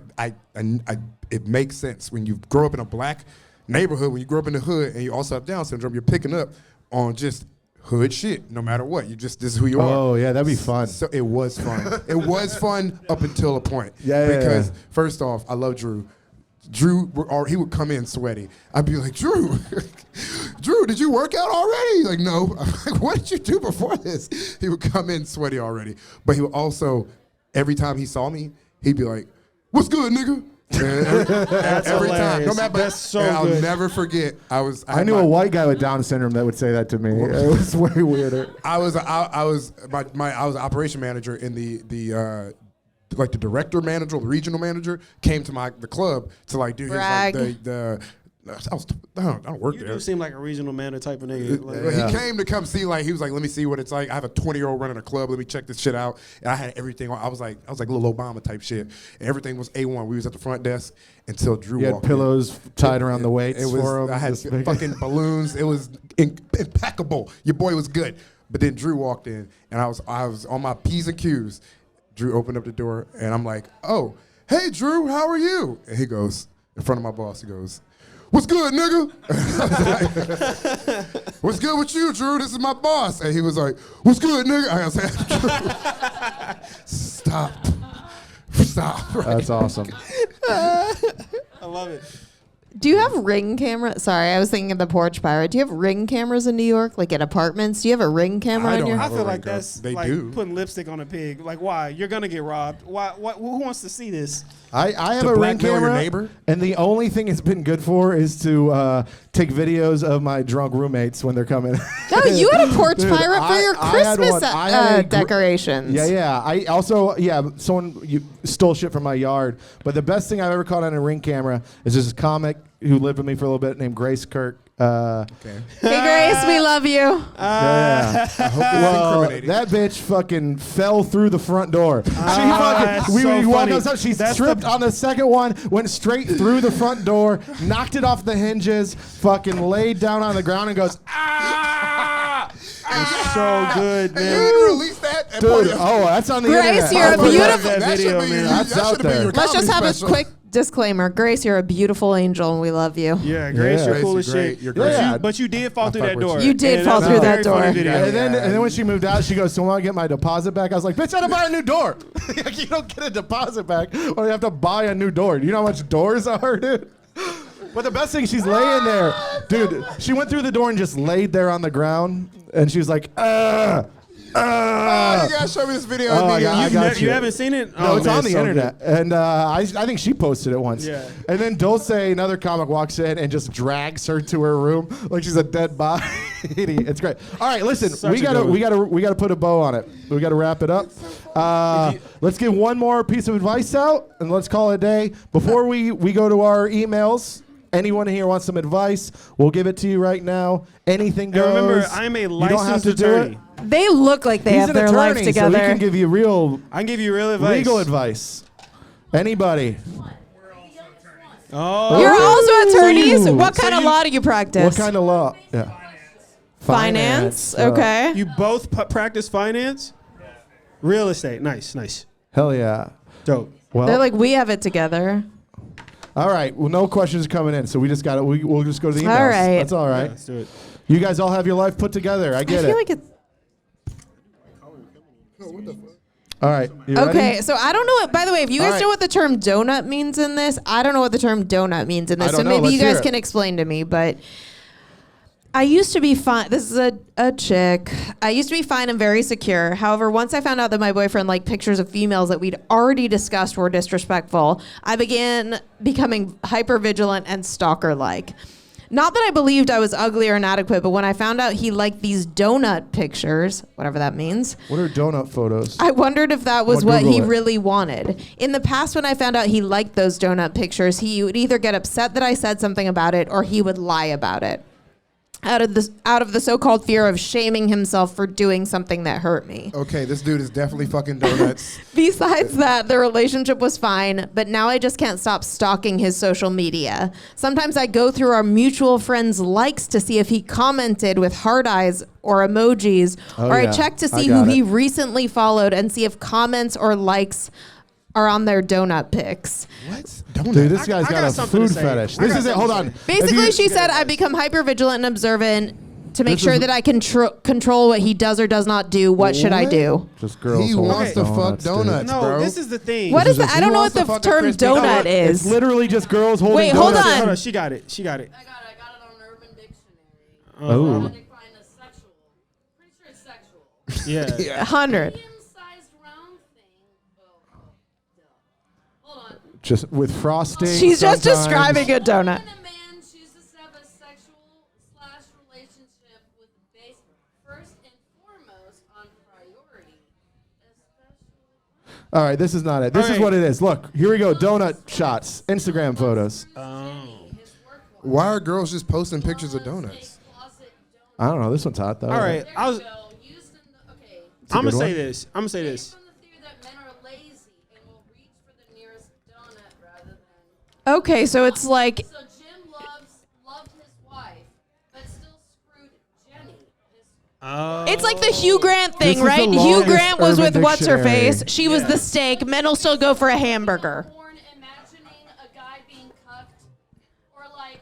[SPEAKER 2] it makes sense when you grow up in a black neighborhood. When you grow up in the hood and you also have Down syndrome, you're picking up on just hood shit. No matter what, this is who you are.
[SPEAKER 1] Oh yeah, that'd be fun.
[SPEAKER 2] So it was fun. It was fun up until a point.
[SPEAKER 1] Yeah.
[SPEAKER 2] Because first off, I love Drew. Or he would come in sweaty. I'd be like, Drew, Drew, did you work out already? He's like, no. I'm like, what did you do before this? He would come in sweaty already. But he would also, every time he saw me, he'd be like, what's good, nigga? And every time. No
[SPEAKER 4] hilarious.
[SPEAKER 2] matter,
[SPEAKER 4] That's so
[SPEAKER 2] and I'll
[SPEAKER 4] good.
[SPEAKER 2] never forget.
[SPEAKER 1] I knew a white guy with Down syndrome that would say that to me. It was way weirder.
[SPEAKER 2] I was an operation manager in the like the director manager or the regional manager came to the club to like do his
[SPEAKER 3] Brag.
[SPEAKER 2] like I don't work
[SPEAKER 4] You
[SPEAKER 2] there.
[SPEAKER 4] do seem like a regional man type of nigga. Like,
[SPEAKER 1] Yeah.
[SPEAKER 2] He came to come see, like, he was like, let me see what it's like. I have a 20-year-old running a club. Let me check this shit out. And I had everything. I was like little Obama type shit. And everything was A1. We was at the front desk until Drew
[SPEAKER 1] You had
[SPEAKER 2] walked
[SPEAKER 1] pillows tied around the weights
[SPEAKER 2] It was,
[SPEAKER 1] for him.
[SPEAKER 2] I had
[SPEAKER 1] This big-
[SPEAKER 2] fucking balloons. It was impeccable. Your boy was good. But then Drew walked in, and I was on my P's and Q's. Drew opened up the door, and I'm like, oh, hey, Drew, how are you? And he goes, in front of my boss, he goes, what's good, nigga? What's good with you, Drew? This is my boss. And he was like, what's good, nigga? I was like, Drew, stop. Right?
[SPEAKER 1] That's awesome.
[SPEAKER 4] I love it.
[SPEAKER 3] Do you have Ring camera? Sorry, I was thinking of the Porch Pirate. Do you have Ring cameras in New York, like at apartments? Do you have a Ring camera
[SPEAKER 2] I
[SPEAKER 3] in
[SPEAKER 2] don't
[SPEAKER 3] your
[SPEAKER 2] have
[SPEAKER 4] I
[SPEAKER 2] a
[SPEAKER 4] feel
[SPEAKER 2] ring
[SPEAKER 4] like
[SPEAKER 2] card.
[SPEAKER 4] that's
[SPEAKER 2] They
[SPEAKER 4] like
[SPEAKER 2] do.
[SPEAKER 4] putting lipstick on a pig. Like, why? You're gonna get robbed. Why? Who wants to see this?
[SPEAKER 1] I have
[SPEAKER 2] To
[SPEAKER 1] a Ring
[SPEAKER 2] blackmail your
[SPEAKER 1] camera,
[SPEAKER 2] neighbor?
[SPEAKER 1] and the only thing it's been good for is to take videos of my drunk roommates when they're coming.
[SPEAKER 3] No, you had a Porch
[SPEAKER 1] Dude,
[SPEAKER 3] Pirate for your
[SPEAKER 1] I had
[SPEAKER 3] Christmas
[SPEAKER 1] one. I had a
[SPEAKER 3] decorations.
[SPEAKER 1] Yeah. I also, someone stole shit from my yard. But the best thing I've ever caught on a Ring camera is this comic who lived with me for a little bit named Grace Kirk.
[SPEAKER 2] Okay.
[SPEAKER 3] Hey, Grace, we love you.
[SPEAKER 1] Yeah.
[SPEAKER 2] I hope it's
[SPEAKER 1] Well,
[SPEAKER 2] incriminating.
[SPEAKER 1] that bitch fucking fell through the front door.
[SPEAKER 4] that's
[SPEAKER 1] We
[SPEAKER 4] so
[SPEAKER 1] walked
[SPEAKER 4] funny.
[SPEAKER 1] outside. She
[SPEAKER 4] That's
[SPEAKER 1] tripped
[SPEAKER 4] the-
[SPEAKER 1] on the second one, went straight through the front door, knocked it off the hinges, fucking laid down on the ground and goes, ah!
[SPEAKER 4] It's so good,
[SPEAKER 2] And you
[SPEAKER 4] man.
[SPEAKER 2] didn't release that?
[SPEAKER 1] Dude, oh, that's on the
[SPEAKER 3] Grace,
[SPEAKER 1] internet.
[SPEAKER 3] you're
[SPEAKER 1] I'll put
[SPEAKER 3] beautiful.
[SPEAKER 4] That video, man.
[SPEAKER 1] That's out there.
[SPEAKER 3] Let's just have a quick Disclaimer, Grace, you're a beautiful angel and we love you.
[SPEAKER 4] Yeah, Grace,
[SPEAKER 1] Yeah.
[SPEAKER 4] you're
[SPEAKER 2] Grace,
[SPEAKER 4] cool
[SPEAKER 2] you're
[SPEAKER 4] as
[SPEAKER 2] great.
[SPEAKER 4] shit.
[SPEAKER 2] You're
[SPEAKER 1] great. Yeah.
[SPEAKER 4] But you did fall through
[SPEAKER 2] fuck
[SPEAKER 4] that
[SPEAKER 2] with
[SPEAKER 4] door.
[SPEAKER 2] you.
[SPEAKER 3] You did
[SPEAKER 4] And
[SPEAKER 3] fall
[SPEAKER 4] that's
[SPEAKER 3] through
[SPEAKER 4] a
[SPEAKER 3] that
[SPEAKER 4] very funny
[SPEAKER 3] door.
[SPEAKER 4] video.
[SPEAKER 1] And then when she moved out, she goes, "So I want to get my deposit back?" I was like, "Bitch, I had to buy a new door. Like, you don't get a deposit back, or you have to buy a new door. Do you know how much doors are, dude?" But the best thing, she's laying there, dude. She went through the door and just laid there on the ground, and she was like,
[SPEAKER 2] You gotta show me this video.
[SPEAKER 1] Oh,
[SPEAKER 2] of
[SPEAKER 1] I
[SPEAKER 2] me.
[SPEAKER 1] got- I
[SPEAKER 4] You,
[SPEAKER 1] got
[SPEAKER 4] you
[SPEAKER 1] you.
[SPEAKER 4] haven't seen it?
[SPEAKER 1] No,
[SPEAKER 4] Oh,
[SPEAKER 1] it's
[SPEAKER 4] man,
[SPEAKER 1] on the
[SPEAKER 4] so
[SPEAKER 1] internet,
[SPEAKER 4] good.
[SPEAKER 1] and I think she posted it once.
[SPEAKER 4] Yeah.
[SPEAKER 1] And then Dulce, another comic, walks in and just drags her to her room like she's a dead body. It's great. All right, listen,
[SPEAKER 4] Such
[SPEAKER 1] we
[SPEAKER 4] a
[SPEAKER 1] gotta
[SPEAKER 4] good one.
[SPEAKER 1] we gotta put a bow on it. We gotta wrap it up. Let's give one more piece of advice out, and let's call it a day. Before we go to our emails. Anyone here wants some advice? We'll give it to you right now. Anything
[SPEAKER 4] And
[SPEAKER 1] goes.
[SPEAKER 4] remember, I'm a
[SPEAKER 1] You don't have
[SPEAKER 4] licensed
[SPEAKER 1] to do it.
[SPEAKER 4] attorney.
[SPEAKER 3] They look like they
[SPEAKER 1] He's
[SPEAKER 3] have
[SPEAKER 1] an
[SPEAKER 3] their
[SPEAKER 1] attorney,
[SPEAKER 3] life together.
[SPEAKER 1] so he can give you real
[SPEAKER 4] I can give you real advice.
[SPEAKER 1] legal advice. Anybody?
[SPEAKER 4] Oh.
[SPEAKER 3] You're also attorneys.
[SPEAKER 1] Ooh.
[SPEAKER 3] What kind
[SPEAKER 4] So
[SPEAKER 3] of
[SPEAKER 4] you-
[SPEAKER 3] law do you practice?
[SPEAKER 1] What kind of law? Yeah.
[SPEAKER 3] Finance.
[SPEAKER 1] Uh,
[SPEAKER 3] Okay.
[SPEAKER 4] You both practice finance? Real estate. Nice, nice.
[SPEAKER 1] Hell yeah.
[SPEAKER 4] Dope.
[SPEAKER 1] Well,
[SPEAKER 3] They're like, we have it together.
[SPEAKER 1] all right. Well, no questions coming in, so we just got to. We'll just go to the emails.
[SPEAKER 3] All right.
[SPEAKER 1] That's all
[SPEAKER 4] Yeah,
[SPEAKER 1] right.
[SPEAKER 4] let's do it.
[SPEAKER 1] You guys all have your life put together. I get
[SPEAKER 3] I feel
[SPEAKER 1] it.
[SPEAKER 3] like it's
[SPEAKER 1] All right. You
[SPEAKER 3] okay.
[SPEAKER 1] ready?
[SPEAKER 3] So I don't know. By the way, if you
[SPEAKER 1] All
[SPEAKER 3] guys
[SPEAKER 1] right.
[SPEAKER 3] know what the term donut means in this, I don't know what the term donut means in
[SPEAKER 1] I
[SPEAKER 3] this.
[SPEAKER 1] don't
[SPEAKER 3] So
[SPEAKER 1] know.
[SPEAKER 3] maybe
[SPEAKER 1] Let's
[SPEAKER 3] you
[SPEAKER 1] hear
[SPEAKER 3] guys
[SPEAKER 1] it.
[SPEAKER 3] can explain to me. But I used to be fine. This is a chick. I used to be fine and very secure. However, once I found out that my boyfriend liked pictures of females that we'd already discussed were disrespectful, I began becoming hyper vigilant and stalker like. Not that I believed I was ugly or inadequate, but when I found out he liked these donut pictures, whatever that means,
[SPEAKER 1] What are donut photos?
[SPEAKER 3] I wondered if that was
[SPEAKER 1] I'll
[SPEAKER 3] what
[SPEAKER 1] Google
[SPEAKER 3] he
[SPEAKER 1] it.
[SPEAKER 3] really wanted. In the past, when I found out he liked those donut pictures, he would either get upset that I said something about it or he would lie about it. Out of the so-called fear of shaming himself for doing something that hurt me.
[SPEAKER 2] Okay, this dude is definitely fucking donuts.
[SPEAKER 3] Besides that, the relationship was fine, but now I just can't stop stalking his social media. Sometimes I go through our mutual friends' likes to see if he commented with heart eyes or emojis,
[SPEAKER 1] Oh,
[SPEAKER 3] or
[SPEAKER 1] yeah.
[SPEAKER 3] I check to
[SPEAKER 1] I
[SPEAKER 3] see
[SPEAKER 1] got
[SPEAKER 3] who he
[SPEAKER 1] it.
[SPEAKER 3] recently followed and see if comments or likes are on their donut pics.
[SPEAKER 2] What? Donut?
[SPEAKER 1] Dude, this guy's
[SPEAKER 4] I
[SPEAKER 1] got
[SPEAKER 4] got
[SPEAKER 1] a
[SPEAKER 4] something to
[SPEAKER 1] food
[SPEAKER 4] say.
[SPEAKER 1] fetish.
[SPEAKER 4] I
[SPEAKER 1] This
[SPEAKER 4] got
[SPEAKER 1] is it.
[SPEAKER 4] something
[SPEAKER 1] Hold
[SPEAKER 4] to
[SPEAKER 1] on.
[SPEAKER 4] say.
[SPEAKER 3] Basically,
[SPEAKER 1] If you-
[SPEAKER 3] she said I become hyper vigilant and observant to make
[SPEAKER 1] This
[SPEAKER 3] sure
[SPEAKER 1] is-
[SPEAKER 3] that I can control what he does or does not do. What should I
[SPEAKER 2] What?
[SPEAKER 3] do?
[SPEAKER 1] Just girls.
[SPEAKER 2] He
[SPEAKER 1] holding
[SPEAKER 2] wants to fuck
[SPEAKER 1] dude.
[SPEAKER 2] donuts.
[SPEAKER 4] No,
[SPEAKER 2] bro.
[SPEAKER 4] this is the thing.
[SPEAKER 3] What is
[SPEAKER 1] is
[SPEAKER 3] that?
[SPEAKER 1] a-
[SPEAKER 3] I don't
[SPEAKER 2] he
[SPEAKER 3] know
[SPEAKER 2] wants
[SPEAKER 3] what
[SPEAKER 2] to
[SPEAKER 3] the
[SPEAKER 2] fuck a
[SPEAKER 3] term
[SPEAKER 2] crispy
[SPEAKER 3] donut
[SPEAKER 2] donut.
[SPEAKER 1] It's
[SPEAKER 3] is.
[SPEAKER 1] literally just girls holding
[SPEAKER 3] Wait,
[SPEAKER 1] donuts.
[SPEAKER 3] hold on.
[SPEAKER 4] Hold on, she got it. She got it.
[SPEAKER 6] I got it on Urban Dictionary.
[SPEAKER 1] Oh.
[SPEAKER 6] I'm define as sexual. Pretty sure it's sexual.
[SPEAKER 4] Yeah.
[SPEAKER 3] 100.
[SPEAKER 6] Medium-sized round thing. Oh, duh. Hold on.
[SPEAKER 1] Just with frosting.
[SPEAKER 3] She's just
[SPEAKER 1] sometimes.
[SPEAKER 3] describing a donut.
[SPEAKER 6] When a man chooses to have a sexual/relationship with based first and foremost on priority, especially.
[SPEAKER 1] All right, this is not it. This
[SPEAKER 4] All
[SPEAKER 1] is
[SPEAKER 4] right.
[SPEAKER 1] what it is. Look, here we go. Donut shots. Instagram photos.
[SPEAKER 6] His work life.
[SPEAKER 2] Why are girls just posting pictures of donuts?
[SPEAKER 6] A closet donut.
[SPEAKER 1] I don't know. This one's hot though.
[SPEAKER 4] All right.
[SPEAKER 6] There
[SPEAKER 4] I was.
[SPEAKER 6] you go. Used in the, okay.
[SPEAKER 1] a
[SPEAKER 4] I'm gonna
[SPEAKER 1] good
[SPEAKER 4] say
[SPEAKER 1] one.
[SPEAKER 4] this. I'm gonna say
[SPEAKER 6] Based
[SPEAKER 4] this.
[SPEAKER 6] from the theory that men are lazy and will reach for the nearest donut rather than.
[SPEAKER 3] Okay, so it's like
[SPEAKER 6] So Jim loved his wife, but still screwed Jenny. His
[SPEAKER 3] it's like the Hugh Grant
[SPEAKER 1] This
[SPEAKER 3] thing,
[SPEAKER 1] is the
[SPEAKER 3] right? Hugh
[SPEAKER 1] longest
[SPEAKER 3] Grant was
[SPEAKER 1] Urban
[SPEAKER 3] with what's her
[SPEAKER 1] Dictionary.
[SPEAKER 3] face. She was the steak. Men will still go for a hamburger.
[SPEAKER 6] born imagining a guy being cucked,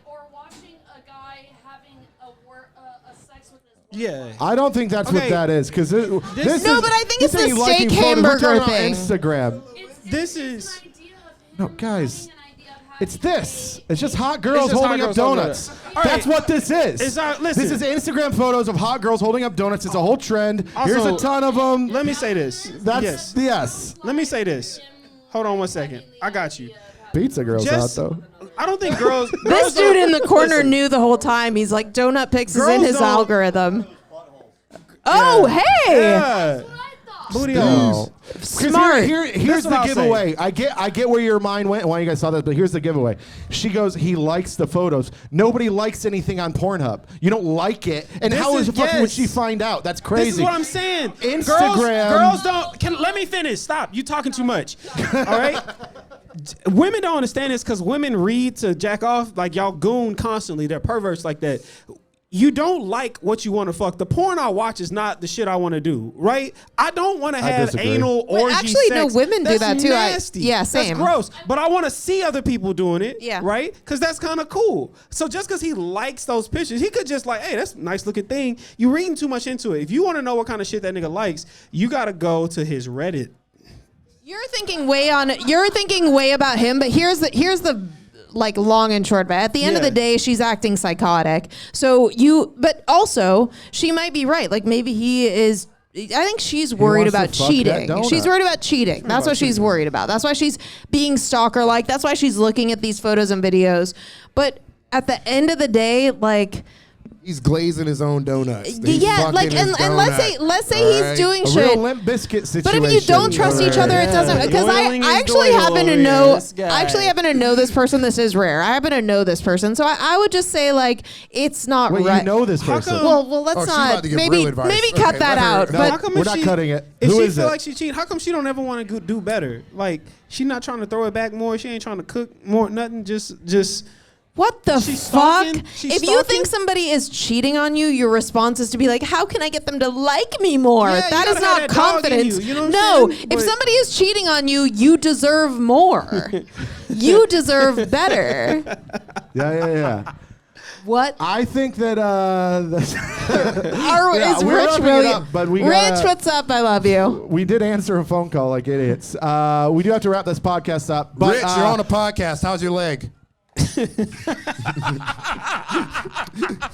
[SPEAKER 6] or watching a guy having a sex with his wife.
[SPEAKER 4] Yeah.
[SPEAKER 1] I don't think that's what
[SPEAKER 4] Okay.
[SPEAKER 1] that is because this
[SPEAKER 3] No,
[SPEAKER 1] is,
[SPEAKER 3] but I think
[SPEAKER 1] this
[SPEAKER 3] it's the
[SPEAKER 1] ain't liking
[SPEAKER 3] steak
[SPEAKER 1] photos. We're talking
[SPEAKER 3] hamburger
[SPEAKER 1] about
[SPEAKER 3] thing.
[SPEAKER 1] Instagram.
[SPEAKER 6] It's
[SPEAKER 4] This is-
[SPEAKER 6] an idea of
[SPEAKER 1] No,
[SPEAKER 6] him
[SPEAKER 1] guys,
[SPEAKER 6] having an idea of
[SPEAKER 1] It's
[SPEAKER 6] having
[SPEAKER 1] this. It's just hot girls
[SPEAKER 4] just hot
[SPEAKER 1] holding up
[SPEAKER 4] girls holding
[SPEAKER 1] donuts.
[SPEAKER 4] up. All
[SPEAKER 1] That's
[SPEAKER 4] right.
[SPEAKER 1] what this is.
[SPEAKER 4] It's not- listen.
[SPEAKER 1] This is Instagram photos of hot girls holding up donuts. It's a whole trend. Here's
[SPEAKER 4] Also,
[SPEAKER 1] a ton of them.
[SPEAKER 4] Let me say this.
[SPEAKER 1] That's
[SPEAKER 4] yes.
[SPEAKER 1] yes.
[SPEAKER 4] Let me say this. Hold on one second. I got you.
[SPEAKER 1] Pizza girls
[SPEAKER 4] Just-
[SPEAKER 1] hot though.
[SPEAKER 4] I don't think girls.
[SPEAKER 3] This
[SPEAKER 4] girls
[SPEAKER 3] dude
[SPEAKER 4] don't-
[SPEAKER 3] in the corner
[SPEAKER 4] listen,
[SPEAKER 3] knew the whole time. He's like, donut pics is in
[SPEAKER 4] Girls
[SPEAKER 3] his
[SPEAKER 4] don't-
[SPEAKER 3] algorithm. Oh, hey!
[SPEAKER 4] Yeah. Booty
[SPEAKER 1] No.
[SPEAKER 4] holes.
[SPEAKER 1] 'Cause
[SPEAKER 3] Smart.
[SPEAKER 1] Here's
[SPEAKER 4] That's
[SPEAKER 1] the
[SPEAKER 4] what I'll
[SPEAKER 1] giveaway. I get where your mind went and why you guys saw that, but here's the giveaway. She goes, he likes the photos. Nobody likes anything on Pornhub. You don't like it. And
[SPEAKER 4] This
[SPEAKER 1] how
[SPEAKER 4] is-
[SPEAKER 1] the fuck would
[SPEAKER 4] yes.
[SPEAKER 1] she find out? That's crazy.
[SPEAKER 4] This is what I'm saying.
[SPEAKER 1] Instagram-
[SPEAKER 4] Girls don't. Let me finish. Stop. You talking too much. All right. Women don't understand this because women read to jack off like y'all goon constantly. They're perverts like that. you don't like what you want to fuck. The porn I watch is not the shit I want to do, right? I don't want to have
[SPEAKER 1] disagree.
[SPEAKER 4] anal
[SPEAKER 3] Wait,
[SPEAKER 4] orgy
[SPEAKER 3] actually,
[SPEAKER 4] sex.
[SPEAKER 3] no, women do
[SPEAKER 4] That's
[SPEAKER 3] that, too.
[SPEAKER 4] Nasty.
[SPEAKER 3] Yeah, same.
[SPEAKER 4] That's gross. But I want to see other people doing it,
[SPEAKER 3] Yeah.
[SPEAKER 4] right? Because that's kind of cool. So just because he likes those pictures, he could just like, hey, that's a nice looking thing. You're reading too much into it. If you want to know what kind of shit that nigga likes, you got to go to his Reddit.
[SPEAKER 3] You're thinking way about him, but here's the like long and short of it. At the end of
[SPEAKER 4] Yeah.
[SPEAKER 3] the day, she's acting psychotic. But also she might be right. Like maybe he is. I think she's worried
[SPEAKER 1] wants to
[SPEAKER 3] about
[SPEAKER 1] fuck
[SPEAKER 3] cheating.
[SPEAKER 1] that donut.
[SPEAKER 3] She's worried about cheating. That's what she's worried about. That's why she's being stalker-like. That's why she's looking at these photos and videos. But at the end of the day, like.
[SPEAKER 2] He's glazing his own donuts. He's
[SPEAKER 3] Yeah,
[SPEAKER 2] fucking
[SPEAKER 3] like,
[SPEAKER 2] his
[SPEAKER 3] and let's say
[SPEAKER 2] donut.
[SPEAKER 3] he's
[SPEAKER 2] Alright.
[SPEAKER 3] doing
[SPEAKER 1] A
[SPEAKER 3] shit.
[SPEAKER 1] real Limp Bizkit situation.
[SPEAKER 3] But if you don't trust each other, it doesn't. Because
[SPEAKER 4] Doiling
[SPEAKER 3] I
[SPEAKER 4] is
[SPEAKER 3] actually
[SPEAKER 4] doyle
[SPEAKER 3] happen to
[SPEAKER 4] over
[SPEAKER 3] know.
[SPEAKER 4] here, this guy.
[SPEAKER 3] I actually happen to know this person. This is rare. I happen to know this person, so I would just say like it's not
[SPEAKER 1] Wait,
[SPEAKER 3] right.
[SPEAKER 1] you know this
[SPEAKER 4] How
[SPEAKER 1] person?
[SPEAKER 4] come-
[SPEAKER 3] Well, let's
[SPEAKER 2] Oh, she's about
[SPEAKER 3] not.
[SPEAKER 2] to give
[SPEAKER 3] Maybe
[SPEAKER 2] real advice.
[SPEAKER 3] maybe
[SPEAKER 2] Okay,
[SPEAKER 3] cut that
[SPEAKER 2] let her-
[SPEAKER 3] out.
[SPEAKER 2] no,
[SPEAKER 3] But
[SPEAKER 4] How come
[SPEAKER 1] we're
[SPEAKER 4] if
[SPEAKER 1] not
[SPEAKER 4] she-
[SPEAKER 1] cutting it.
[SPEAKER 4] If
[SPEAKER 1] Who
[SPEAKER 4] she
[SPEAKER 1] is
[SPEAKER 4] feel
[SPEAKER 1] it?
[SPEAKER 4] like she cheating, how come she don't ever want to do better? Like she not trying to throw it back more. She ain't trying to cook more. Nothing. Just.
[SPEAKER 3] what the
[SPEAKER 4] She's
[SPEAKER 3] fuck?
[SPEAKER 4] stalking? She's
[SPEAKER 3] If you
[SPEAKER 4] stalking?
[SPEAKER 3] think somebody is cheating on you, your response is to be like, "How can I get them to like me more?"
[SPEAKER 4] Yeah, you
[SPEAKER 3] That
[SPEAKER 4] gotta
[SPEAKER 3] is
[SPEAKER 4] have
[SPEAKER 3] not
[SPEAKER 4] that dog in
[SPEAKER 3] confidence.
[SPEAKER 4] you, you know what I'm
[SPEAKER 3] No,
[SPEAKER 4] saying?
[SPEAKER 3] if
[SPEAKER 4] But-
[SPEAKER 3] somebody is cheating on you, you deserve more. You deserve better.
[SPEAKER 1] Yeah.
[SPEAKER 3] What?
[SPEAKER 1] I think that Yeah,
[SPEAKER 3] Is
[SPEAKER 1] we're
[SPEAKER 3] Rich
[SPEAKER 1] wrapping it
[SPEAKER 3] really?
[SPEAKER 1] up, but we
[SPEAKER 3] Rich,
[SPEAKER 1] gotta-
[SPEAKER 3] what's up? I love you.
[SPEAKER 1] we did answer a phone call like idiots. We do have to wrap this podcast up. But,
[SPEAKER 2] Rich, you're on a podcast. How's your leg?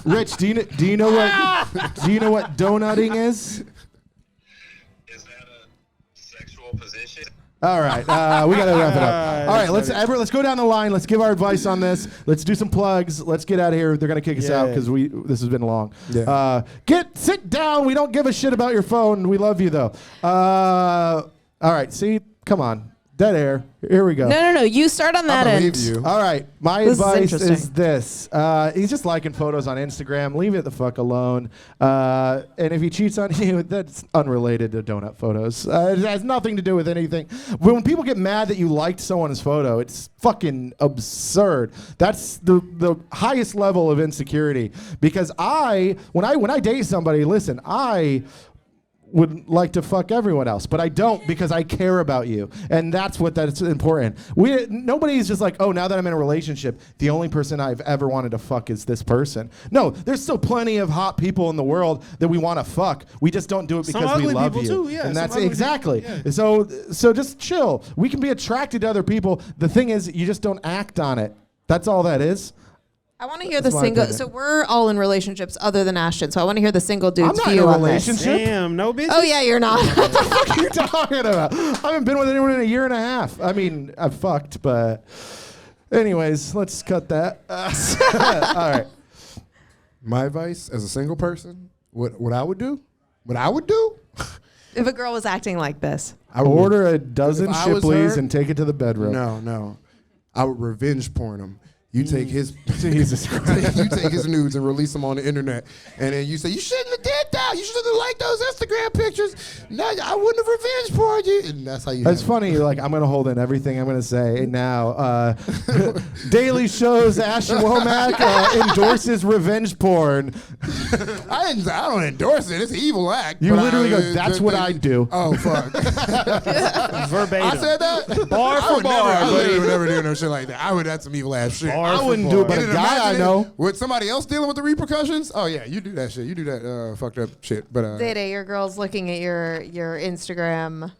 [SPEAKER 1] Rich, do you know what donutting is?
[SPEAKER 7] Is that a sexual position?
[SPEAKER 1] All right, we gotta wrap it up. All right, let's go down the line. Let's give our advice on this. Let's do some plugs. Let's get out of here. They're gonna kick us out because this has been long.
[SPEAKER 2] Yeah.
[SPEAKER 1] Sit down. We don't give a shit about your phone. We love you though. All right, see, come on, dead air. Here we go.
[SPEAKER 3] No. You start on that
[SPEAKER 2] I
[SPEAKER 3] end.
[SPEAKER 2] believe you.
[SPEAKER 1] All right, my
[SPEAKER 3] This is
[SPEAKER 1] advice
[SPEAKER 3] interesting.
[SPEAKER 1] is this. He's just liking photos on Instagram. Leave it the fuck alone. And if he cheats on you, that's unrelated to donut photos. It has nothing to do with anything. When people get mad that you liked someone's photo, it's fucking absurd. That's the highest level of insecurity. Because when I date somebody, listen, I would like to fuck everyone else, but I don't because I care about you, and that's important. Nobody's just like, oh, now that I'm in a relationship, the only person I've ever wanted to fuck is this person. No, there's still plenty of hot people in the world that we want to fuck. We just don't do it
[SPEAKER 4] Some
[SPEAKER 1] because we
[SPEAKER 4] ugly
[SPEAKER 1] love
[SPEAKER 4] people
[SPEAKER 1] you.
[SPEAKER 4] too, yeah,
[SPEAKER 1] And
[SPEAKER 4] some
[SPEAKER 1] that's
[SPEAKER 4] ugly
[SPEAKER 1] exactly.
[SPEAKER 4] people, yeah.
[SPEAKER 1] So just chill. We can be attracted to other people. The thing is, you just don't act on it. That's all that is.
[SPEAKER 3] I want to hear the
[SPEAKER 1] That's my
[SPEAKER 3] single.
[SPEAKER 1] opinion.
[SPEAKER 3] So we're all in relationships other than Ashton. So I want to hear the single
[SPEAKER 1] I'm
[SPEAKER 3] dude's
[SPEAKER 1] not in
[SPEAKER 3] view
[SPEAKER 1] a
[SPEAKER 3] on this.
[SPEAKER 1] relationship.
[SPEAKER 4] Damn, no bitches.
[SPEAKER 3] Oh yeah, you're not.
[SPEAKER 1] What are you talking about? I haven't been with anyone in a year and a half. I mean, I've fucked, but anyways, let's cut that. All right.
[SPEAKER 2] My advice as a single person, what I would do? What I would do?
[SPEAKER 3] If a girl was acting like this,
[SPEAKER 2] I would
[SPEAKER 1] Order a dozen
[SPEAKER 2] If I was
[SPEAKER 1] Shipleys
[SPEAKER 2] her-
[SPEAKER 1] and take it to the bedroom.
[SPEAKER 2] No. I would revenge porn him. You take his
[SPEAKER 1] Jesus Christ.
[SPEAKER 2] you take his nudes and release them on the internet, and then you say you shouldn't have did that. You shouldn't have liked those Instagram pictures. No, I wouldn't have revenge porn you. And that's how you.
[SPEAKER 1] It's
[SPEAKER 2] have it.
[SPEAKER 1] funny. You're like, I'm going to hold in everything I'm going to say now. Daily Show's Ashton Womack endorses revenge porn.
[SPEAKER 2] I don't endorse it. It's an evil act.
[SPEAKER 1] You
[SPEAKER 2] but
[SPEAKER 1] literally go, that's what I'd do.
[SPEAKER 2] Oh fuck!
[SPEAKER 4] Verbatim.
[SPEAKER 2] I said that.
[SPEAKER 4] Bar
[SPEAKER 2] I
[SPEAKER 4] for
[SPEAKER 2] would
[SPEAKER 4] bar,
[SPEAKER 2] never, I
[SPEAKER 4] buddy.
[SPEAKER 2] would never do no shit like that. I would. That's some evil ass shit.
[SPEAKER 4] Bar
[SPEAKER 1] I
[SPEAKER 4] for
[SPEAKER 1] wouldn't
[SPEAKER 4] bar.
[SPEAKER 1] do it, but
[SPEAKER 2] And
[SPEAKER 1] a
[SPEAKER 2] then
[SPEAKER 1] guy I
[SPEAKER 2] imagine
[SPEAKER 1] know.
[SPEAKER 2] it with somebody else dealing with the repercussions. Oh yeah, you do that shit. You do that fucked up shit. But
[SPEAKER 3] Data, your girl's looking at your Instagram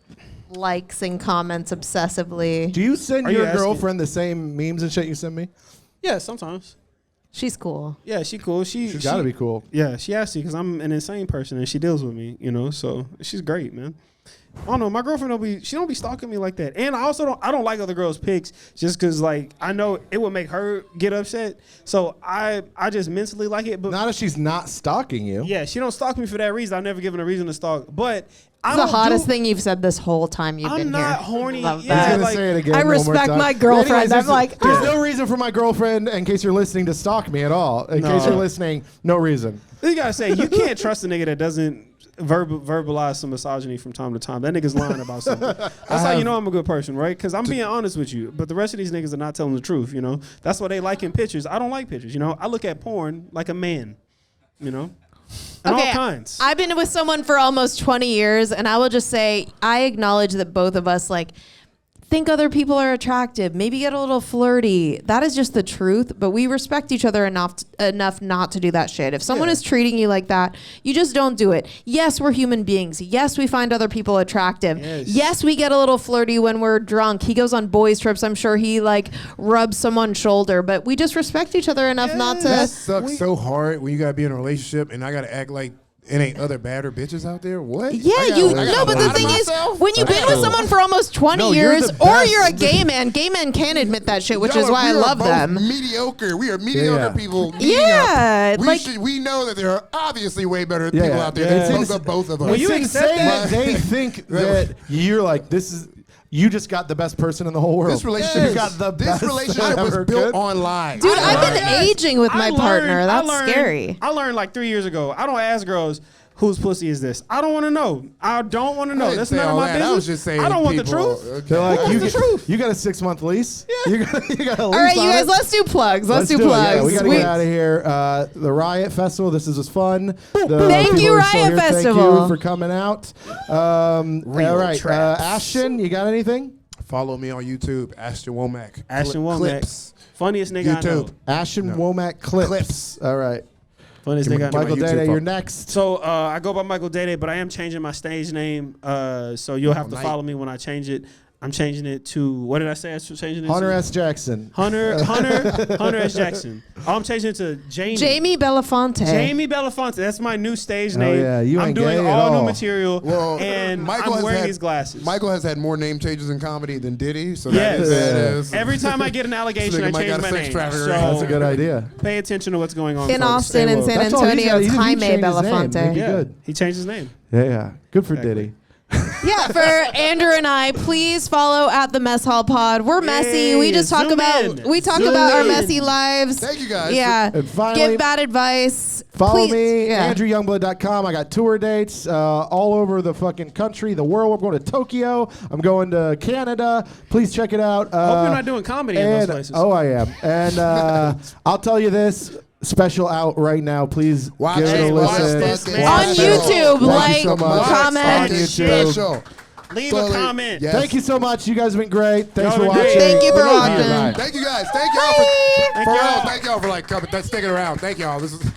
[SPEAKER 3] likes and comments obsessively.
[SPEAKER 1] Do you send
[SPEAKER 4] Are you
[SPEAKER 1] your
[SPEAKER 4] asking-
[SPEAKER 1] girlfriend the same memes and shit you send me?
[SPEAKER 4] Yeah, sometimes.
[SPEAKER 3] She's cool.
[SPEAKER 4] Yeah, she cool.
[SPEAKER 1] She's got to be cool.
[SPEAKER 4] Yeah, she has to because I'm an insane person and she deals with me, so she's great, man. I don't know. My girlfriend don't be stalking me like that. And I also don't like other girls' pics just because like I know it would make her get upset. So I just mentally like it. But
[SPEAKER 1] Not if she's not stalking you.
[SPEAKER 4] yeah, she don't stalk me for that reason. I've never given a reason to stalk. But I
[SPEAKER 3] It's the
[SPEAKER 4] don't
[SPEAKER 3] hottest
[SPEAKER 4] do-
[SPEAKER 3] thing you've said this whole time you've
[SPEAKER 4] I'm
[SPEAKER 3] been
[SPEAKER 4] not
[SPEAKER 3] here.
[SPEAKER 4] horny.
[SPEAKER 3] Love
[SPEAKER 4] Yeah,
[SPEAKER 1] He's
[SPEAKER 3] that.
[SPEAKER 1] gonna
[SPEAKER 4] like-
[SPEAKER 1] say it again.
[SPEAKER 3] I
[SPEAKER 1] one more
[SPEAKER 3] respect
[SPEAKER 1] time.
[SPEAKER 3] my girlfriend.
[SPEAKER 1] Anyways,
[SPEAKER 3] I'm like,
[SPEAKER 1] there's no reason for my girlfriend, in case you're listening, to stalk me at all. In
[SPEAKER 4] No.
[SPEAKER 1] case you're listening, no reason.
[SPEAKER 4] You gotta say you can't trust a nigga that doesn't verbalize some misogyny from time to time. That nigga's lying about something. That's how you know I'm a good person, right? Because I'm being honest with you. But the rest of these niggas are not telling the truth. That's why they like in pictures. I don't like pictures. I look at porn like a man. you know, and all kinds.
[SPEAKER 3] I've been with someone for almost 20 years, and I will just say I acknowledge that both of us think other people are attractive, maybe get a little flirty. That is just the truth, but we respect each other enough not to do that shit. If someone is treating you like that, you just don't do it. Yes, we're human beings. Yes, we find other people attractive. Yes, we get a little flirty when we're drunk. He goes on boys trips. I'm sure he rubs someone's shoulder, but we just respect each other enough not to.
[SPEAKER 2] That sucks so hard when you gotta be in a relationship and I gotta act like it ain't other badder bitches out there. What?
[SPEAKER 3] Yeah, but the thing is, when you've been with someone for almost 20
[SPEAKER 2] you're
[SPEAKER 3] years,
[SPEAKER 2] the
[SPEAKER 3] or
[SPEAKER 2] best.
[SPEAKER 3] you're a gay man can admit that shit, which is why I love them.
[SPEAKER 2] Mediocre. We are mediocre people.
[SPEAKER 3] Yeah,
[SPEAKER 2] We know that there are obviously way better people out there than both of us.
[SPEAKER 4] Well, you accept that.
[SPEAKER 1] They think that you're this is. You just got the best person in the whole world.
[SPEAKER 2] This relationship, was built online.
[SPEAKER 3] Dude, I've been aging with my partner. That's scary.
[SPEAKER 4] I learned 3 years ago. I don't ask girls, whose pussy is this? I don't want to know. I don't want to know. That's none of my business.
[SPEAKER 2] I was just saying
[SPEAKER 4] I don't want the
[SPEAKER 2] people-
[SPEAKER 4] truth.
[SPEAKER 1] They're like,
[SPEAKER 4] What's the truth?
[SPEAKER 1] You got a 6-month lease. Yeah. You got a lease.
[SPEAKER 3] All right, you
[SPEAKER 1] on
[SPEAKER 3] guys,
[SPEAKER 1] it.
[SPEAKER 3] let's do plugs. Let's do
[SPEAKER 1] it.
[SPEAKER 3] plugs.
[SPEAKER 1] Yeah, we got to get out of here. The Riot Festival. This was fun.
[SPEAKER 3] Thank you, Riot Festival.
[SPEAKER 1] Thank you for coming out. All right, Ashton, you got anything?
[SPEAKER 2] Follow me on YouTube, Ashton Womack.
[SPEAKER 4] Ashton Womack.
[SPEAKER 2] Clips.
[SPEAKER 4] Funniest nigga I know.
[SPEAKER 2] YouTube.
[SPEAKER 1] Ashton Womack Clips. All right.
[SPEAKER 4] Funniest nigga I know.
[SPEAKER 1] Michael
[SPEAKER 2] YouTube
[SPEAKER 1] Dede,
[SPEAKER 2] phone.
[SPEAKER 1] you're next.
[SPEAKER 4] So I go by Michael Dede, but I am changing my stage name. So you'll have to
[SPEAKER 2] night.
[SPEAKER 4] follow me when I change it. I'm changing it to, what did I say I was changing it
[SPEAKER 1] Hunter
[SPEAKER 4] to?
[SPEAKER 1] S. Jackson.
[SPEAKER 4] Hunter S. Jackson. Oh, I'm changing it to
[SPEAKER 3] Jamie Belafonte.
[SPEAKER 4] Jamie Belafonte. That's my new stage name.
[SPEAKER 1] yeah, you
[SPEAKER 4] I'm
[SPEAKER 1] ain't
[SPEAKER 4] doing
[SPEAKER 1] gay at
[SPEAKER 4] all new
[SPEAKER 1] all.
[SPEAKER 4] material,
[SPEAKER 2] Well,
[SPEAKER 4] and
[SPEAKER 2] Michael
[SPEAKER 4] I'm
[SPEAKER 2] has
[SPEAKER 4] wearing
[SPEAKER 2] had-
[SPEAKER 4] these glasses.
[SPEAKER 2] Michael has had more name changes in comedy than Diddy, so
[SPEAKER 4] Yes.
[SPEAKER 2] that is
[SPEAKER 4] Every time I get an allegation, I
[SPEAKER 2] This nigga might
[SPEAKER 4] change
[SPEAKER 2] got a
[SPEAKER 4] my
[SPEAKER 2] sex
[SPEAKER 4] name.
[SPEAKER 2] trafficker.
[SPEAKER 4] So
[SPEAKER 1] That's a good idea.
[SPEAKER 4] pay attention to what's going on
[SPEAKER 3] In
[SPEAKER 4] folks.
[SPEAKER 3] Austin
[SPEAKER 4] Stay
[SPEAKER 3] and
[SPEAKER 4] woke.
[SPEAKER 3] San
[SPEAKER 1] That's all he's
[SPEAKER 3] Antonio,
[SPEAKER 1] got.
[SPEAKER 3] it's
[SPEAKER 1] He just
[SPEAKER 3] Jaime
[SPEAKER 1] changed his name.
[SPEAKER 3] Belafonte.
[SPEAKER 1] He'd be
[SPEAKER 4] Yeah,
[SPEAKER 1] good.
[SPEAKER 4] he changed his name.
[SPEAKER 1] Yeah. Good for Diddy.
[SPEAKER 3] Yeah, for Andrew and I, please follow at the Mess Hall Pod. We're messy. We just talk
[SPEAKER 4] zoom
[SPEAKER 3] about
[SPEAKER 4] in.
[SPEAKER 3] our
[SPEAKER 4] in.
[SPEAKER 3] messy lives.
[SPEAKER 2] Thank you guys.
[SPEAKER 3] Yeah.
[SPEAKER 1] And finally,
[SPEAKER 3] Give bad advice.
[SPEAKER 1] Follow
[SPEAKER 3] Please.
[SPEAKER 1] me,
[SPEAKER 3] Yeah.
[SPEAKER 1] AndrewYoungblood.com. I got tour dates all over the fucking country, the world. I'm going to Tokyo. I'm going to Canada. Please check it out.
[SPEAKER 4] Hope you're not doing comedy in those
[SPEAKER 1] and-
[SPEAKER 4] places.
[SPEAKER 1] Oh, I am. And I'll tell you this. Special out right now. Please
[SPEAKER 2] Watch
[SPEAKER 1] give it a
[SPEAKER 2] it.
[SPEAKER 4] watch
[SPEAKER 1] listen.
[SPEAKER 4] this, man.
[SPEAKER 3] On
[SPEAKER 2] Watch
[SPEAKER 3] YouTube,
[SPEAKER 2] it.
[SPEAKER 3] like,
[SPEAKER 1] so much.
[SPEAKER 3] comment.
[SPEAKER 2] On
[SPEAKER 1] YouTube.
[SPEAKER 2] Special.
[SPEAKER 4] Leave a comment.
[SPEAKER 2] Yes.
[SPEAKER 1] Thank you so much. You guys have been great. Thanks
[SPEAKER 4] Y'all
[SPEAKER 1] for
[SPEAKER 4] been great.
[SPEAKER 1] watching.
[SPEAKER 3] Thank you for
[SPEAKER 1] We love you.
[SPEAKER 3] watching.
[SPEAKER 2] Thank you guys. Thank y'all for
[SPEAKER 4] y'all.
[SPEAKER 2] Thank y'all for coming. Sticking around. Thank y'all. This is.